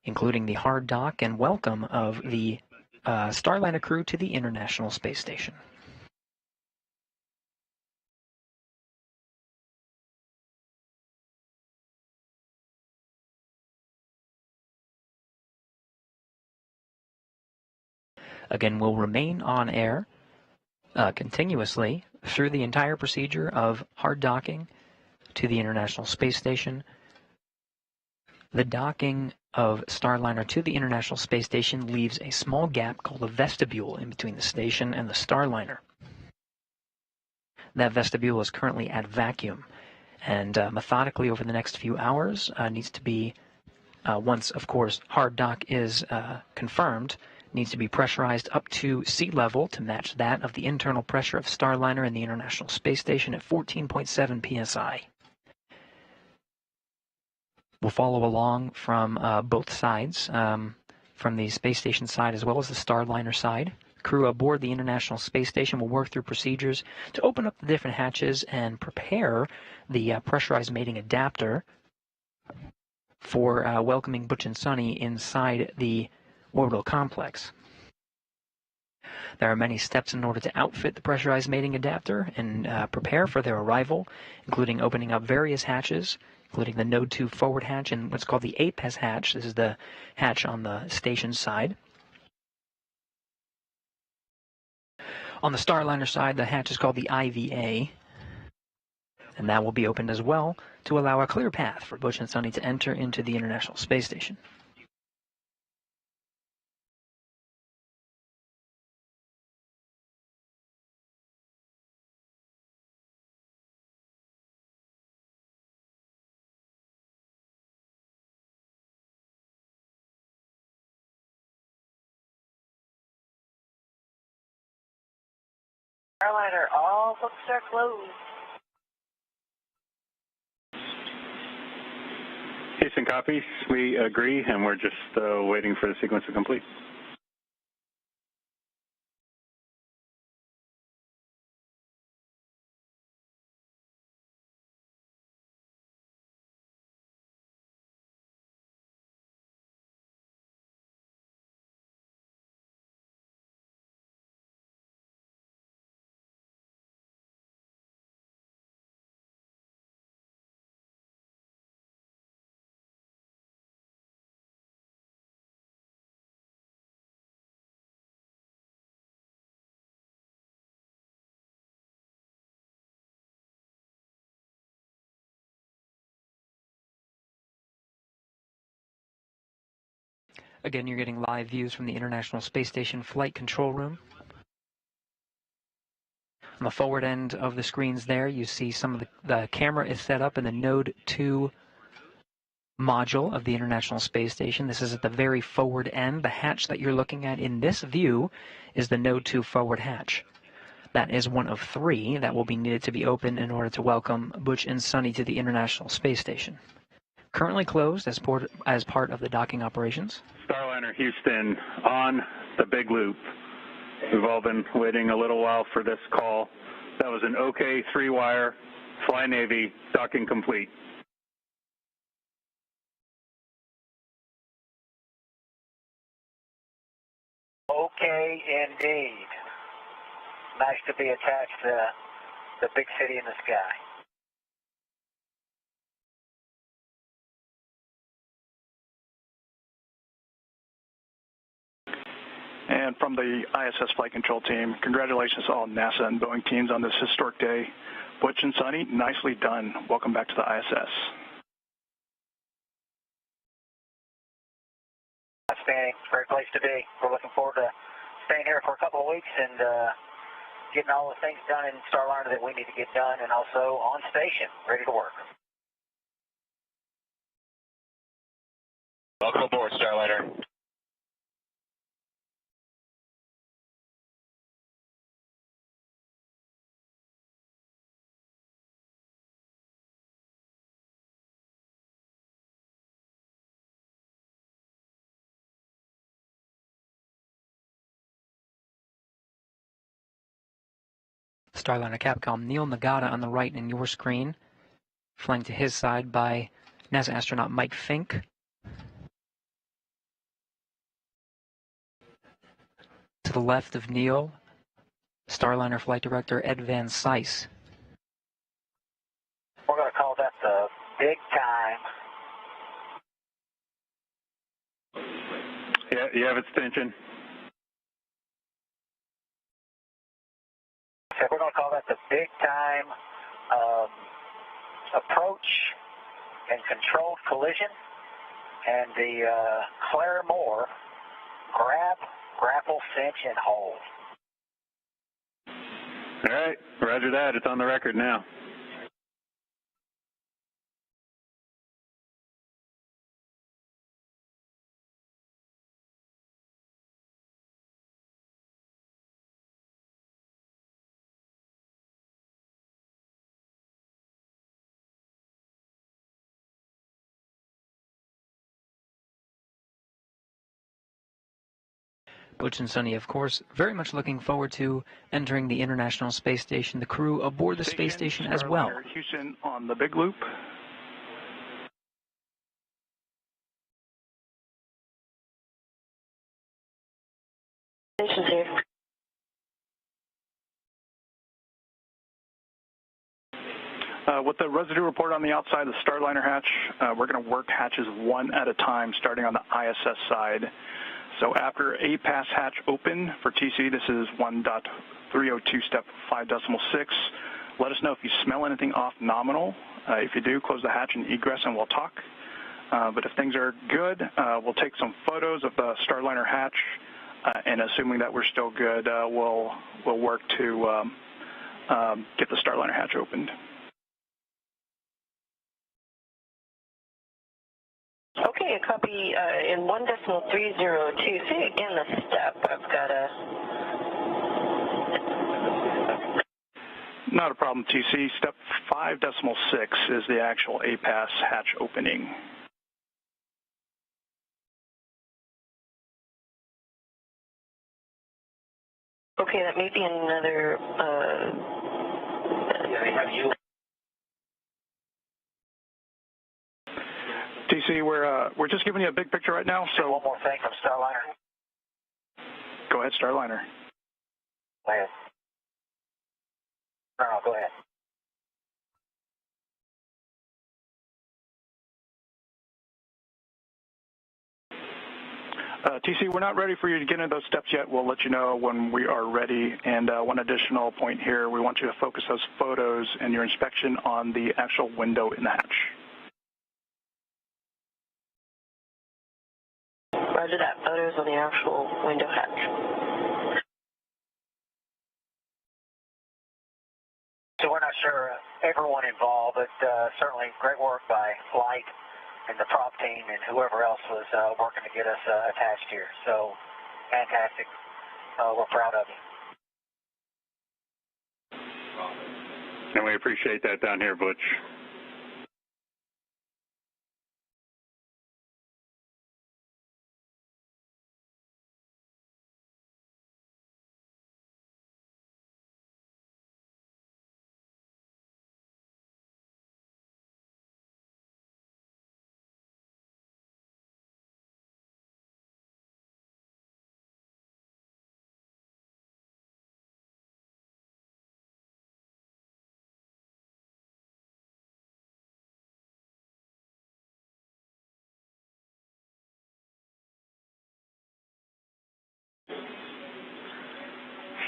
S6: including the hard dock and welcome of the Starliner crew to the International Space Station. Again, we'll remain on air continuously through the entire procedure of hard docking to the International Space Station. The docking of Starliner to the International Space Station leaves a small gap called a vestibule in between the station and the Starliner. That vestibule is currently at vacuum, and methodically over the next few hours needs to be, once, of course, hard dock is confirmed, needs to be pressurized up to sea level to match that of the internal pressure of Starliner and the International Space Station at 14.7 psi. We'll follow along from both sides, from the space station side as well as the Starliner side. Crew aboard the International Space Station will work through procedures to open up the different hatches and prepare the pressurized mating adapter for welcoming Butch and Sonny inside the orbital complex. There are many steps in order to outfit the pressurized mating adapter and prepare for their arrival, including opening up various hatches, including the Node 2 forward hatch and what's called the APES hatch. This is the hatch on the station side. On the Starliner side, the hatch is called the IVA, and that will be opened as well to allow a clear path for Butch and Sonny to enter into the International Space Station.
S5: Starliner, all books are closed.
S2: Houston copies. We agree, and we're just waiting for the sequence to complete. Again, you're getting live views from the International Space Station Flight Control Room. On the forward end of the screens there, you see some of the camera is set up in the Node 2 module of the International Space Station. This is at the very forward end. The hatch that you're looking at in this view is the Node 2 forward hatch.
S6: That is one of 3 that will be needed to be opened in order to welcome Butch and Sonny to the International Space Station. Currently closed as part of the docking operations.
S2: Starliner Houston on the big loop. We've all been waiting a little while for this call. That was an OK 3-wire, Fly Navy, docking complete.
S1: Okay, indeed. Nice to be attached to the big city in the sky.
S7: And from the ISS Flight Control Team, congratulations to all NASA and Boeing teams on this historic day. Butch and Sonny, nicely done. Welcome back to the ISS.
S1: Outstanding. Great place to be. We're looking forward to staying here for a couple of weeks and getting all the things done in Starliner that we need to get done, and also on station, ready to work.
S10: Welcome aboard, Starliner.
S6: Starliner Capcom, Neil Nagata on the right in your screen, flanked to his side by NASA astronaut Mike Fink. To the left of Neil, Starliner Flight Director Ed Van Cise.
S1: We're going to call that the big time.
S2: Yeah, you have extension.
S1: We're going to call that the big time approach and controlled collision, and the Claire Moore grab, grapple, cinch, and hold.
S2: All right, roger that. It's on the record now.
S6: Butch and Sonny, of course, very much looking forward to entering the International Space Station, the crew aboard the space station as well.
S7: Houston on the big loop.
S5: Station's here.
S7: With the residue report on the outside of the Starliner hatch, we're going to work hatches one at a time, starting on the ISS side. So after A pass hatch open for TC, this is 1.302 step 5.6. Let us know if you smell anything off nominal. If you do, close the hatch and egress and we'll talk. But if things are good, we'll take some photos of the Starliner hatch, and assuming that we're still good, we'll work to get the Starliner hatch opened.
S5: Okay, a copy in 1.302. Say again the step. I've got a...
S7: Not a problem, TC. Step 5.6 is the actual A-pass hatch opening.
S5: Okay, that may be another...
S7: TC, we're just giving you a big picture right now, so...
S1: One more thing from Starliner.
S7: Go ahead, Starliner.
S1: Go ahead. No, go ahead.
S7: TC, we're not ready for you to get into those steps yet. We'll let you know when we are ready. And one additional point here, we want you to focus those photos and your inspection on the actual window in the hatch.
S5: Roger that. Photos on the actual window hatch.
S1: So we're not sure everyone involved, but certainly great work by Flight and the prop team and whoever else was working to get us attached here. So fantastic. We're proud of you.
S2: And we appreciate that down here, Butch.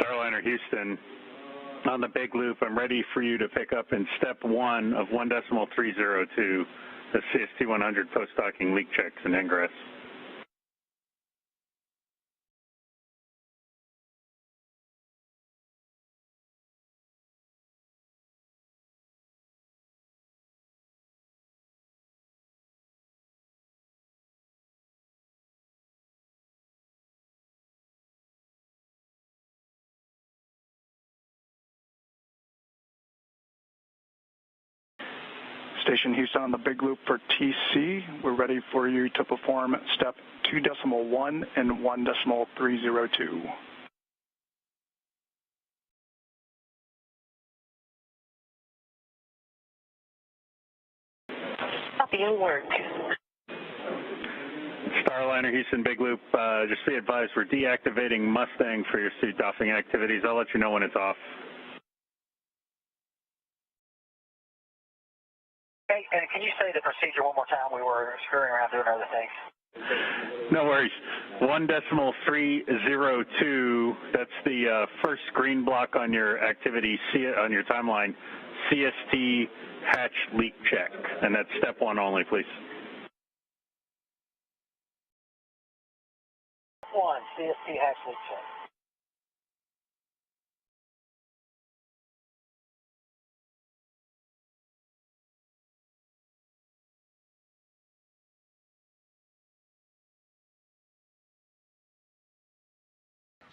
S2: Starliner Houston, on the big loop, I'm ready for you to pick up in step 1 of 1.302, the CST-100 post-docking leak checks and ingress.
S7: Station Houston on the big loop for TC. We're ready for you to perform step 2.1 and 1.302.
S5: Copy, it'll work.
S2: Starliner Houston big loop, just be advised we're deactivating Mustang for your suit doffing activities. I'll let you know when it's off.
S1: Hey, and can you say the procedure one more time? We were screwing around doing other things.
S2: No worries. 1.302, that's the first green block on your activity, on your timeline, CST hatch leak check. And that's step 1 only, please.
S1: 1, CST hatch leak check.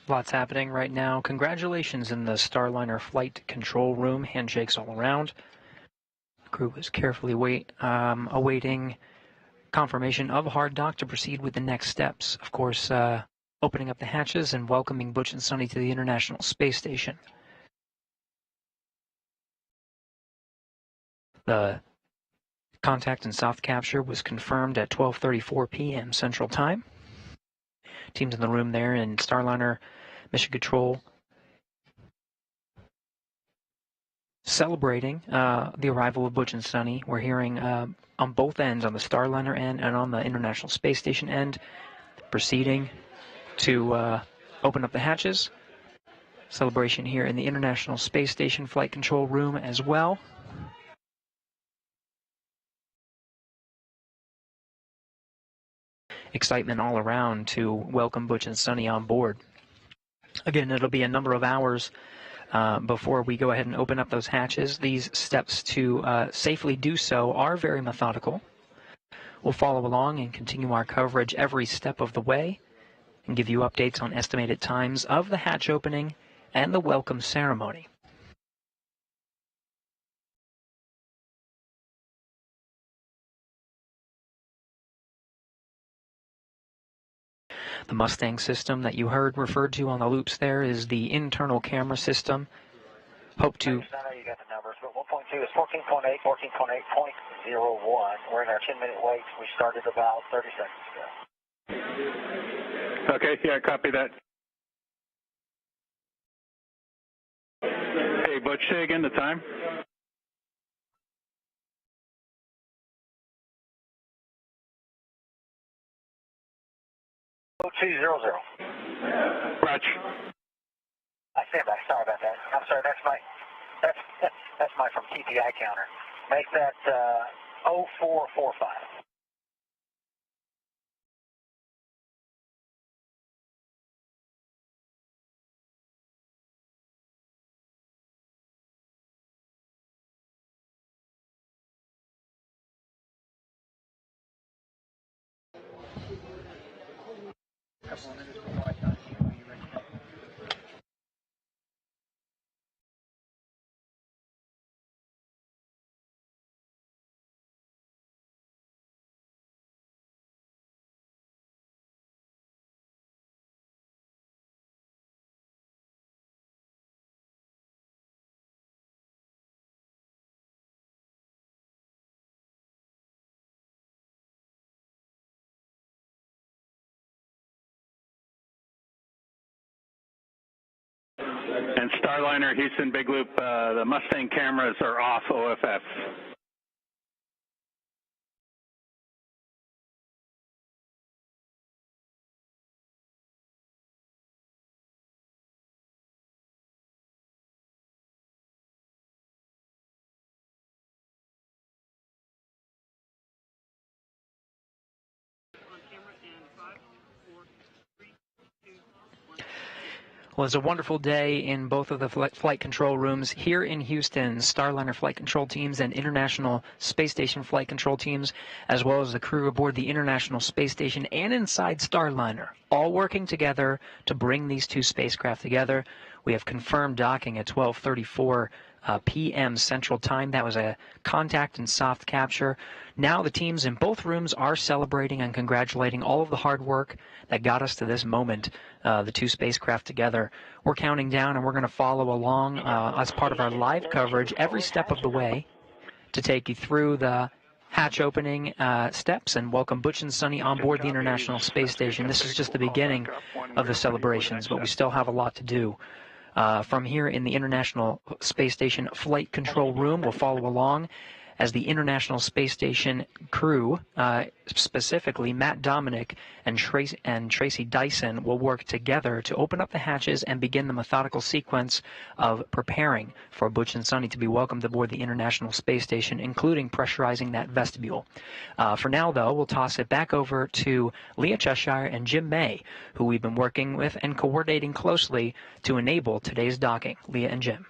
S6: Lots happening right now. Congratulations in the Starliner flight control room. Handshakes all around. The crew is carefully awaiting confirmation of hard dock to proceed with the next steps. Of course, opening up the hatches and welcoming Butch and Sonny to the International Space Station. The contact and soft capture was confirmed at 12:34 p.m. Central Time. Teams in the room there in Starliner Mission Control celebrating the arrival of Butch and Sonny. We're hearing on both ends, on the Starliner end and on the International Space Station end, proceeding to open up the hatches. Celebration here in the International Space Station flight control room as well. Excitement all around to welcome Butch and Sonny on board. Again, it'll be a number of hours before we go ahead and open up those hatches. These steps to safely do so are very methodical. We'll follow along and continue our coverage every step of the way and give you updates on estimated times of the hatch opening and the welcome ceremony. The Mustang system that you heard referred to on the loops there is the internal camera system. Hope to...
S1: I know you got the numbers, but 1.2 is 14.8, 14.8.01. We're in our 10-minute wait. We started about 30 seconds ago.
S2: Okay, yeah, copy that. Hey, Butch, say again the time.
S1: .200.
S2: Roger.
S1: I stand by. Sorry about that. I'm sorry. That's my from TPI counter. Make that 0445.
S2: And Starliner, Houston, Big Loop, the Mustang cameras are off OFF.
S6: Well, it's a wonderful day in both of the flight control rooms here in Houston. Starliner flight control teams and International Space Station flight control teams, as well as the crew aboard the International Space Station and inside Starliner, all working together to bring these two spacecraft together. We have confirmed docking at 12:34 p.m. Central Time. That was a contact and soft capture. Now the teams in both rooms are celebrating and congratulating all of the hard work that got us to this moment, the two spacecraft together. We're counting down, and we're going to follow along as part of our live coverage every step of the way to take you through the hatch opening steps and welcome Butch and Sunny on board the International Space Station. This is just the beginning of the celebrations, but we still have a lot to do. From here in the International Space Station Flight Control Room, we'll follow along as the International Space Station crew, specifically Matt Dominic and Tracy Dyson, will work together to open up the hatches and begin the methodical sequence of preparing for Butch and Sunny to be welcomed aboard the International Space Station, including pressurizing that vestibule. For now, though, we'll toss it back over to Leah Cheshire and Jim May, who we've been working with and coordinating closely to enable today's docking. Leah and Jim.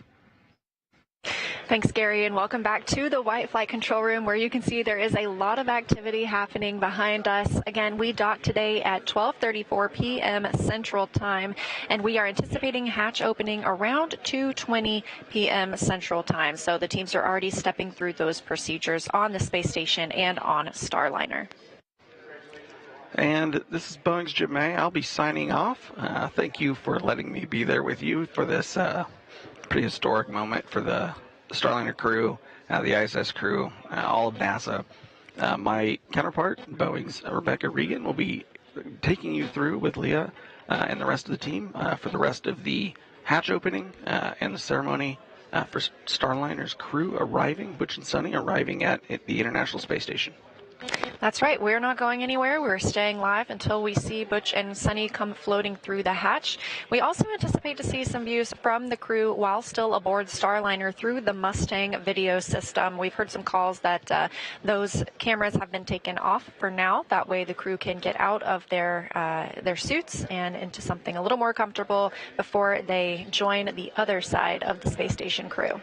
S3: Thanks, Gary, and welcome back to the White Flight Control Room, where you can see there is a lot of activity happening behind us. Again, we docked today at 12:34 p.m. Central Time, and we are anticipating hatch opening around 2:20 p.m. Central Time. So the teams are already stepping through those procedures on the space station and on Starliner.
S4: And this is Boeing's Jim May. I'll be signing off. Thank you for letting me be there with you for this pretty historic moment for the Starliner crew, the ISS crew, all of NASA. My counterpart, Boeing's Rebecca Regan, will be taking you through with Leah and the rest of the team for the rest of the hatch opening and the ceremony for Starliner's crew arriving, Butch and Sunny arriving at the International Space Station.
S3: That's right. We're not going anywhere. We're staying live until we see Butch and Sunny come floating through the hatch. We also anticipate to see some views from the crew while still aboard Starliner through the Mustang video system. We've heard some calls that those cameras have been taken off for now. That way the crew can get out of their suits and into something a little more comfortable before they join the other side of the space station crew.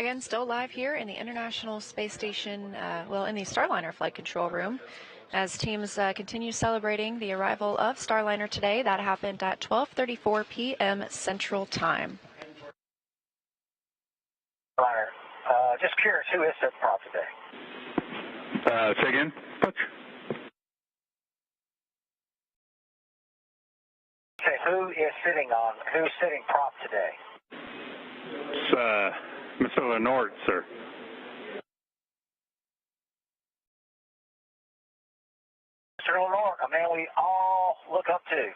S3: Again, still live here in the International Space Station, in the Starliner flight control room, as teams continue celebrating the arrival of Starliner today. That happened at 12:34 p.m. Central Time.
S1: Just curious, who is sitting prop today?
S2: Say again, Butch?
S1: Okay, who's sitting prop today?
S2: It's Mr. Lenort, sir.
S1: Mr. Lenort, a man we all look up to.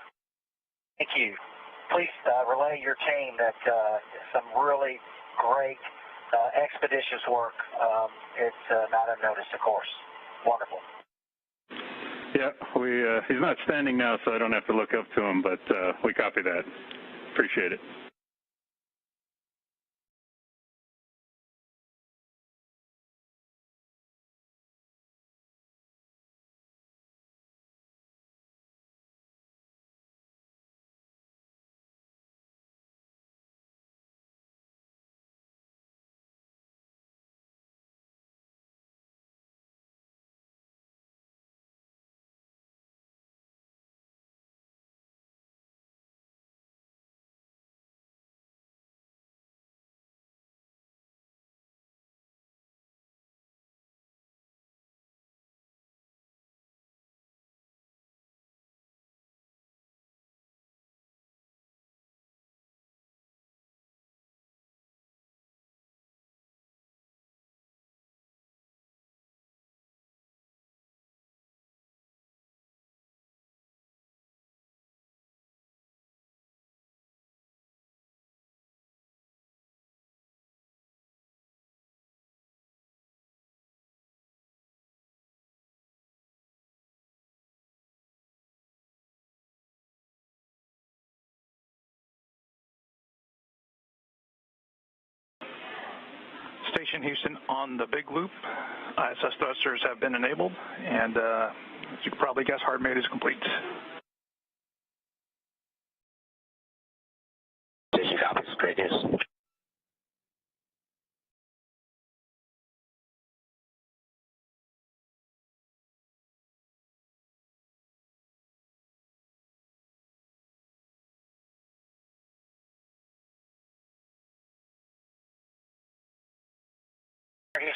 S1: Thank you. Please relay your team that some really great expeditious work. It's not unnoticed, of course. Wonderful.
S2: Yeah, he's not standing now, so I don't have to look up to him, but we copy that. Appreciate it.
S7: Station Houston on the big loop. ISS thrusters have been enabled, and as you can probably guess, hard mode is complete.
S9: Station copies. Great news.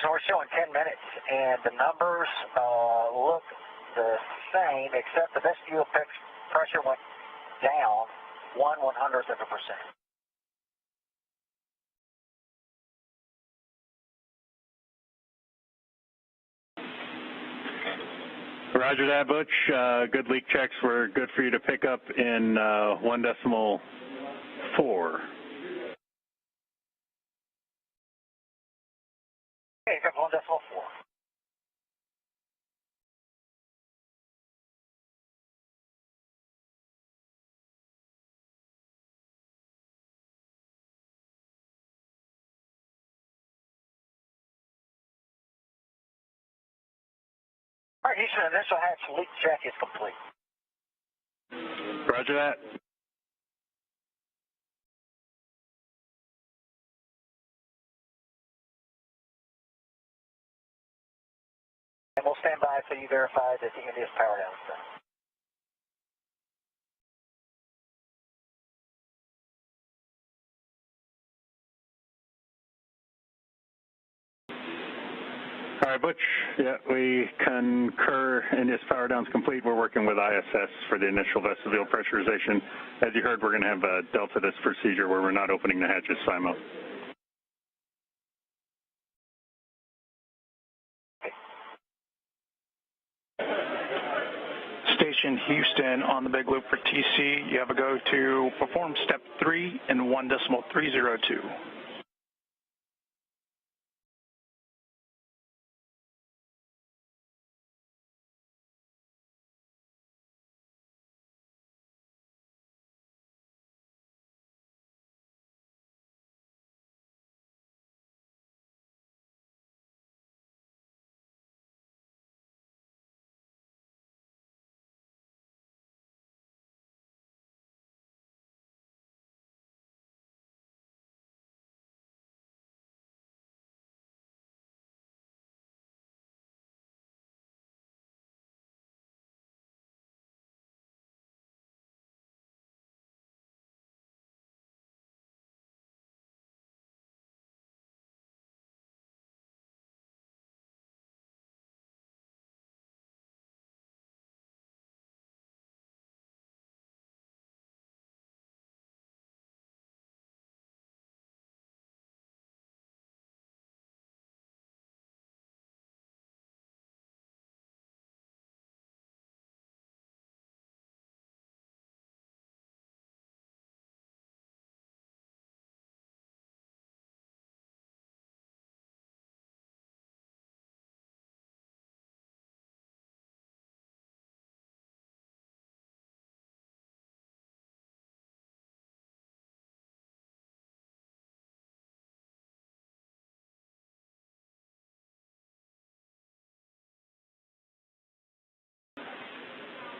S1: So we're showing 10 minutes, and the numbers look the same, except the vestibule pressure went down 1/100th of a percent.
S2: Roger that, Butch. Good leak checks were good for you to pick up in 1.4.
S1: Okay, got 1.4. All right, Houston, initial hatch leak check is complete.
S2: Roger that.
S1: And we'll stand by until you verify that the India's power down is done.
S2: All right, Butch. Yeah, we concur. India's power down's complete. We're working with ISS for the initial vestibule pressurization. As you heard, we're going to have a delta this procedure where we're not opening the hatches SIMO.
S7: Station Houston on the big loop for TC. You have a go to perform step 3 in 1.302.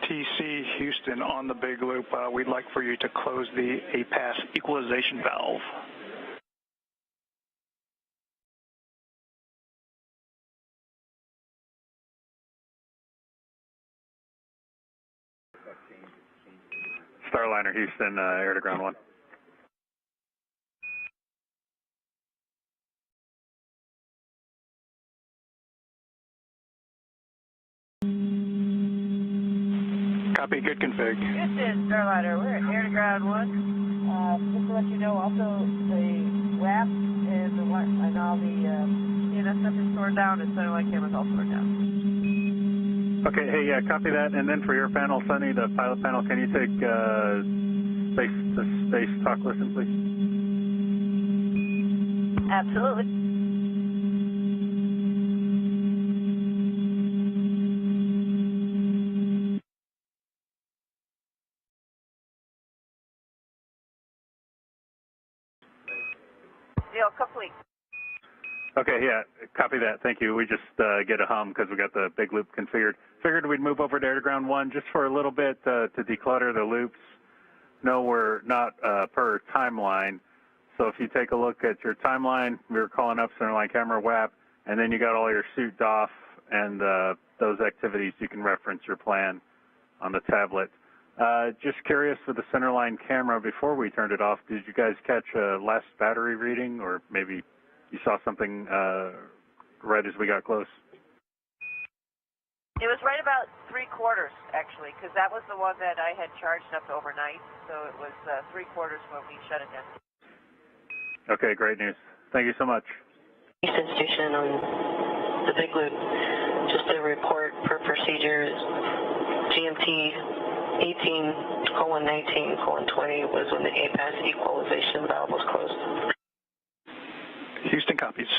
S7: TC Houston on the big loop. We'd like for you to close the APAS equalization valve.
S2: Starliner Houston, air to ground 1.
S7: Copy, good config.
S5: Houston, Starliner, we're at air to ground 1. Just to let you know, also the WAP and all the CNS stuff is stored down, and satellite cameras all stored down.
S2: Okay, hey, yeah, copy that. And then for your panel, Sunny, the pilot panel, can you take space talk listen, please?
S5: Absolutely. Deal complete.
S2: Okay, yeah, copy that. Thank you. We just get a hum because we got the big loop configured. Figured we'd move over to air to ground 1 just for a little bit to declutter the loops. No, we're not per timeline. So if you take a look at your timeline, we were calling up centerline camera WAP, and then you got all your suit off and those activities. You can reference your plan on the tablet. Just curious with the centerline camera, before we turned it off, did you guys catch a last battery reading, or maybe you saw something right as we got close?
S5: It was right about 3/4, actually, because that was the one that I had charged up overnight. So it was 3/4 when we shut it down.
S2: Okay, great news. Thank you so much.
S10: Houston Station on the big loop. Just a report per procedure. GMT 18:19:20 was when the APAS equalization valve was closed.
S7: Houston copies.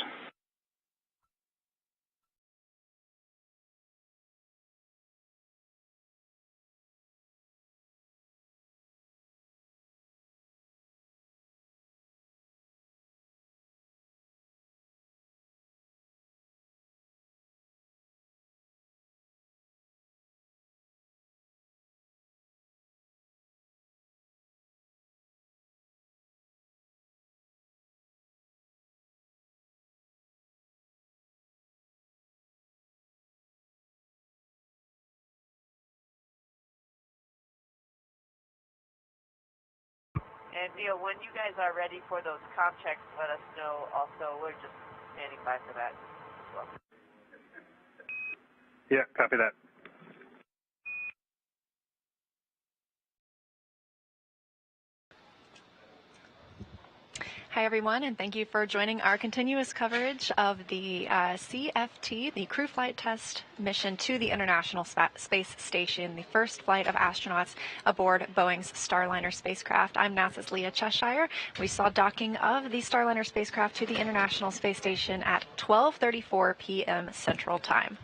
S5: And Neil, when you guys are ready for those comp checks, let us know. Also, we're just standing by for that as well.
S2: Yeah, copy that.
S3: Hi, everyone, and thank you for joining our continuous coverage of the CFT, the Crew Flight Test mission to the International Space Station, the first flight of astronauts aboard Boeing's Starliner spacecraft. I'm NASA's Leah Cheshire. We saw docking of the Starliner spacecraft to the International Space Station at 12:34 p.m. Central Time.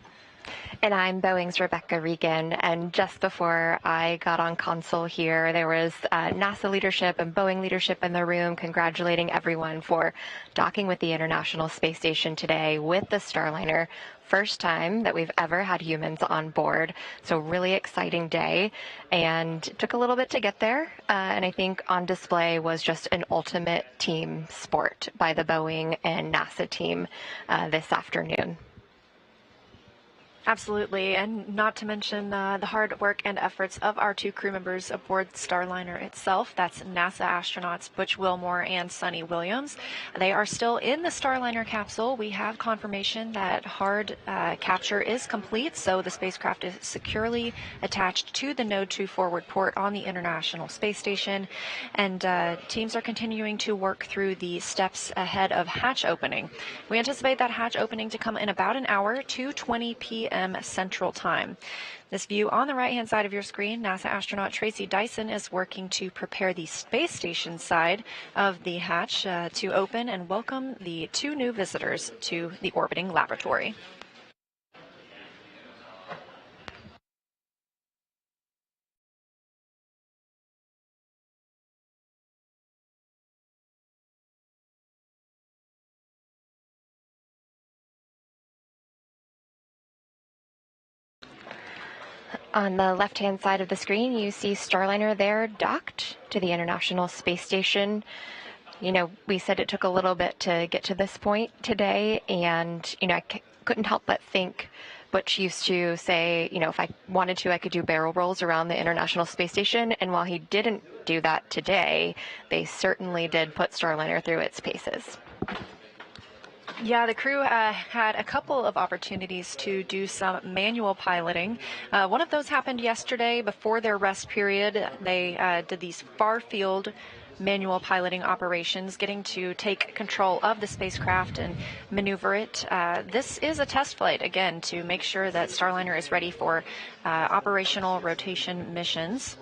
S11: And I'm Boeing's Rebecca Regan, and just before I got on console here, there was NASA leadership and Boeing leadership in the room congratulating everyone for docking with the International Space Station today with the Starliner. First time that we've ever had humans on board, so really exciting day, and it took a little bit to get there, and I think on display was just an ultimate team sport by the Boeing and NASA team this afternoon.
S3: Absolutely, and not to mention the hard work and efforts of our two crew members aboard Starliner itself. That's NASA astronauts Butch Wilmore and Sunny Williams. They are still in the Starliner capsule. We have confirmation that hard capture is complete, so the spacecraft is securely attached to the Node 2 forward port on the International Space Station, and teams are continuing to work through the steps ahead of hatch opening. We anticipate that hatch opening to come in about an hour, 2:20 p.m. Central Time. This view on the right-hand side of your screen, NASA astronaut Tracy Dyson is working to prepare the space station side of the hatch to open and welcome the two new visitors to the orbiting laboratory.
S11: On the left-hand side of the screen, you see Starliner there docked to the International Space Station. You know, we said it took a little bit to get to this point today, and, you know, I couldn't help but think Butch used to say, you know, if I wanted to, I could do barrel rolls around the International Space Station, and while he didn't do that today, they certainly did put Starliner through its paces.
S3: Yeah, the crew had a couple of opportunities to do some manual piloting. One of those happened yesterday before their rest period. They did these far-field manual piloting operations, getting to take control of the spacecraft and maneuver it. This is a test flight, again, to make sure that Starliner is ready for operational rotation missions.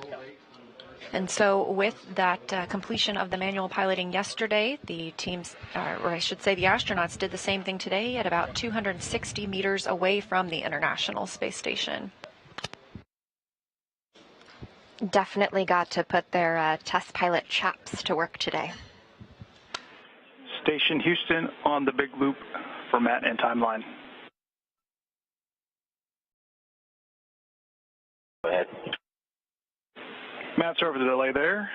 S3: And so with that completion of the manual piloting yesterday, the teams, or I should say the astronauts, did the same thing today at about 260 meters away from the International Space Station.
S11: Definitely got to put their test pilot chaps to work today.
S7: Station Houston on the big loop for Matt and timeline.
S9: Go ahead.
S7: Matt, sorry for the delay there.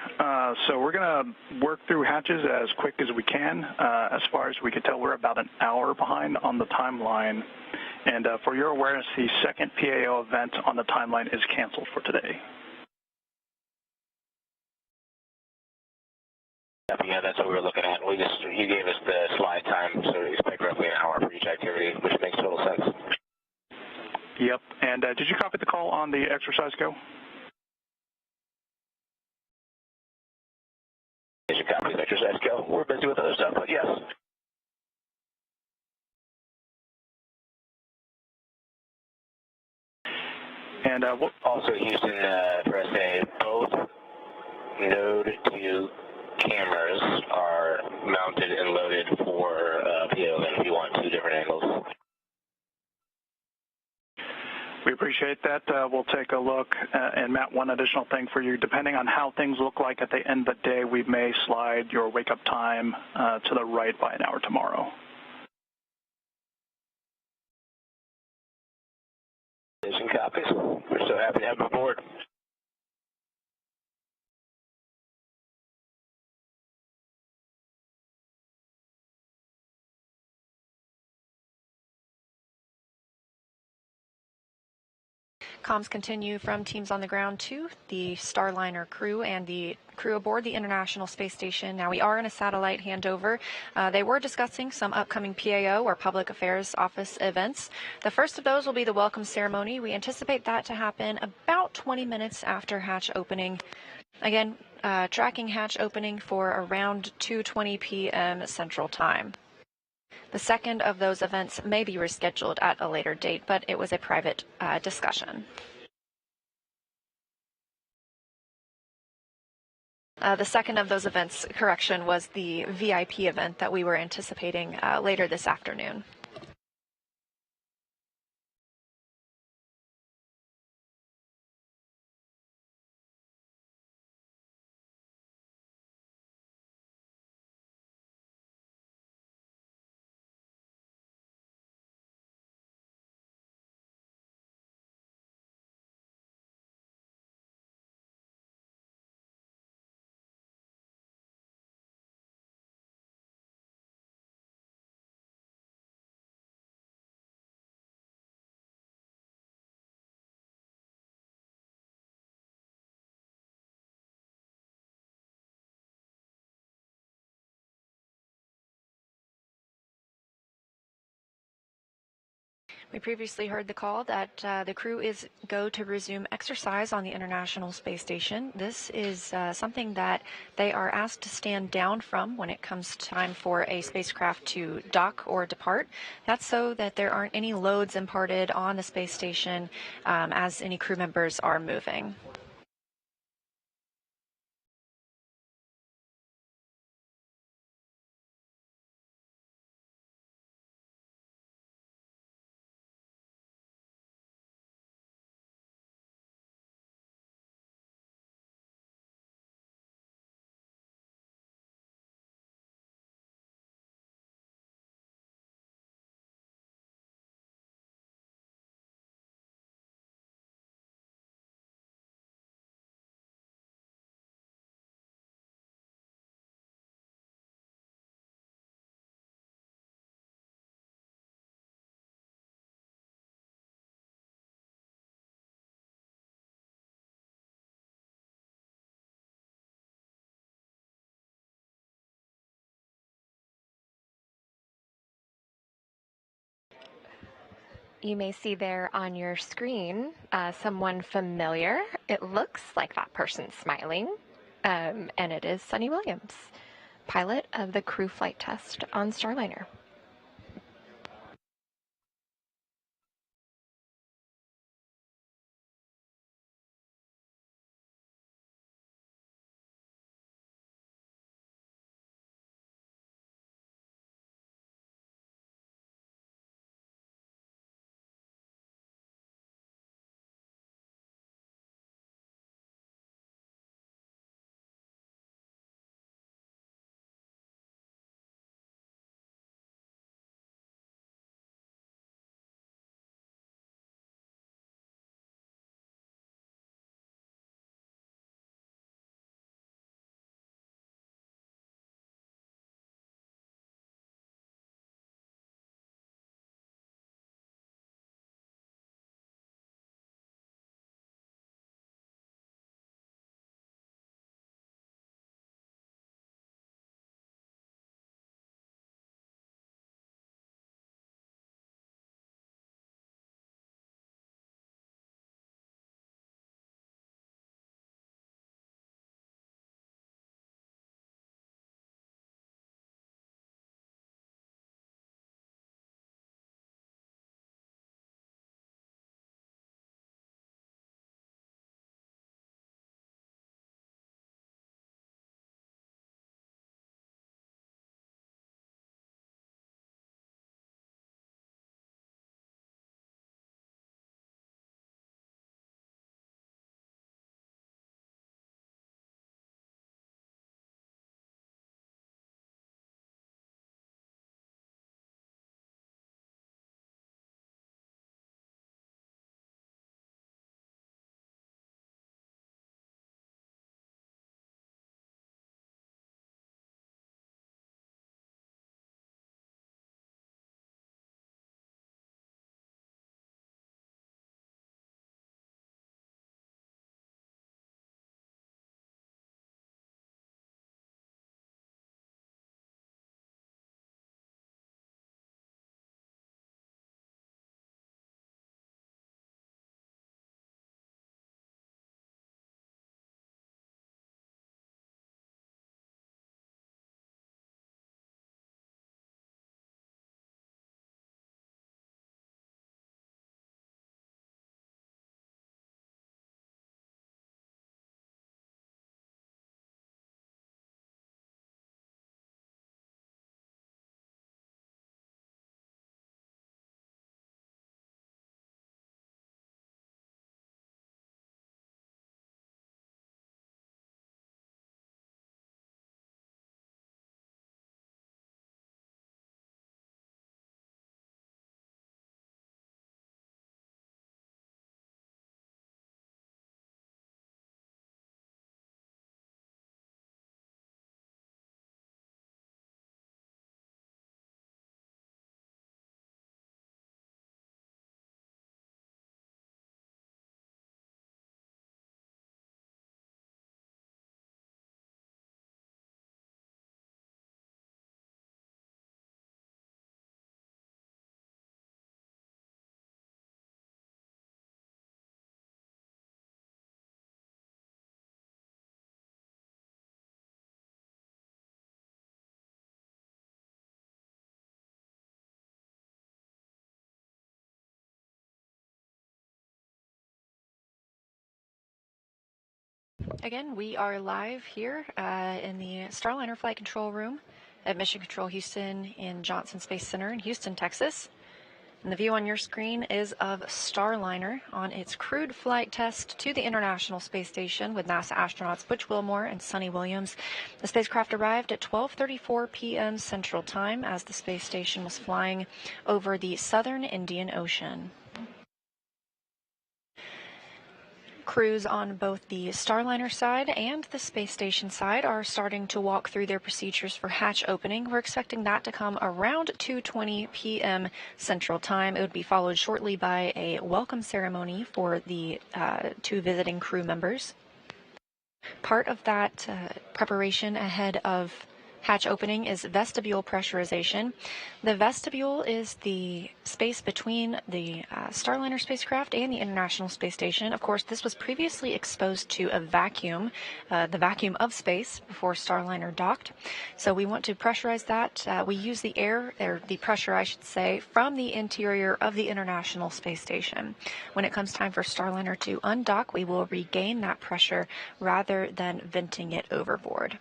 S7: So we're going to work through hatches as quick as we can. As far as we can tell, we're about an hour behind on the timeline. And for your awareness, the second PAO event on the timeline is canceled for today.
S9: Yeah, that's what we were looking at. You gave us the slide time, so we expect roughly an hour for each activity, which makes total sense.
S7: Yep. And did you copy the call on the exercise go?
S9: Copy the exercise go. We're busy with other stuff, but yes.
S7: And
S9: also, Houston, for SA, both Node 2 cameras are mounted and loaded for PO, and if you want two different angles.
S7: We appreciate that. We'll take a look. And Matt, one additional thing for you. Depending on how things look like at the end of the day, we may slide your wake-up time to the right by an hour tomorrow.
S9: Station copies. We're so happy to have them aboard.
S3: Comms continue from teams on the ground to the Starliner crew and the crew aboard the International Space Station. Now, we are in a satellite handover. They were discussing some upcoming PAO, or Public Affairs Office events. The first of those will be the welcome ceremony. We anticipate that to happen about 20 minutes after hatch opening. Again, tracking hatch opening for around 2:20 p.m. Central Time. The second of those events may be rescheduled at a later date, but it was a private discussion. The second of those events, correction, was the VIP event that we were anticipating later this afternoon. We previously heard the call that the crew is go to resume exercise on the International Space Station. This is something that they are asked to stand down from when it comes time for a spacecraft to dock or depart. That's so that there aren't any loads imparted on the space station as any crew members are moving.
S11: You may see there on your screen someone familiar. It looks like that person's smiling, and it is Sunny Williams, pilot of the crew flight test on Starliner. Again, we are live here in the Starliner Flight Control Room at Mission Control Houston in Johnson Space Center in Houston, Texas. And the view on your screen is of Starliner on its crewed flight test to the International Space Station with NASA astronauts Butch Wilmore and Sunny Williams. The spacecraft arrived at 12:34 p.m. Central Time as the space station was flying over the southern Indian Ocean. Crews on both the Starliner side and the space station side are starting to walk through their procedures for hatch opening. We're expecting that to come around 2:20 p.m. Central Time. It would be followed shortly by a welcome ceremony for the two visiting crew members. Part of that preparation ahead of
S3: hatch opening is vestibule pressurization. The vestibule is the space between the Starliner spacecraft and the International Space Station. Of course, this was previously exposed to a vacuum, the vacuum of space, before Starliner docked. So we want to pressurize that. We use the air, or the pressure, I should say, from the interior of the International Space Station. When it comes time for Starliner to undock, we will regain that pressure rather than venting it overboard.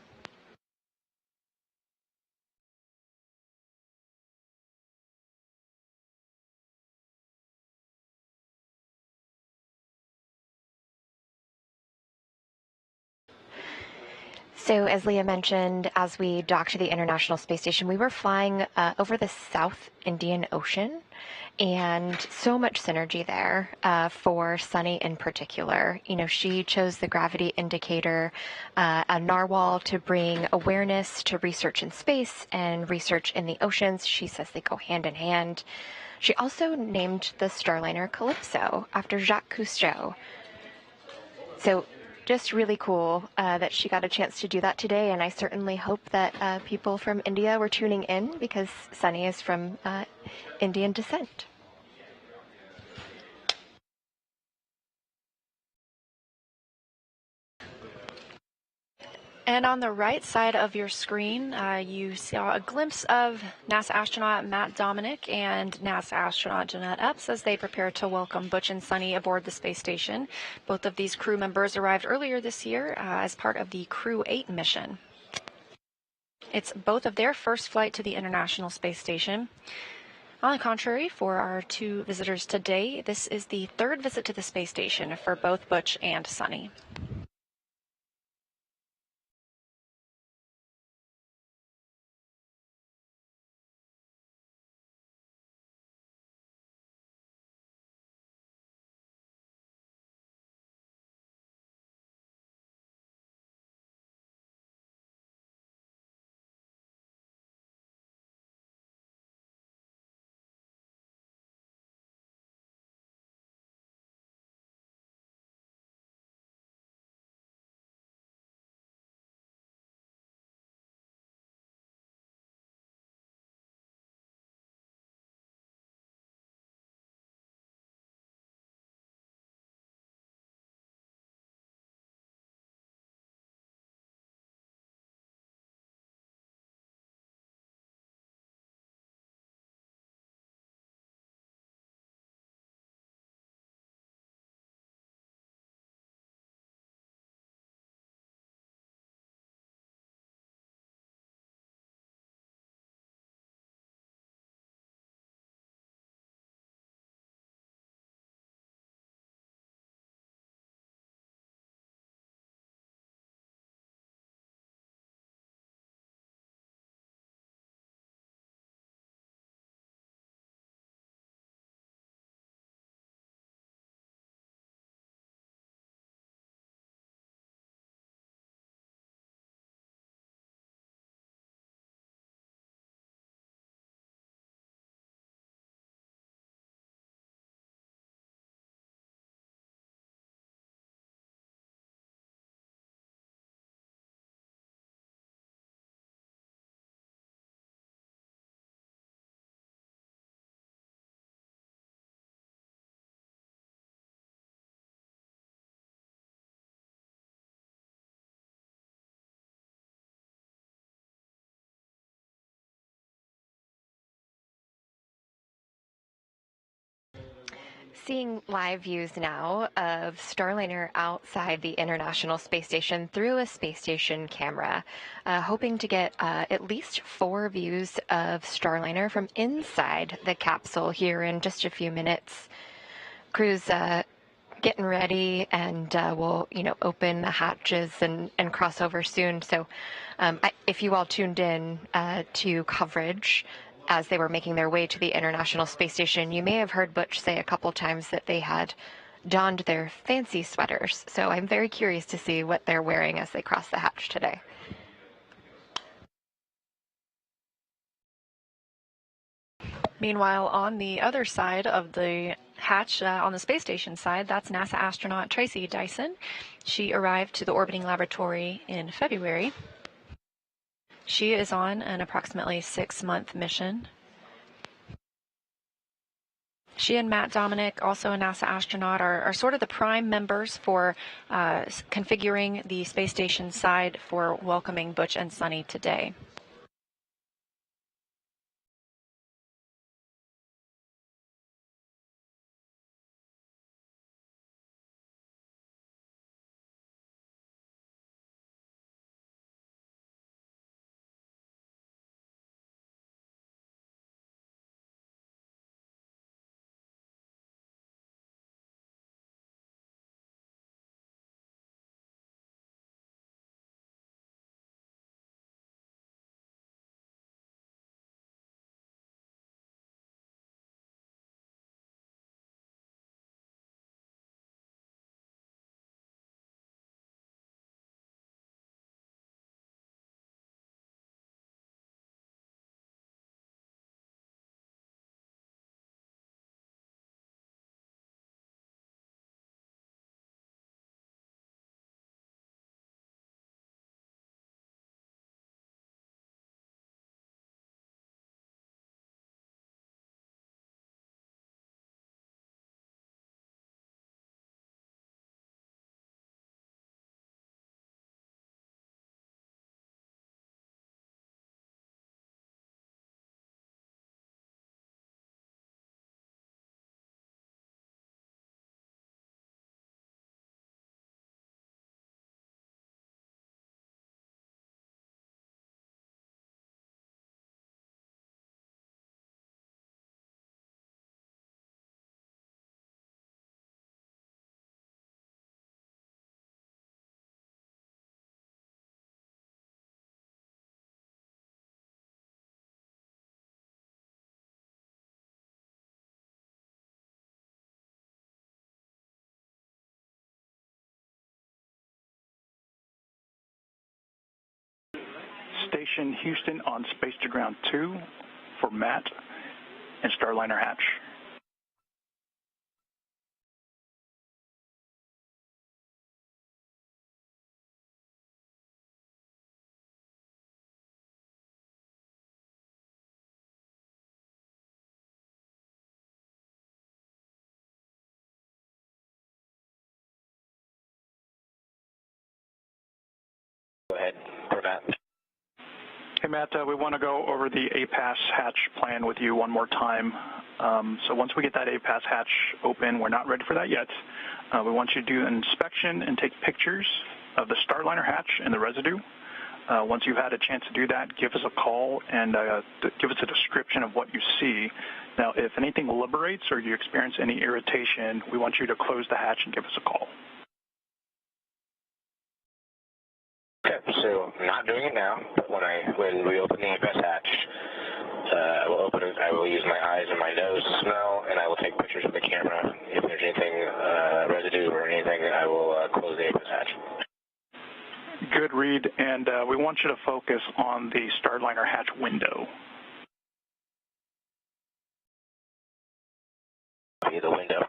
S11: So as Leah mentioned, as we docked to the International Space Station, we were flying over the South Indian Ocean, and so much synergy there for Sunny in particular. You know, she chose the gravity indicator, a narwhal, to bring awareness to research in space and research in the oceans. She says they go hand in hand. She also named the Starliner Calypso after Jacques Cousteau. So just really cool that she got a chance to do that today, and I certainly hope that people from India were tuning in, because Sunny is from Indian descent.
S3: And on the right side of your screen, you saw a glimpse of NASA astronaut Matt Dominic and NASA astronaut Jeanette Epps as they prepare to welcome Butch and Sunny aboard the space station. Both of these crew members arrived earlier this year as part of the Crew 8 mission. It's both of their first flight to the International Space Station. On the contrary, for our two visitors today, this is the third visit to the space station for both Butch and Sunny.
S11: Seeing live views now of Starliner outside the International Space Station through a space station camera, hoping to get at least 4 views of Starliner from inside the capsule here in just a few minutes. Crew's getting ready, and we'll, open the hatches and cross over soon. So if you all tuned in to coverage as they were making their way to the International Space Station, you may have heard Butch say a couple times that they had donned their fancy sweaters. So I'm very curious to see what they're wearing as they cross the hatch today.
S3: Meanwhile, on the other side of the hatch, on the space station side, that's NASA astronaut Tracy Dyson. She arrived to the orbiting laboratory in February. She is on an approximately 6-month mission. She and Matt Dominic, also a NASA astronaut, are sort of the prime members for configuring the space station side for welcoming Butch and Sunny today.
S7: Station Houston on Space to Ground 2 for Matt and Starliner hatch.
S9: Go ahead, for Matt.
S7: Hey, Matt, we want to go over the APAS hatch plan with you one more time. So once we get that APAS hatch open, we're not ready for that yet. We want you to do an inspection and take pictures of the Starliner hatch and the residue. Once you've had a chance to do that, give us a call and give us a description of what you see. Now, if anything liberates or you experience any irritation, we want you to close the hatch and give us a call.
S9: Okay, so I'm not doing it now, but when we open the APAS hatch, I will open it, I will use my eyes and my nose to smell, and I will take pictures of the camera. If there's anything, residue or anything, I will close the APAS hatch.
S7: Good read, and we want you to focus on the Starliner hatch window.
S9: Be the window.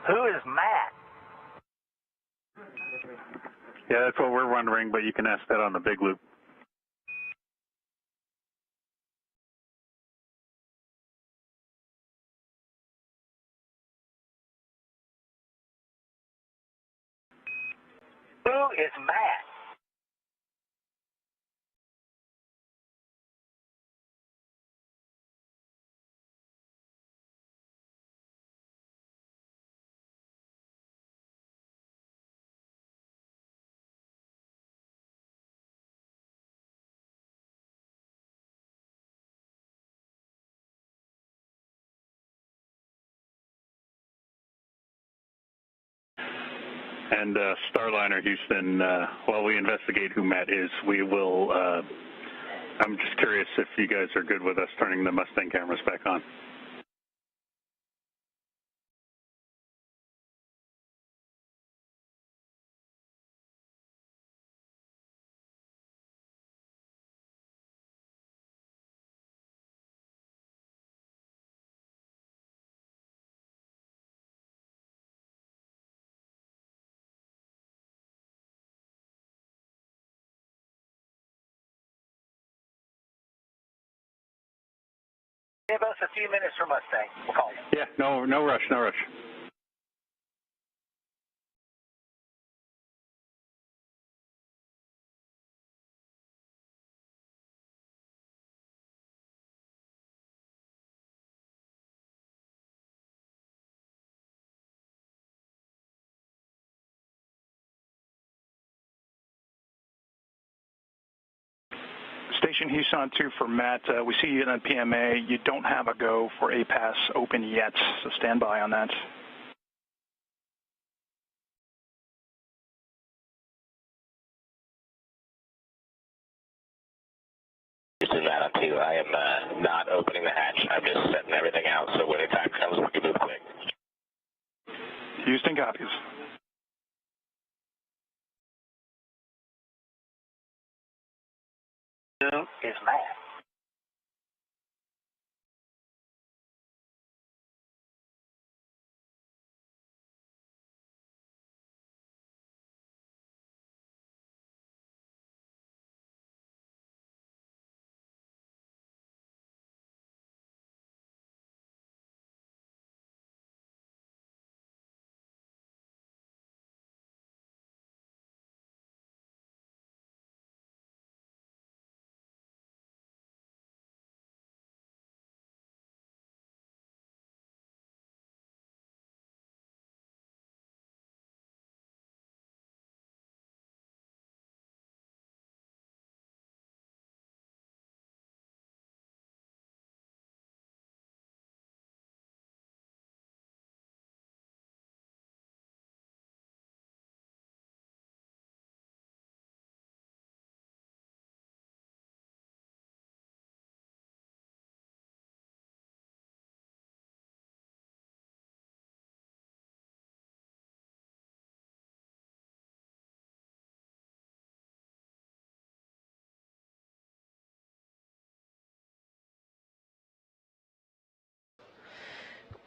S1: Who is Matt?
S2: Yeah, that's what we're wondering, but you can ask that on the big loop.
S1: Who is Matt?
S2: And Starliner Houston, while we investigate who Matt is, we will, I'm just curious if you guys are good with us turning the Mustang cameras back on.
S1: Give us a few minutes for Mustang. We'll call you.
S2: Yeah, no rush, no rush.
S7: Station Houston on 2 for Matt. We see you in the PMA. You don't have a go for APAS open yet, so stand by on that.
S9: Houston, Matt on 2. I am not opening the hatch. I'm just setting everything out, so when the time comes, we can move quick.
S7: Houston copies.
S1: Who is Matt?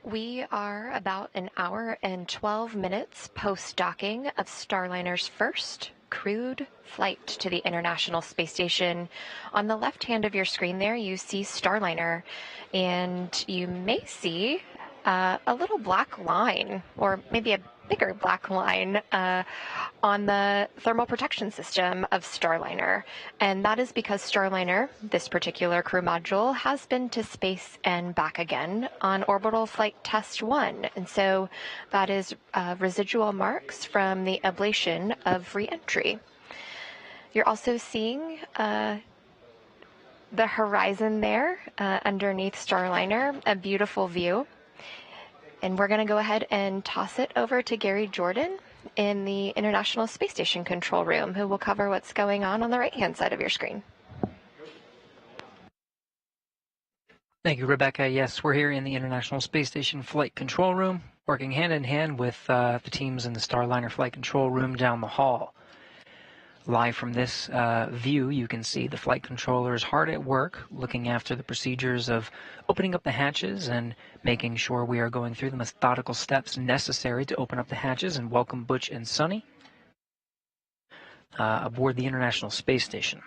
S11: We are about an hour and 12 minutes post-docking of Starliner's first crewed flight to the International Space Station. On the left hand of your screen there, you see Starliner, and you may see a little black line, or maybe a bigger black line on the thermal protection system of Starliner. And that is because Starliner, this particular crew module, has been to space and back again on orbital flight test 1. And so that is residual marks from the ablation of reentry. You're also seeing the horizon there underneath Starliner, a beautiful view. And we're going to go ahead and toss it over to Gary Jordan in the International Space Station control room, who will cover what's going on the right-hand side of your screen.
S6: Thank you, Rebecca. Yes, we're here in the International Space Station flight control room, working hand in hand with the teams in the Starliner flight control room down the hall. Live from this view, you can see the flight controllers hard at work, looking after the procedures of opening up the hatches and making sure we are going through the methodical steps necessary to open up the hatches and welcome Butch and Sunny aboard the International Space Station.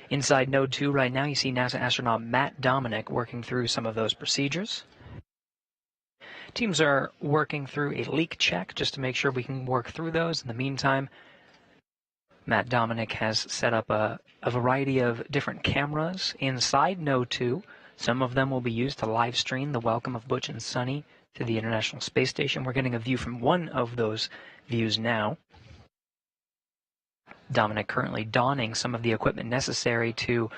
S6: Inside Node 2 right now, you see NASA astronaut Matt Dominic working through some of those procedures. Teams are working through a leak check just to make sure we can work through those. In the meantime, Matt Dominic has set up a variety of different cameras inside Node 2. Some of them will be used to live stream the welcome of Butch and Sunny to the International Space Station. We're getting a view from one of those views now. Dominic currently donning some of the equipment necessary to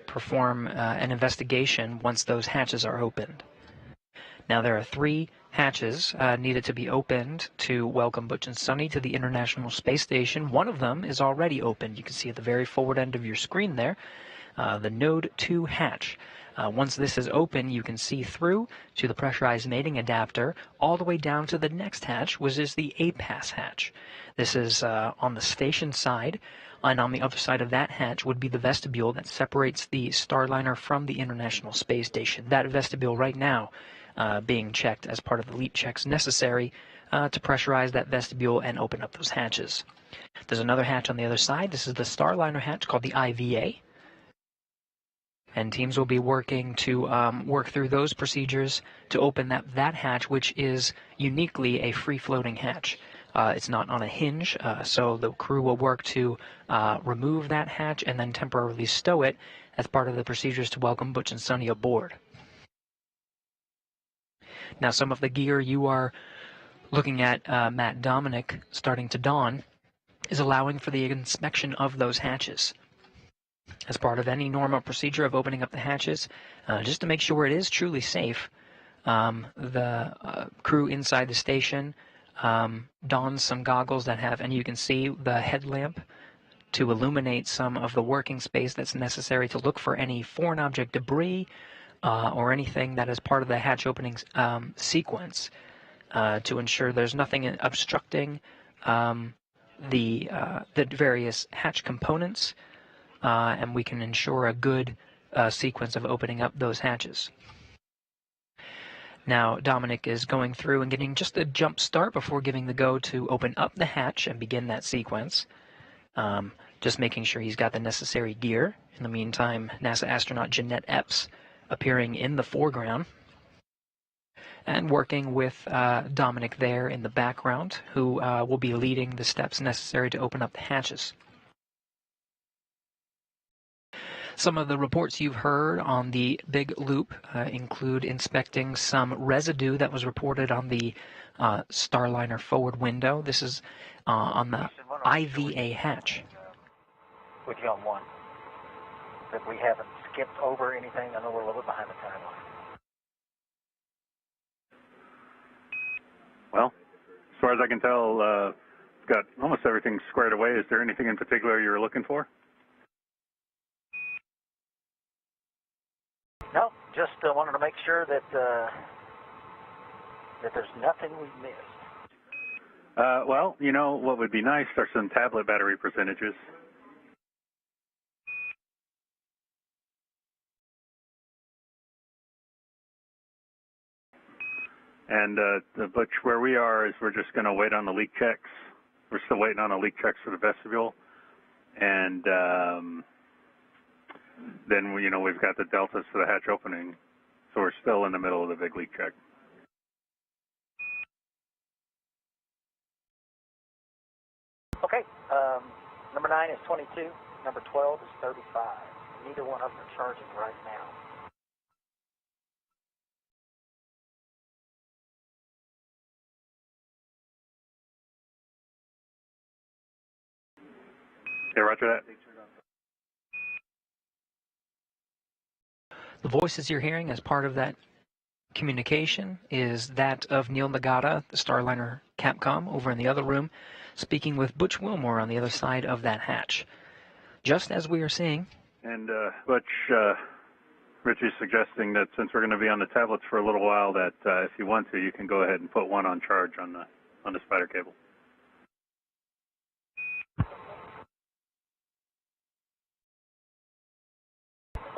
S6: perform an investigation once those hatches are opened. Now there are 3 hatches needed to be opened to welcome Butch and Sunny to the International Space Station. One of them is already opened. You can see at the very forward end of your screen there, the Node 2 hatch. Once this is open, you can see through to the pressurized mating adapter all the way down to the next hatch, which is the APAS hatch. This is on the station side, and on the other side of that hatch would be the vestibule that separates the Starliner from the International Space Station. That vestibule right now being checked as part of the leak checks necessary to pressurize that vestibule and open up those hatches. There's another hatch on the other side. This is the Starliner hatch called the IVA. And teams will be working to work through those procedures to open that hatch, which is uniquely a free-floating hatch. It's not on a hinge, so the crew will work to remove that hatch and then temporarily stow it as part of the procedures to welcome Butch and Sonny aboard. Now, some of the gear you are looking at, Matt Dominic, starting to don, is allowing for the inspection of those hatches. As part of any normal procedure of opening up the hatches, just to make sure it is truly safe, the crew inside the station dons some goggles that have, and you can see the headlamp to illuminate some of the working space that's necessary to look for any foreign object debris or anything that is part of the hatch opening sequence to ensure there's nothing obstructing the various hatch components, and we can ensure a good sequence of opening up those hatches. Now, Dominic is going through and getting just a jump start before giving the go to open up the hatch and begin that sequence. Just making sure he's got the necessary gear. In the meantime, NASA astronaut Jeanette Epps appearing in the foreground and working with Dominic there in the background, who will be leading the steps necessary to open up the hatches. Some of the reports you've heard on the big loop include inspecting some residue that was reported on the Starliner forward window. This is on the IVA hatch.
S1: With you on one. That we haven't skipped over anything. I know we're a little bit behind the timeline.
S2: Well, as far as I can tell, got almost everything squared away. Is there anything in particular you're looking for?
S1: No, just wanted to make sure that that there's nothing we missed.
S2: Well, you know, what would be nice are some tablet battery percentages. And Butch, where we are is we're just going to wait on the leak checks. We're still waiting on the leak checks for the vestibule. And then, you know, we've got the deltas for the hatch opening. So we're still in the middle of the big leak check.
S1: Okay, number 9 is 22, number 12 is 35. Neither one of them are charging right now.
S2: Okay, roger that.
S6: The voices you're hearing as part of that communication is that of Neil Nagata, the Starliner Capcom, over in the other room, speaking with Butch Wilmore on the other side of that hatch. Just as we are seeing.
S2: And Butch, Richie's suggesting that since we're going to be on the tablets for a little while, that if you want to, you can go ahead and put one on charge on the spider cable.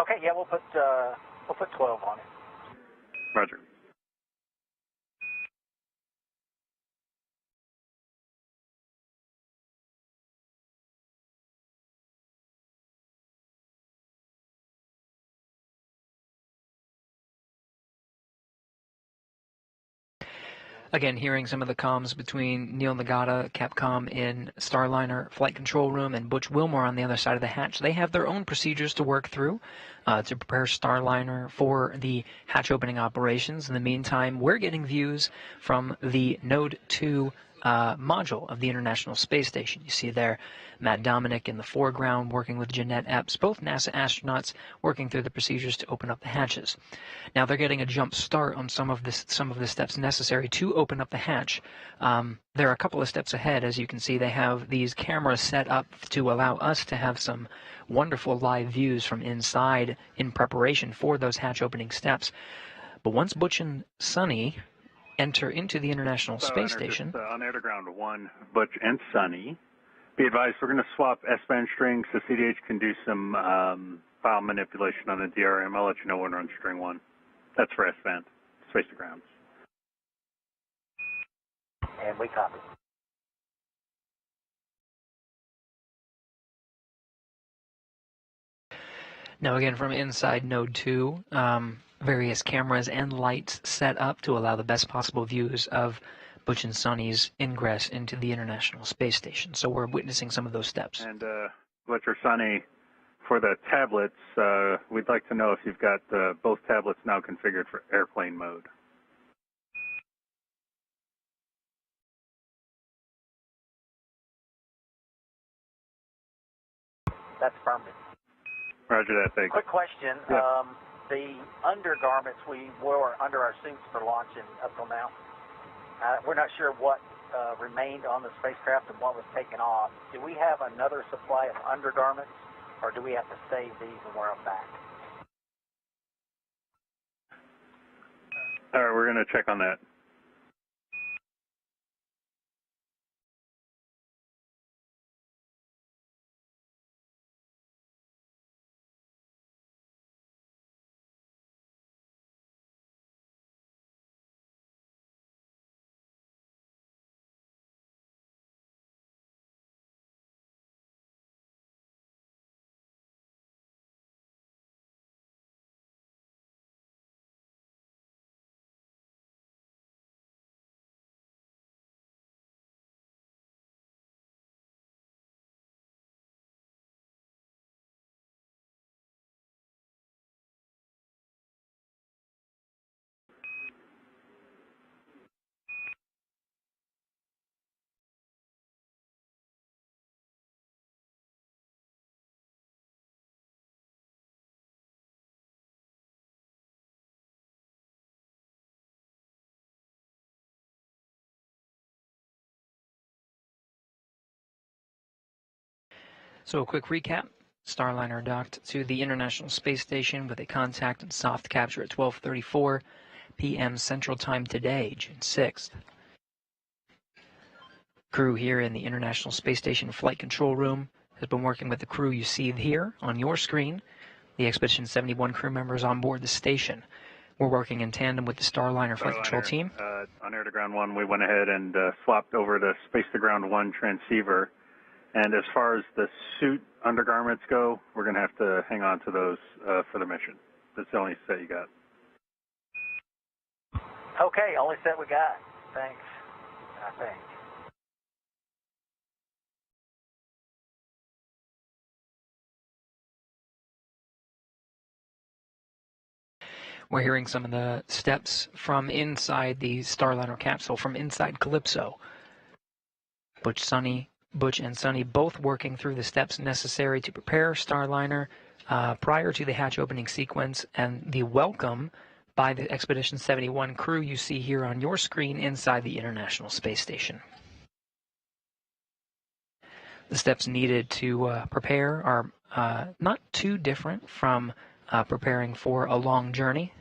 S1: Okay, yeah, we'll put 12 on it.
S2: Roger.
S6: Again, hearing some of the comms between Neil Nagata, Capcom in Starliner Flight Control Room, and Butch Wilmore on the other side of the hatch. They have their own procedures to work through to prepare Starliner for the hatch opening operations. In the meantime, we're getting views from the Node 2 module of the International Space Station. You see there Matt Dominic in the foreground working with Jeanette Epps, both NASA astronauts working through the procedures to open up the hatches. Now they're getting a jump start on some of the steps necessary to open up the hatch. There are a couple of steps ahead. As you can see, they have these cameras set up to allow us to have some wonderful live views from inside in preparation for those hatch opening steps. But once Butch and Sonny enter into the International Space Station.
S2: Just, on air to ground 1, Butch and Sonny. Be advised, we're going to swap S-band strings so CDH can do some file manipulation on the DRM. I'll let you know when we're on string 1. That's for S-band, space to ground.
S1: And we copy.
S6: Now again, from inside Node 2, various cameras and lights set up to allow the best possible views of Butch and Sonny's ingress into the International Space Station. So we're witnessing some of those steps.
S2: And Butch or Sonny, for the tablets, we'd like to know if you've got both tablets now configured for airplane mode.
S1: That's permanent.
S2: Roger that, thanks.
S1: Quick question.
S2: Yeah.
S1: The undergarments we wore under our suits for launching up till now, we're not sure what remained on the spacecraft and what was taken off. Do we have another supply of undergarments, or do we have to save these and wear them back?
S2: All right, we're going to check on that.
S6: So a quick recap. Starliner docked to the International Space Station with a contact and soft capture at 12:34 p.m. Central Time today, June 6th. Crew here in the International Space Station Flight Control Room has been working with the crew you see here on your screen, the Expedition 71 crew members on board the station. We're working in tandem with the Starliner Flight Control team.
S2: On Air to Ground 1, we went ahead and swapped over to Space to Ground 1 transceiver. And as far as the suit undergarments go, we're going to have to hang on to those for the mission. That's the only set you got.
S1: Okay, only set we got. Thanks, I think.
S6: We're hearing some of the steps from inside the Starliner capsule, from inside Calypso. Butch and Sonny both working through the steps necessary to prepare Starliner prior to the hatch opening sequence, and the welcome by the Expedition 71 crew you see here on your screen inside the International Space Station. The steps needed to prepare are not too different from preparing for a long journey.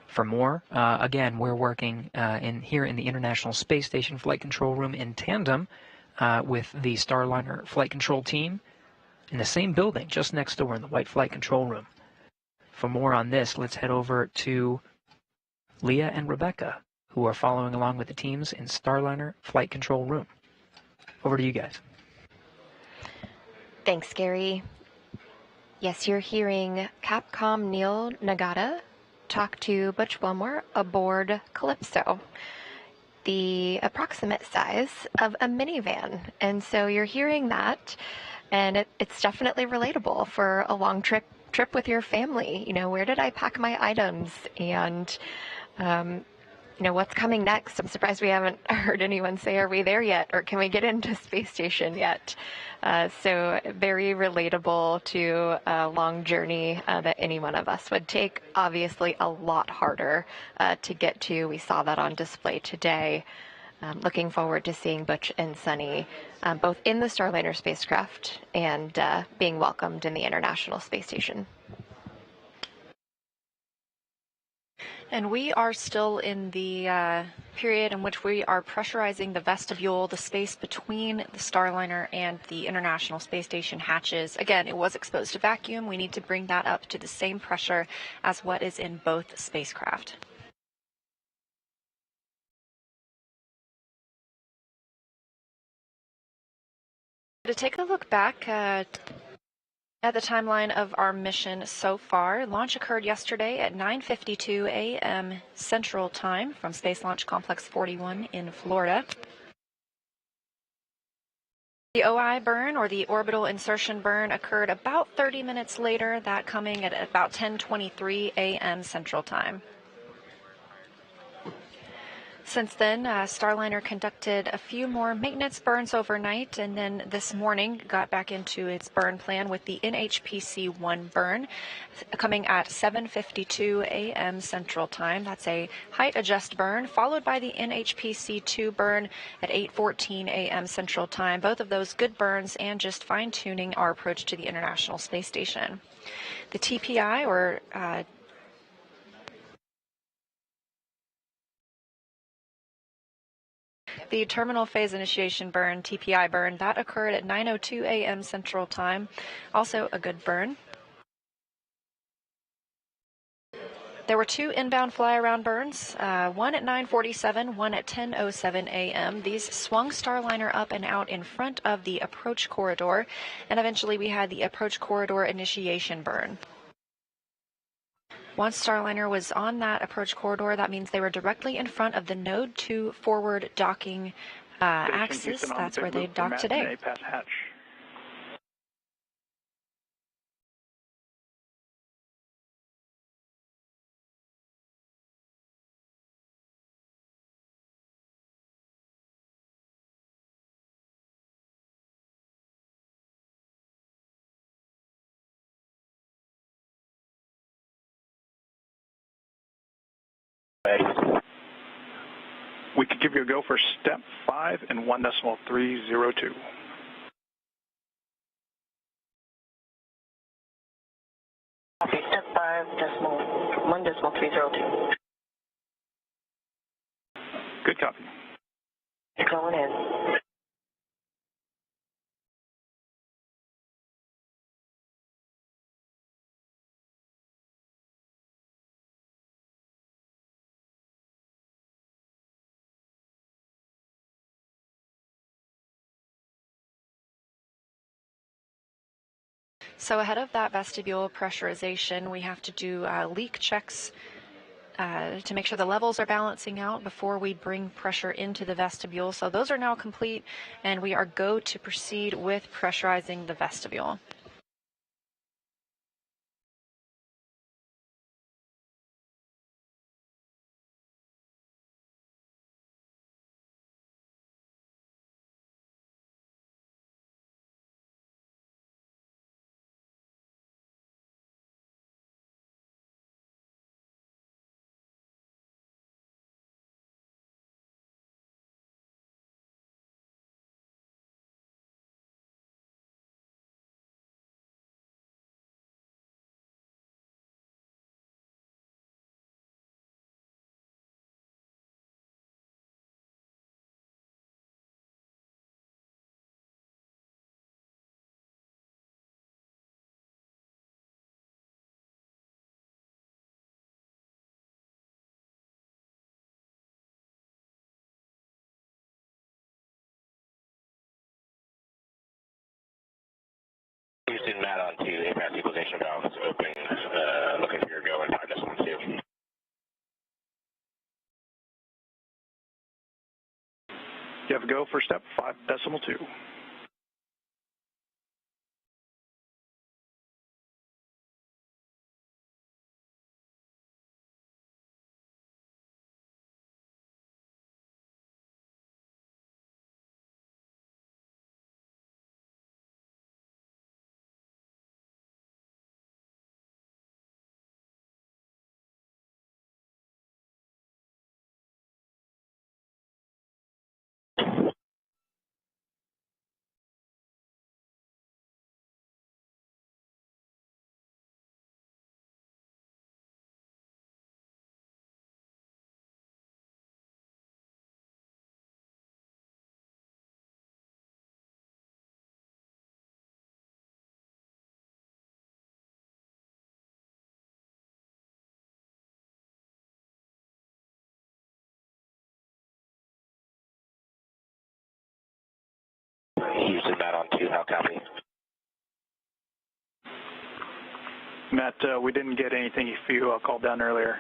S6: For more, again, we're working here in the International Space Station Flight Control Room in tandem with the Starliner Flight Control team in the same building, just next door in the White Flight Control Room. For more on this, let's head over to Leah and Rebecca, who are following along with the teams in Starliner Flight Control Room. Over to you guys.
S11: Thanks, Gary. Yes, you're hearing Capcom Neil Nagata talk to Butch Wilmore aboard Calypso, the approximate size of a minivan. And so you're hearing that, and it's definitely relatable for a long trip with your family. You know, where did I pack my items? And, you know, what's coming next? I'm surprised we haven't heard anyone say, are we there yet? Or can we get into space station yet? So very relatable to a long journey that any one of us would take. Obviously a lot harder to get to. We saw that on display today. Looking forward to seeing Butch and Sonny both in the Starliner spacecraft and being welcomed in the International Space Station.
S3: And we are still in the period in which we are pressurizing the vestibule, the space between the Starliner and the International Space Station hatches. Again, it was exposed to vacuum. We need to bring that up to the same pressure as what is in both spacecraft. To take a look back At the timeline of our mission so far, launch occurred yesterday at 9:52 a.m. Central Time from Space Launch Complex 41 in Florida. The OI burn, or the orbital insertion burn, occurred about 30 minutes later, that coming at about 10:23 a.m. Central Time. Since then, Starliner conducted a few more maintenance burns overnight, and then this morning got back into its burn plan with the NHPC-1 burn coming at 7:52 a.m. Central Time. That's a height adjust burn, followed by the NHPC-2 burn at 8:14 a.m. Central Time. Both of those good burns and just fine-tuning our approach to the International Space Station. The TPI, or the terminal phase initiation burn, TPI burn, that occurred at 9:02 a.m. Central Time. Also a good burn. There were two inbound fly-around burns, one at 9:47, one at 10:07 a.m. These swung Starliner up and out in front of the approach corridor, and eventually we had the approach corridor initiation burn. Once Starliner was on that approach corridor, that means they were directly in front of the Node 2 forward docking axis. That's where they docked today.
S7: We could give you a go for step 5 and 1.302.
S10: Okay, step 5.1.302.
S7: Good copy.
S10: You're going in.
S3: So ahead of that vestibule pressurization, we have to do leak checks to make sure the levels are balancing out before we bring pressure into the vestibule. So those are now complete, and we are go to proceed with pressurizing the vestibule.
S9: Houston, Matt on 2, APAS equalization valve is open, looking for your go in 5.12.
S7: You have a go for step 5.2.
S9: Houston, Matt on 2, how copy?
S7: Matt, we didn't get anything if you called down earlier.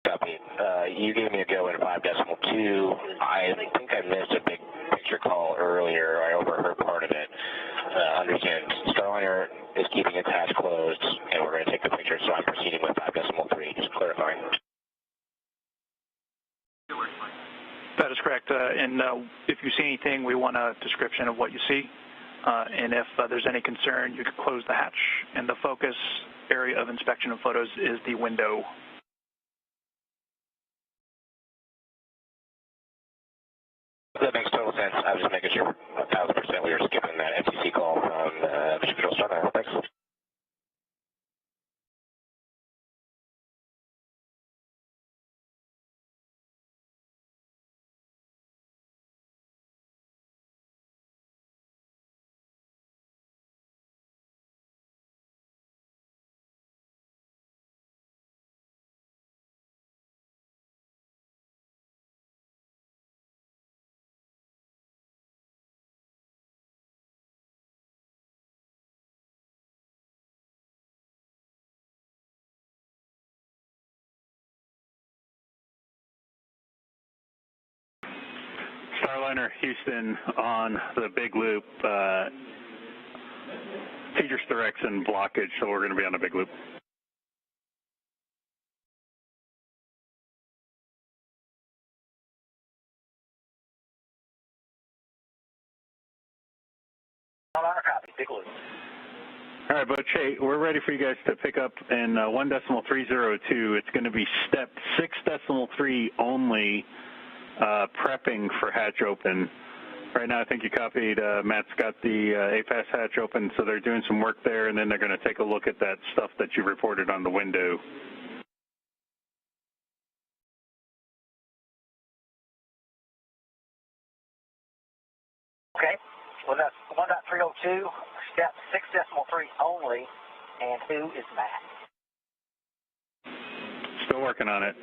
S9: Copy. You gave me a go at 5.2. I think I missed a big picture call earlier. I overheard part of it. Understand, Starliner is keeping its hatch closed, and we're going to take the picture, so I'm proceeding with 5.3. Just clarifying.
S7: That is correct. And if you see anything, we want a description of what you see. And if there's any concern, you could close the hatch. And the focus area of inspection of photos is the window.
S9: That makes total sense. I was just making sure 1,000% we were skipping that FCC call from Mission Control Starliner. Thanks.
S2: Starliner Houston on the big loop. Features direction blockage, so we're going to be on the big loop.
S1: Starliner copy, big loop.
S2: All right, Butch, hey, we're ready for you guys to pick up in 1.302. It's going to be step 6.3 only, prepping for hatch open. Right now, I think you copied, Matt's got the APAS hatch open, so they're doing some work there, and then they're going to take a look at that stuff that you reported on the window.
S1: Okay, well, that's 1.302, step 6.3 only, and who is Matt?
S2: Still working on it.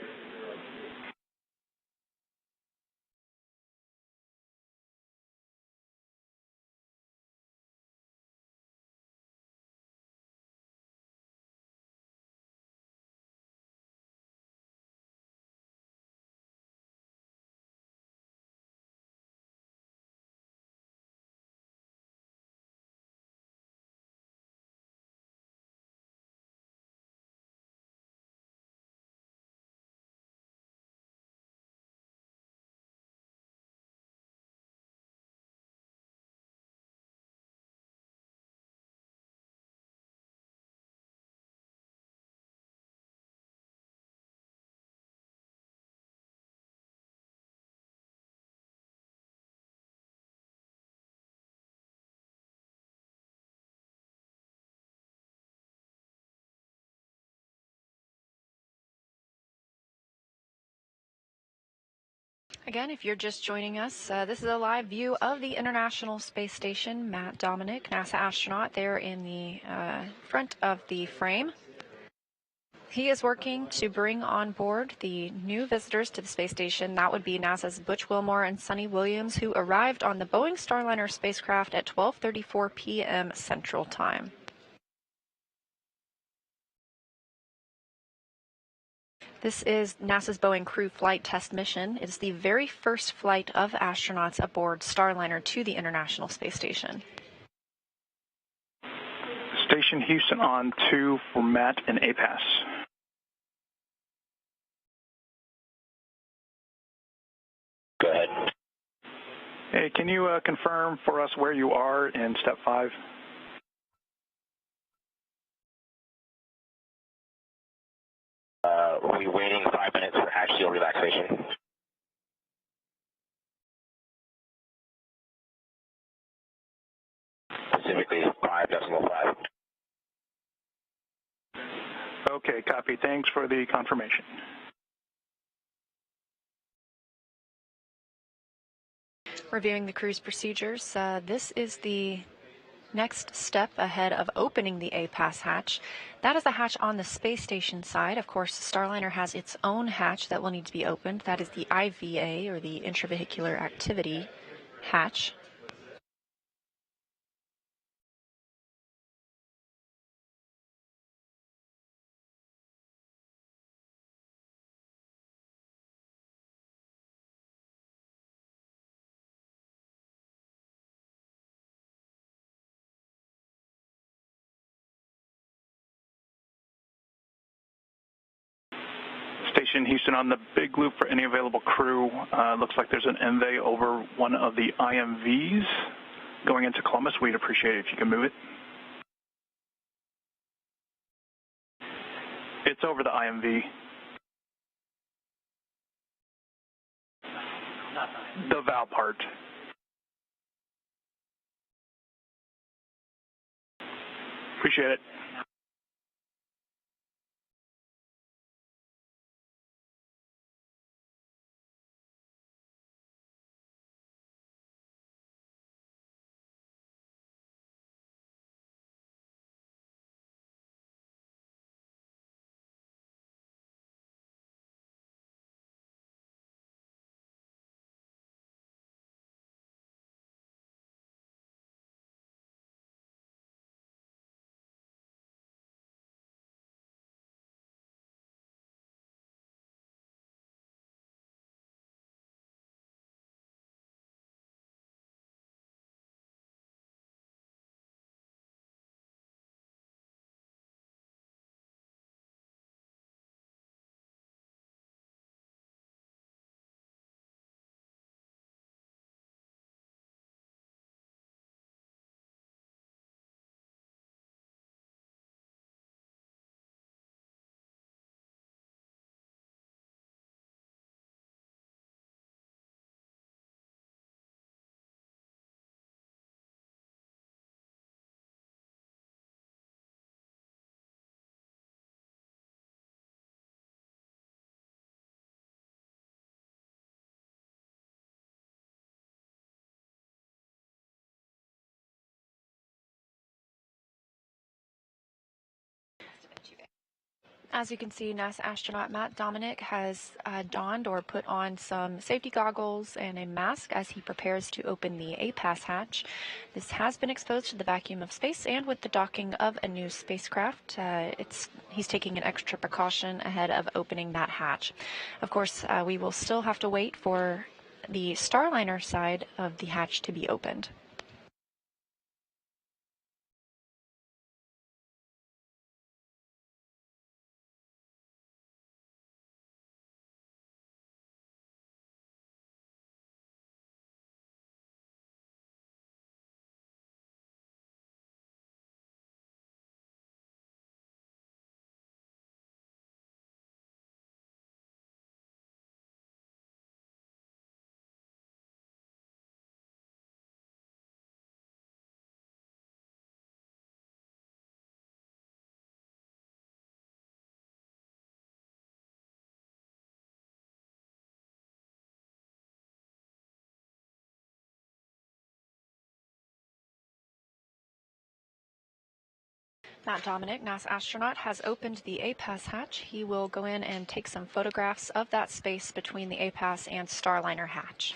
S3: Again, if you're just joining us, this is a live view of the International Space Station. Matt Dominic, NASA astronaut, there in the front of the frame. He is working to bring on board the new visitors to the space station. That would be NASA's Butch Wilmore and Sonny Williams, who arrived on the Boeing Starliner spacecraft at 12:34 p.m. Central Time. This is NASA's Boeing Crew Flight Test Mission. It is the very first flight of astronauts aboard Starliner to the International Space Station.
S7: Station Houston on 2 for Matt and APAS.
S9: Go ahead.
S7: Hey, can you confirm for us where you are in step 5?
S9: Are we waiting 5 minutes for hatch seal relaxation? Specifically 5.5.
S7: Okay, copy. Thanks for the confirmation.
S3: Reviewing the crew's procedures, this is the next step ahead of opening the APAS hatch. That is the hatch on the space station side. Of course, Starliner has its own hatch that will need to be opened. That is the IVA, or the intravehicular activity hatch.
S7: Station, Houston, on the big loop for any available crew. Looks like there's an MV over one of the IMVs going into Columbus. We'd appreciate it if you can move it. It's over the IMV. The valve part. Appreciate it.
S3: As you can see, NASA astronaut Matt Dominic has donned or put on some safety goggles and a mask as he prepares to open the APAS hatch. This has been exposed to the vacuum of space, and with the docking of a new spacecraft, he's taking an extra precaution ahead of opening that hatch. Of course, we will still have to wait for the Starliner side of the hatch to be opened. Matt Dominic, NASA astronaut, has opened the APAS hatch. He will go in and take some photographs of that space between the APAS and Starliner hatch.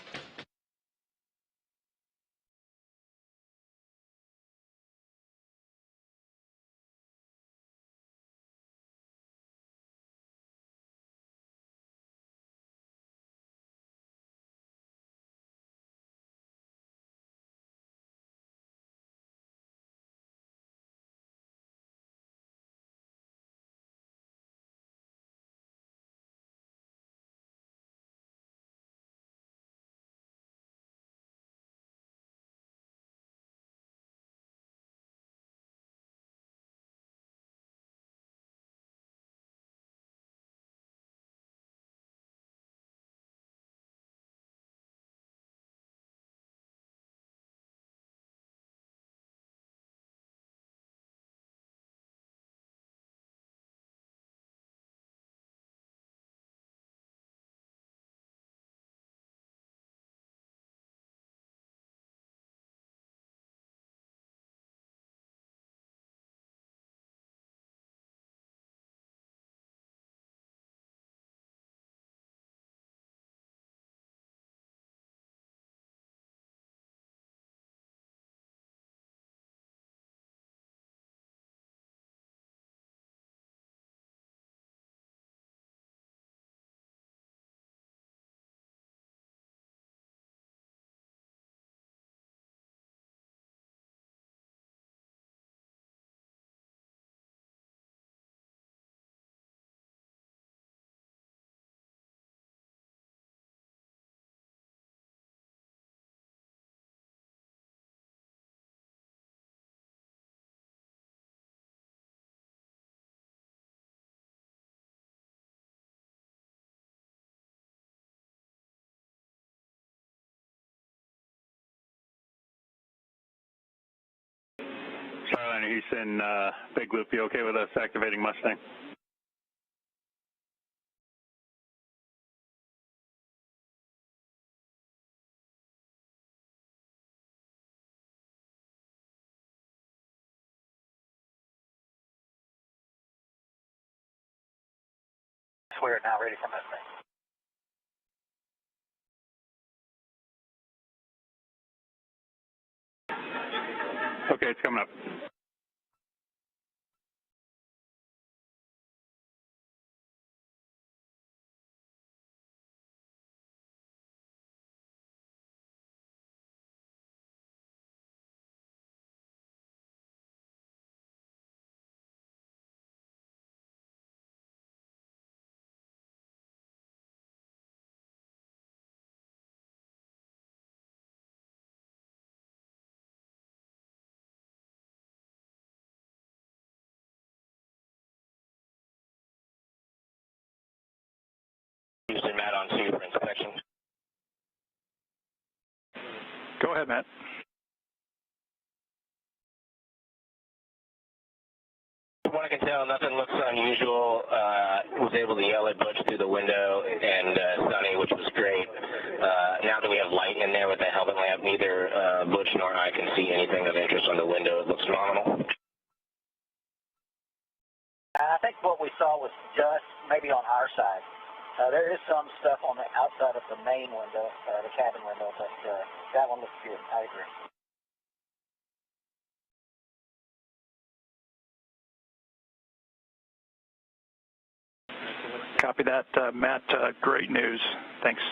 S2: Starliner Houston, big loop, you okay with us activating Mustang?
S1: We're now ready for Mustang.
S2: Okay, it's coming up.
S9: Houston, Matt on C for inspection.
S7: Go ahead, Matt.
S9: From what I can tell, nothing looks unusual. Was able to yell at Butch through the window and Sonny, which was great. Now that we have light in there with the helmet lamp, neither Butch nor I can see anything of interest on the window. It looks nominal.
S1: I think what we saw was dust, maybe on our side. There is some stuff on the outside of the main window, the cabin window, but that one looks good. I agree.
S7: Copy that, Matt. Great news. Thanks.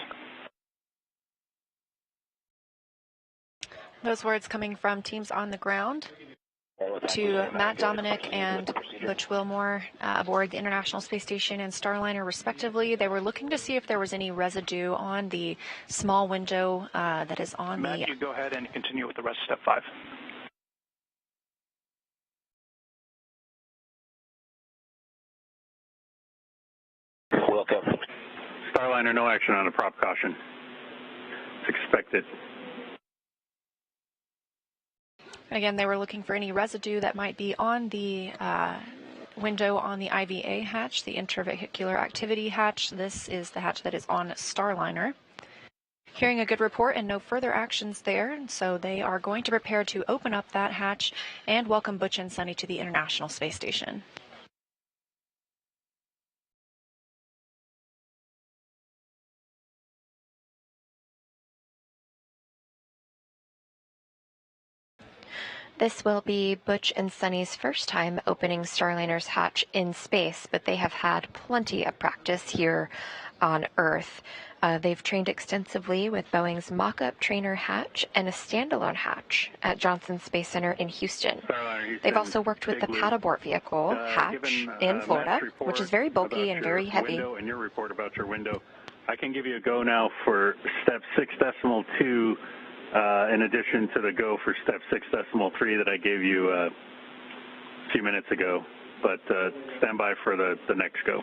S3: Those words coming from teams on the ground to Matt Dominic and Butch Wilmore aboard the International Space Station and Starliner, respectively. They were looking to see if there was any residue on the small window that is on
S7: Matt, you go ahead and continue with the rest of step 5.
S9: Welcome.
S2: Starliner, no action on a prop caution. It's expected.
S3: Again, they were looking for any residue that might be on the window on the IVA hatch, the intravehicular activity hatch. This is the hatch that is on Starliner. Hearing a good report and no further actions there, so they are going to prepare to open up that hatch and welcome Butch and Sonny to the International Space Station. This will be Butch and Sonny's first time opening Starliner's hatch in space, but they have had plenty of practice here on Earth. They've trained extensively with Boeing's mock-up trainer hatch and a standalone hatch at Johnson Space Center in Houston. They've also worked with the paddleboard vehicle hatch in Florida, which is very bulky and very heavy.
S2: And your report about your window, I can give you a go now for step 6.2. In addition to the go for step 6.3 that I gave you a few minutes ago, but stand by for the next go.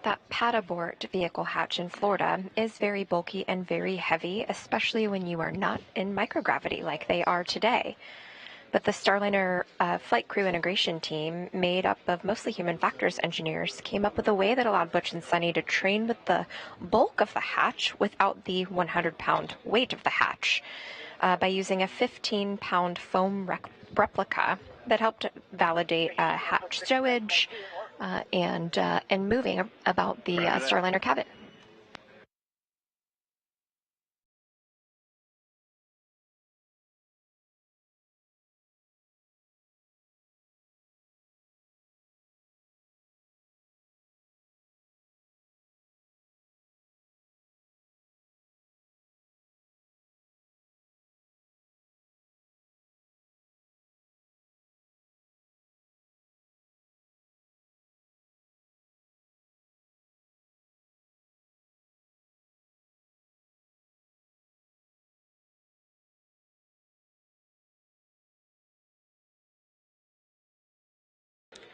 S3: That paddleboard vehicle hatch in Florida is very bulky and very heavy, especially when you are not in microgravity like they are today. But the Starliner flight crew integration team, made up of mostly human factors engineers, came up with a way that allowed Butch and Sonny to train with the bulk of the hatch without the 100-pound weight of the hatch by using a 15-pound foam replica that helped validate hatch stowage and moving about the Starliner cabin.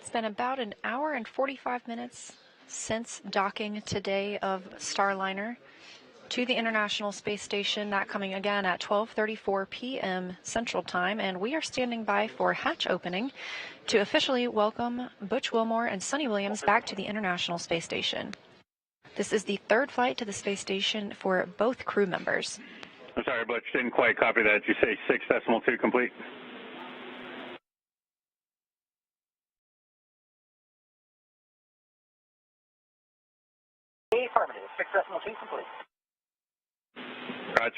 S3: It's been about an hour and 45 minutes since docking today of Starliner to the International Space Station, that coming again at 12:34 p.m. Central Time, and we are standing by for hatch opening to officially welcome Butch Wilmore and Sonny Williams back to the International Space Station. This is the third flight to the space station for both crew members.
S2: I'm sorry, Butch, didn't quite copy that. Did you say 6.2 complete?
S1: Affirmative, 6.2 complete.
S2: Roger.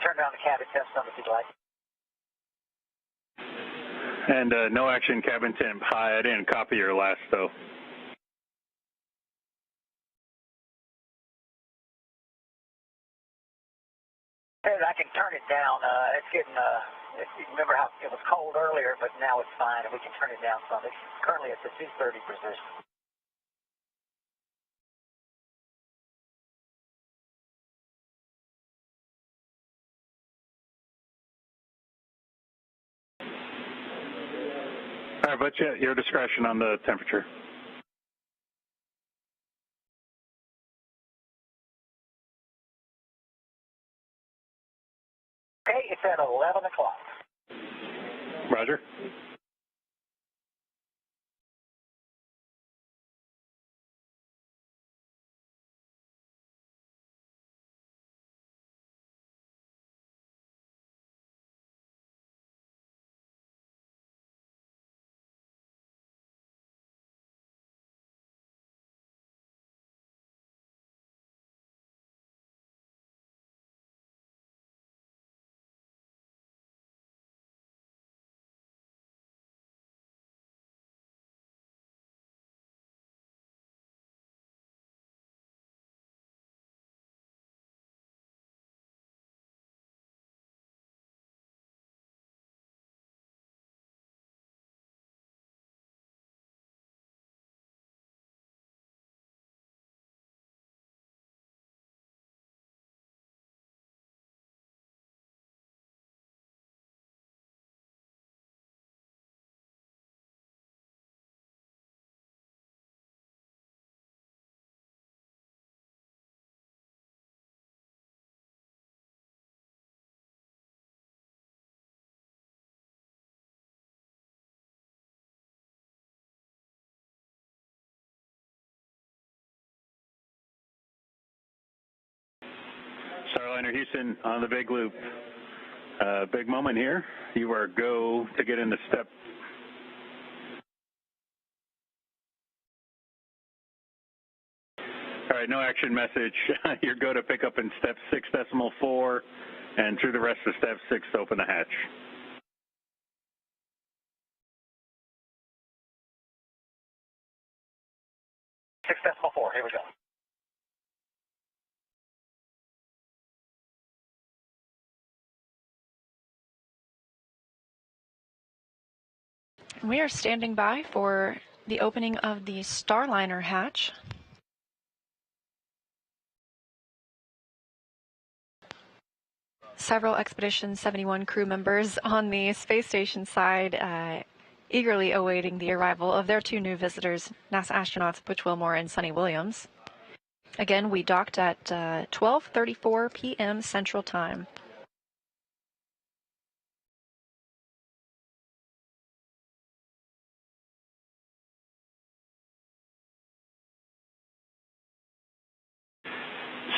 S1: Turn down the cabin test number if you'd like.
S2: And no action cabin temp. Hi, I didn't copy your last though.
S1: Hey, I can turn it down. It's getting, remember how it was cold earlier, but now it's fine, and we can turn it down some. It's currently at the 230 position.
S2: All right, Butch, your discretion on the temperature.
S1: Okay, it's at 11 o'clock.
S2: Roger. Starliner Houston on the big loop. Big moment here. You are go to get into step. All right, no action message. You're go to pick up in step 6.4 and through the rest of step 6 to open the hatch.
S1: Six decimal 4, here we go.
S3: We are standing by for the opening of the Starliner hatch. Several Expedition 71 crew members on the space station side eagerly awaiting the arrival of their two new visitors, NASA astronauts Butch Wilmore and Sonny Williams. Again, we docked at 12:34 p.m. Central Time.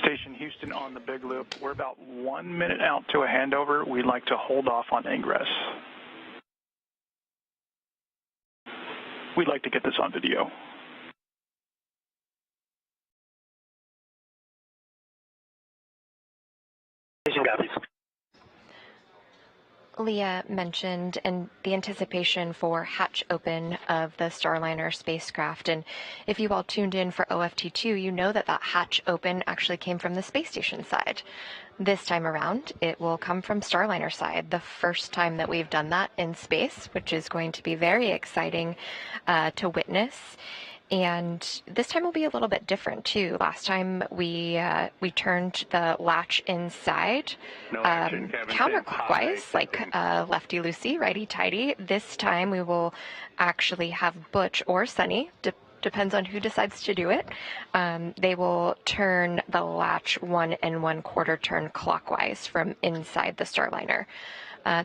S7: Station Houston on the big loop. We're about 1 minute out to a handover. We'd like to hold off on ingress. We'd like to get this on video.
S1: Station copies.
S11: Leah mentioned and the anticipation for hatch open of the Starliner spacecraft. And if you all tuned in for OFT2, you know that that hatch open actually came from the space station side. This time around, it will come from Starliner side, the first time that we've done that in space, which is going to be very exciting to witness. And this time will be a little bit different too. Last time we turned the latch inside counterclockwise, like lefty loosey, righty tighty. This time we will actually have Butch or Sunny, depends on who decides to do it. They will turn the latch 1 1/4 turn clockwise from inside the Starliner.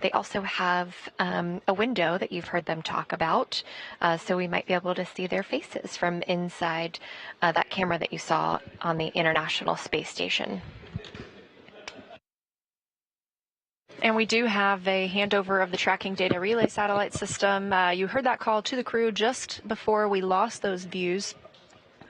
S11: They also have a window that you've heard them talk about, so we might be able to see their faces from inside that camera that you saw on the International Space Station.
S3: And we do have a handover of the tracking data relay satellite system. You heard that call to the crew just before we lost those views,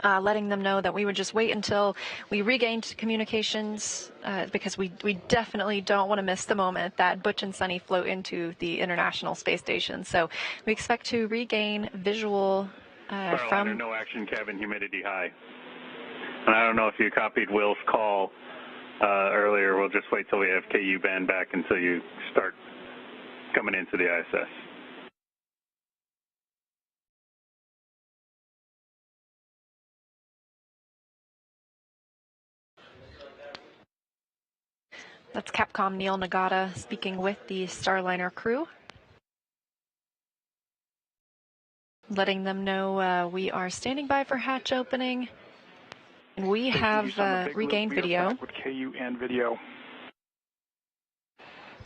S3: letting them know that we would just wait until we regained communications, because we definitely don't want to miss the moment that Butch and Sunny float into the International Space Station. So we expect to regain visual from...
S2: No action, cabin humidity high. And I don't know if you copied Will's call earlier. We'll just wait till we have KU band back until you start coming into the ISS.
S3: That's Capcom Neil Nagata speaking with the Starliner crew, letting them know we are standing by for hatch opening. And we have regained video.
S7: With KU and video.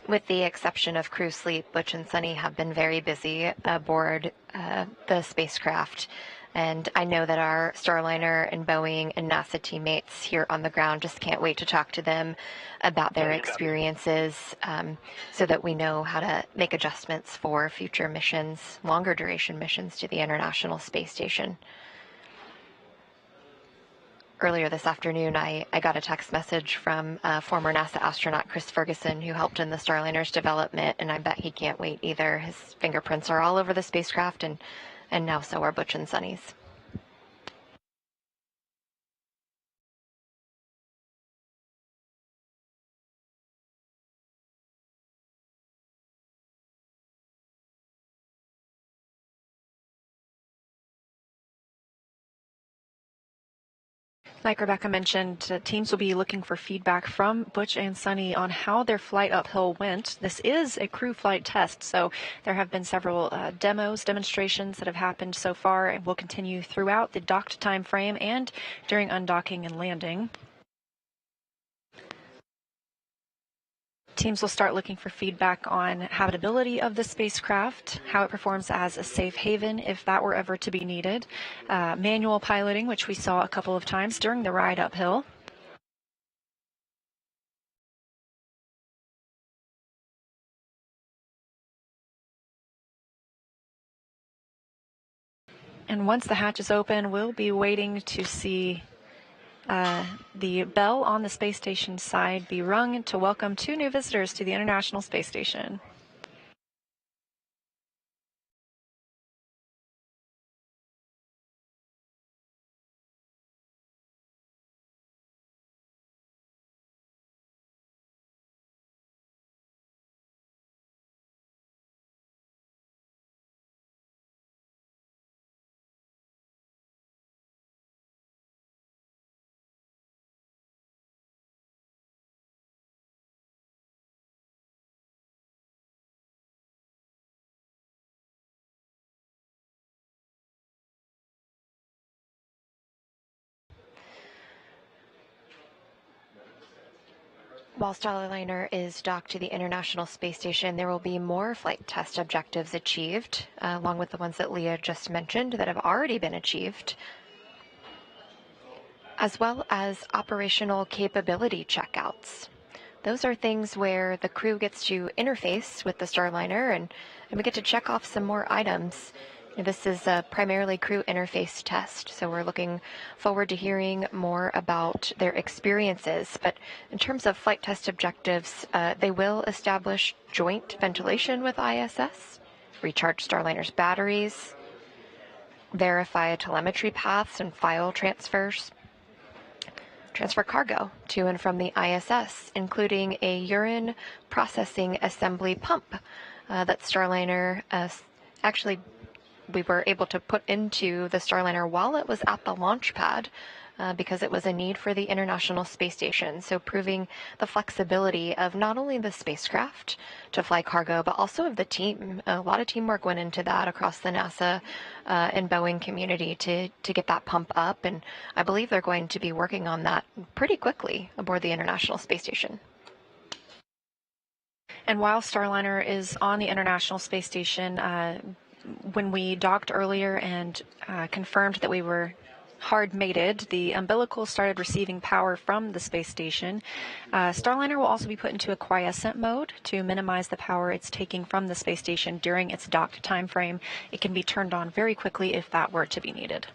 S11: With the exception of crew sleep, Butch and Sunny have been very busy aboard the spacecraft. And I know that our Starliner and Boeing and NASA teammates here on the ground just can't wait to talk to them about their experiences, so that we know how to make adjustments for future missions, longer duration missions to the International Space Station. Earlier this afternoon, I got a text message from former NASA astronaut Chris Ferguson, who helped in the Starliner's development, and I bet he can't wait either. His fingerprints are all over the spacecraft, and now so are Butch and Sunny's.
S3: Like Rebecca mentioned, teams will be looking for feedback from Butch and Sunny on how their flight uphill went. This is a crew flight test, so there have been several demonstrations that have happened so far and will continue throughout the docked time frame and during undocking and landing. Teams will start looking for feedback on habitability of the spacecraft, how it performs as a safe haven if that were ever to be needed, manual piloting, which we saw a couple of times during the ride uphill. And once the hatch is open, we'll be waiting to see the bell on the space station side be rung to welcome 2 new visitors to the International Space Station.
S11: While Starliner is docked to the International Space Station, there will be more flight test objectives achieved, along with the ones that Leah just mentioned that have already been achieved, as well as operational capability checkouts. Those are things where the crew gets to interface with the Starliner and we get to check off some more items This is a primarily crew interface test, so we're looking forward to hearing more about their experiences. But in terms of flight test objectives, they will establish joint ventilation with ISS, recharge Starliner's batteries, verify telemetry paths and file transfers, transfer cargo to and from the ISS, including a urine processing assembly pump that Starliner actually we were able to put into the Starliner while it was at the launch pad because it was a need for the International Space Station. So proving the flexibility of not only the spacecraft to fly cargo, but also of the team. A lot of teamwork went into that across the NASA and Boeing community to get that pump up. And I believe they're going to be working on that pretty quickly aboard the International Space Station.
S3: And while Starliner is on the International Space Station, when we docked earlier and confirmed that we were hard mated, the umbilical started receiving power from the space station. Starliner will also be put into a quiescent mode to minimize the power it's taking from the space station during its docked time frame. It can be turned on very quickly if that were to be needed.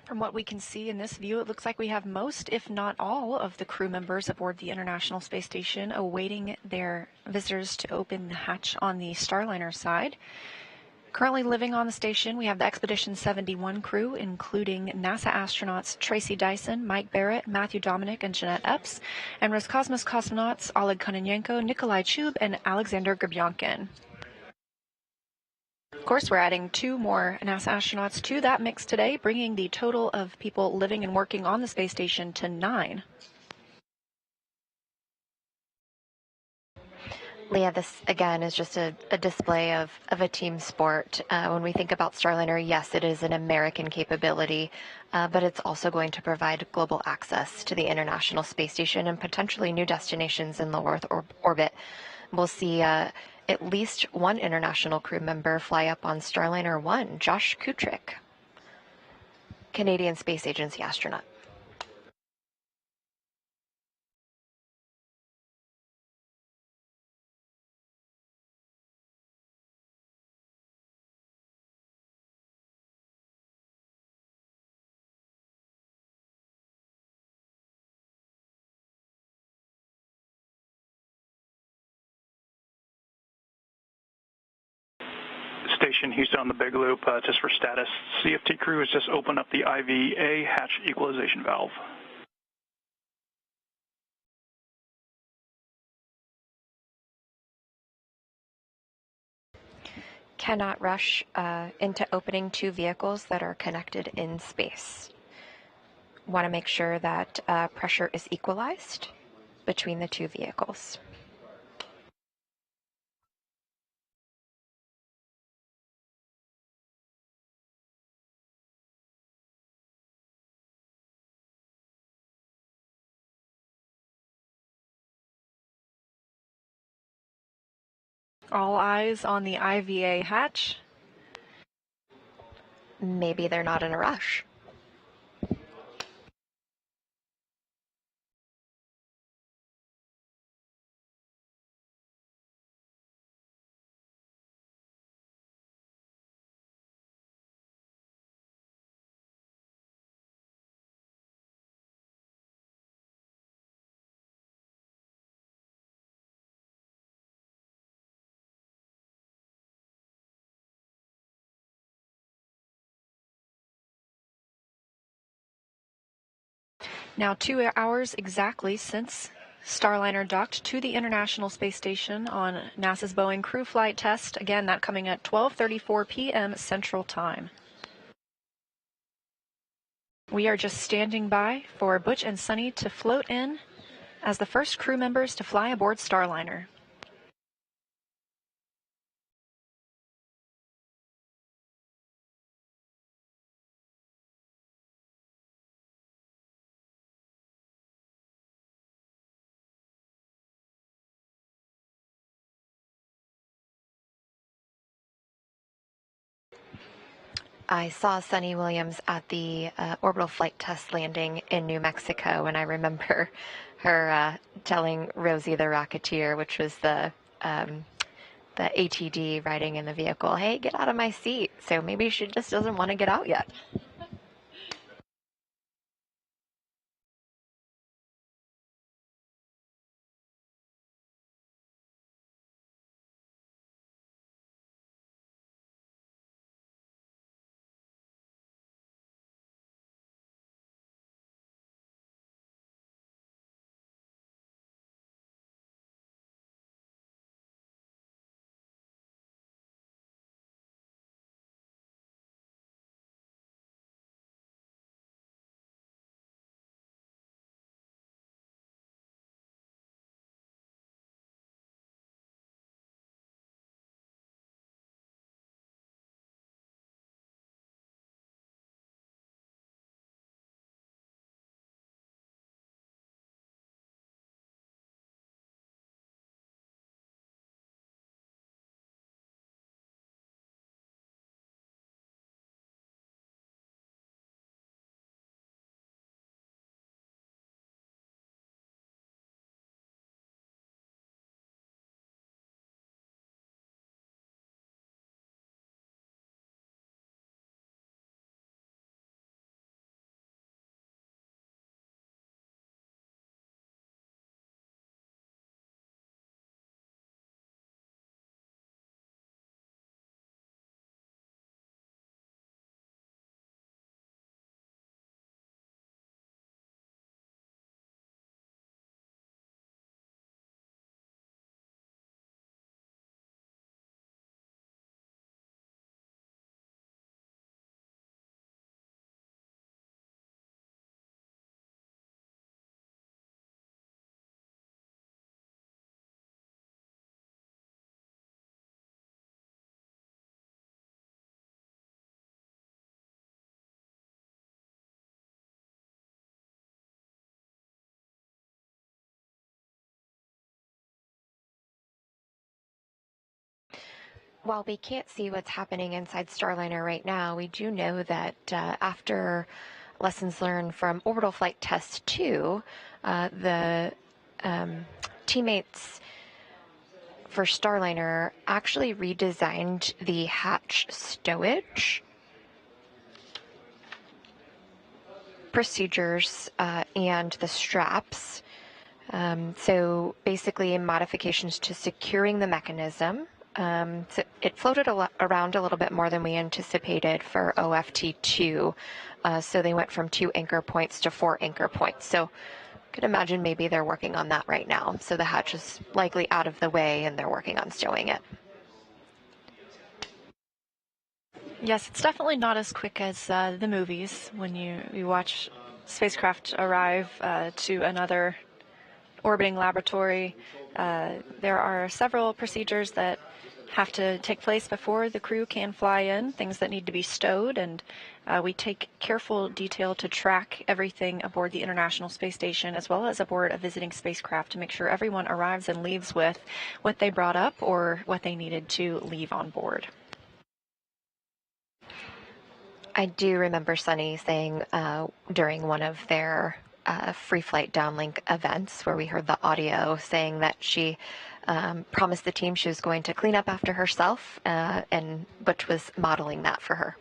S3: From what we can see in this view, it looks like we have most, if not all, of the crew members aboard the International Space Station awaiting their visitors to open the hatch on the Starliner side. Currently living on the station, we have the Expedition 71 crew, including NASA astronauts Tracy Dyson, Mike Barrett, Matthew Dominic, and Jeanette Epps, and Roscosmos cosmonauts Oleg Kononenko, Nikolai Chub, and Alexander Gerbyankin. Of course, we're adding 2 more NASA astronauts to that mix today, bringing the total of people living and working on the space station to 9.
S11: Leah, this again is just a display of a team sport. When we think about Starliner, yes, it is an American capability, but it's also going to provide global access to the International Space Station and potentially new destinations in low Earth orbit. We'll see at least one international crew member fly up on Starliner 1, Josh Kutrick, Canadian Space Agency astronaut.
S7: Station Houston on the big loop, just for status. CFT crew has just opened up the IVA hatch equalization valve.
S11: Cannot rush into opening 2 vehicles that are connected in space. Want to make sure that pressure is equalized between the 2 vehicles.
S3: All eyes on the IVA hatch.
S11: Maybe they're not in a rush.
S3: Now 2 hours exactly since Starliner docked to the International Space Station on NASA's Boeing crew flight test. Again, that coming at 12:34 p.m. Central Time. We are just standing by for Butch and Sunny to float in as the first crew members to fly aboard Starliner.
S11: I saw Sunny Williams at the orbital flight test landing in New Mexico, and I remember her telling Rosie the Rocketeer, which was the ATD riding in the vehicle, hey, get out of my seat. So maybe she just doesn't want to get out yet. While we can't see what's happening inside Starliner right now, we do know that after lessons learned from Orbital Flight Test 2, the teammates for Starliner actually redesigned the hatch stowage procedures and the straps. So basically modifications to securing the mechanism. So it floated around a little bit more than we anticipated for OFT2. So they went from 2 anchor points to 4 anchor points. So you could imagine maybe they're working on that right now. So the hatch is likely out of the way and they're working on stowing it.
S3: Yes, it's definitely not as quick as the movies when you watch spacecraft arrive to another orbiting laboratory. There are several procedures that have to take place before the crew can fly in, things that need to be stowed, and we take careful detail to track everything aboard the International Space Station as well as aboard a visiting spacecraft to make sure everyone arrives and leaves with what they brought up or what they needed to leave on board.
S11: I do remember Sunny saying during one of their free flight downlink events where we heard the audio saying that she promised the team she was going to clean up after herself, and Butch was modeling that for her.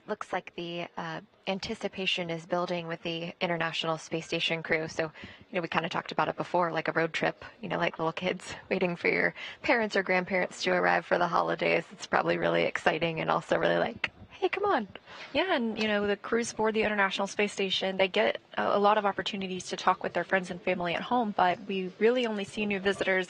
S11: looks like the anticipation is building with the International Space Station crew. So, we kind of talked about it before, like a road trip, like little kids waiting for your parents or grandparents to arrive for the holidays. It's probably really exciting and also really like, hey, come on.
S3: Yeah, and the crews aboard the International Space Station, they get a lot of opportunities to talk with their friends and family at home, but we really only see new visitors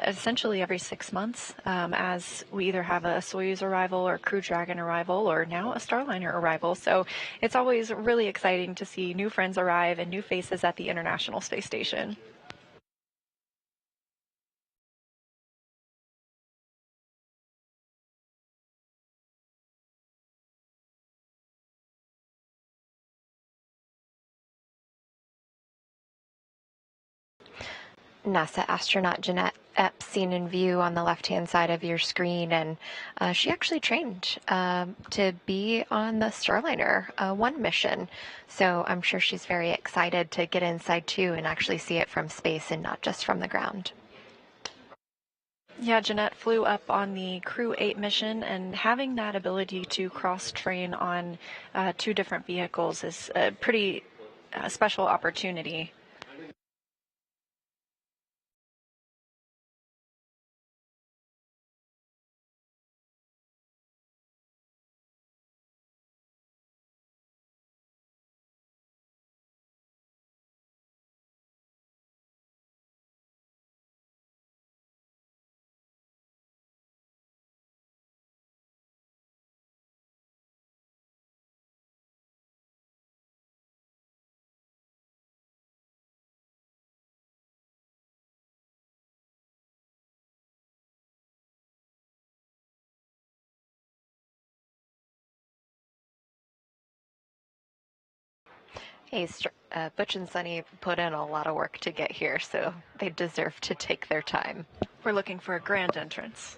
S3: essentially every 6 months, as we either have a Soyuz arrival or Crew Dragon arrival or now a Starliner arrival. So it's always really exciting to see new friends arrive and new faces at the International Space Station.
S11: NASA astronaut Jeanette Epps seen in view on the left-hand side of your screen, and she actually trained to be on the Starliner 1 mission. So I'm sure she's very excited to get inside too and actually see it from space and not just from the ground.
S3: Yeah, Jeanette flew up on the Crew 8 mission, and having that ability to cross-train on 2 different vehicles is a pretty special opportunity.
S11: Hey, Butch and Sunny put in a lot of work to get here, so they deserve to take their time.
S3: We're looking for a grand entrance.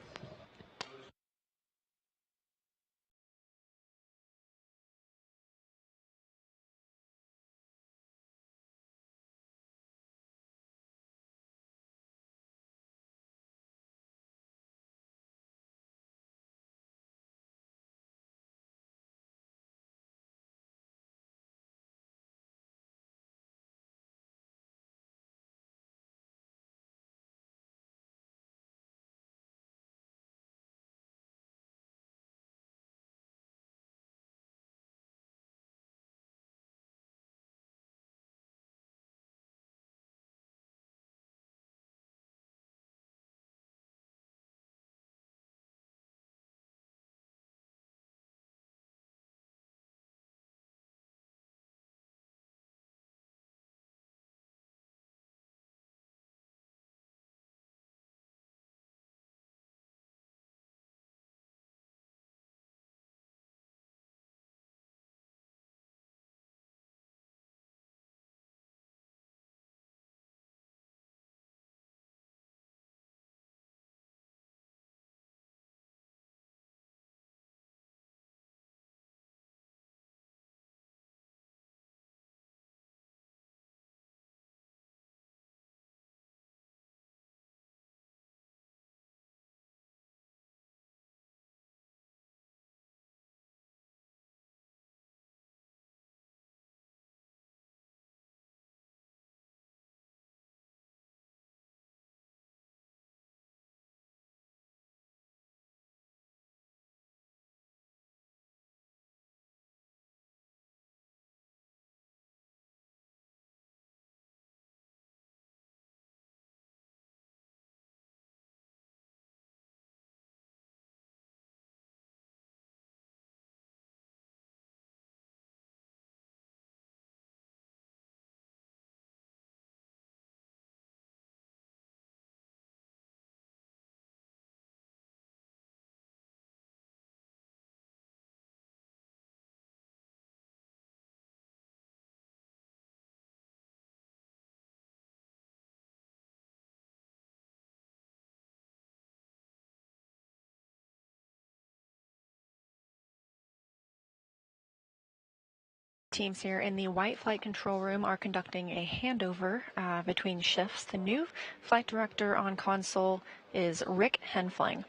S3: Teams here in the white flight control room are conducting a handover between shifts. The new flight director on console is Rick Henfling.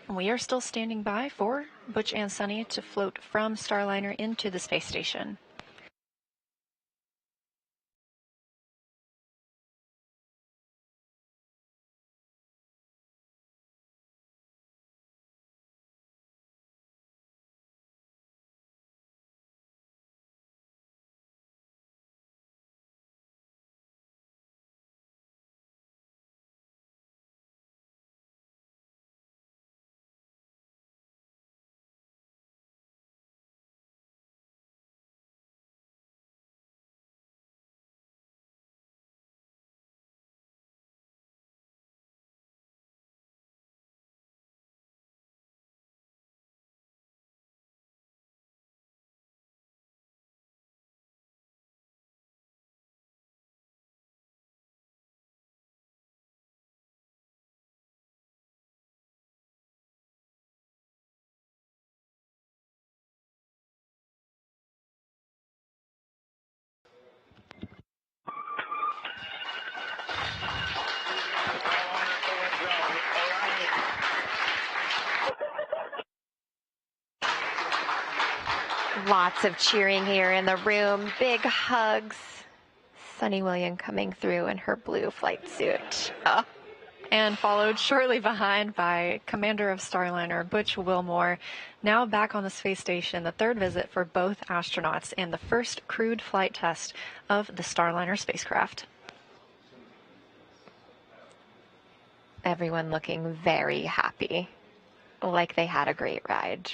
S3: And we are still standing by for Butch and Sunny to float from Starliner into the space station.
S11: Lots of cheering here in the room. Big hugs. Sunny William coming through in her blue flight suit. Oh.
S3: And followed shortly behind by Commander of Starliner, Butch Wilmore, now back on the space station, the third visit for both astronauts and the first crewed flight test of the Starliner spacecraft.
S11: Everyone looking very happy, like they had a great ride.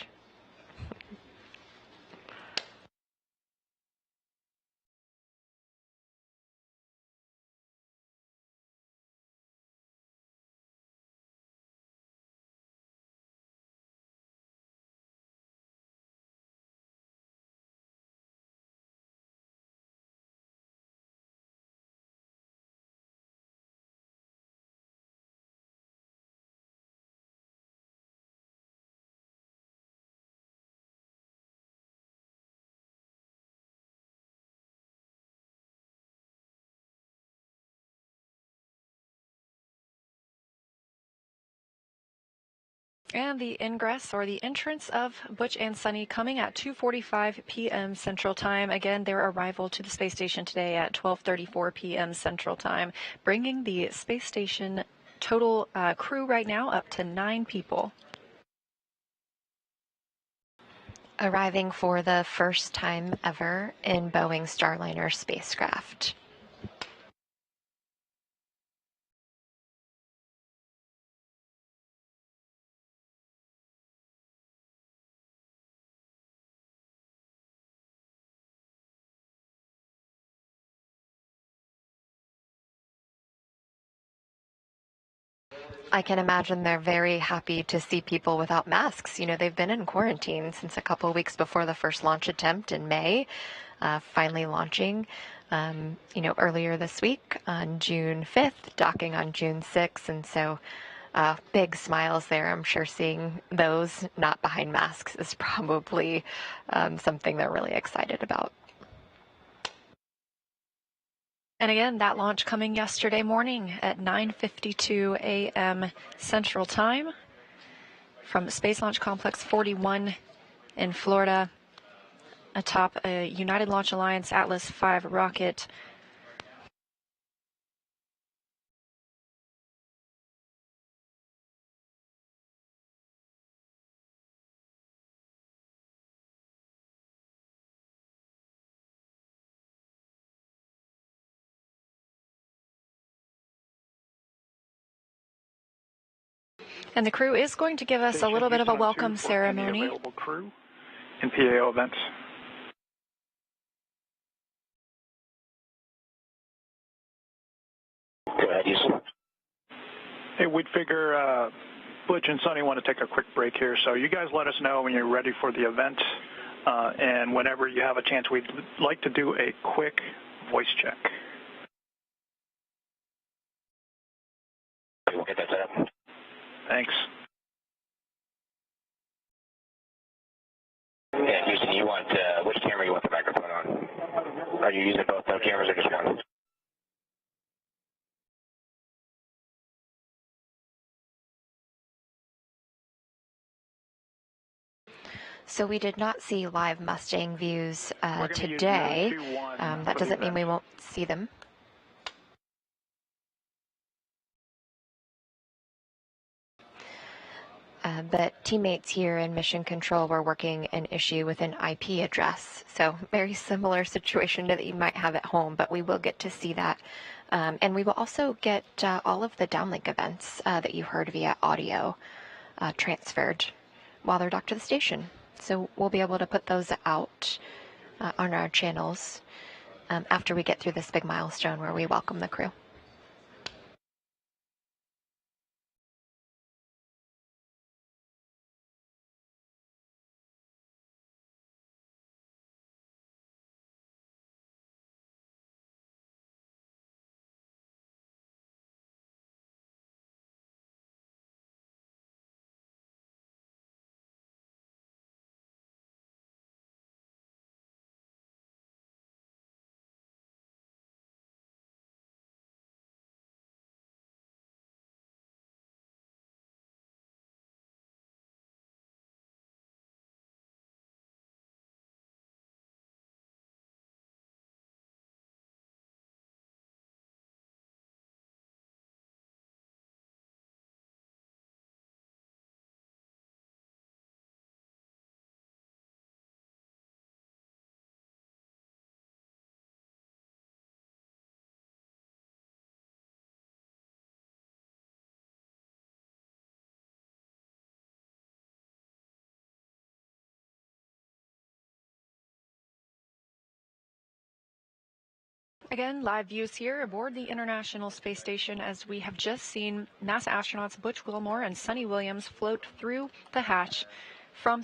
S3: And the ingress or the entrance of Butch and Sunny coming at 2:45 p.m. Central Time. Again, their arrival to the space station today at 12:34 p.m. Central Time, bringing the space station total crew right now up to 9 people.
S11: Arriving for the first time ever in Boeing Starliner spacecraft. I can imagine they're very happy to see people without masks. You know, they've been in quarantine since a couple of weeks before the first launch attempt in May, finally launching, earlier this week on June 5th, docking on June 6th. And so big smiles there. I'm sure seeing those not behind masks is probably something they're really excited about.
S3: And again, that launch coming yesterday morning at 9:52 a.m. Central Time from Space Launch Complex 41 in Florida atop a United Launch Alliance Atlas V rocket. And the crew is going to give us a little bit of a welcome ceremony.
S7: Available crew in PAO events.
S9: Go ahead, Houston.
S7: Hey, we'd figure Butch and Sunny want to take a quick break here, so you guys let us know when you're ready for the event, and whenever you have a chance, we'd like to do a quick voice check.
S9: We'll get that set up.
S7: Thanks.
S9: Yeah, Houston, you want, which camera you want the microphone on? Are you using both cameras or just one?
S11: So we did not see live Mustang views today. That doesn't mean we won't see them. But teammates here in Mission Control were working an issue with an IP address. So very similar situation that you might have at home, but we will get to see that. And we will also get all of the downlink events that you heard via audio transferred while they're docked to the station. So we'll be able to put those out on our channels after we get through this big milestone where we welcome the crew. Again, live views here aboard the International Space Station as we have just seen NASA astronauts Butch Wilmore and Sunny Williams float through the hatch from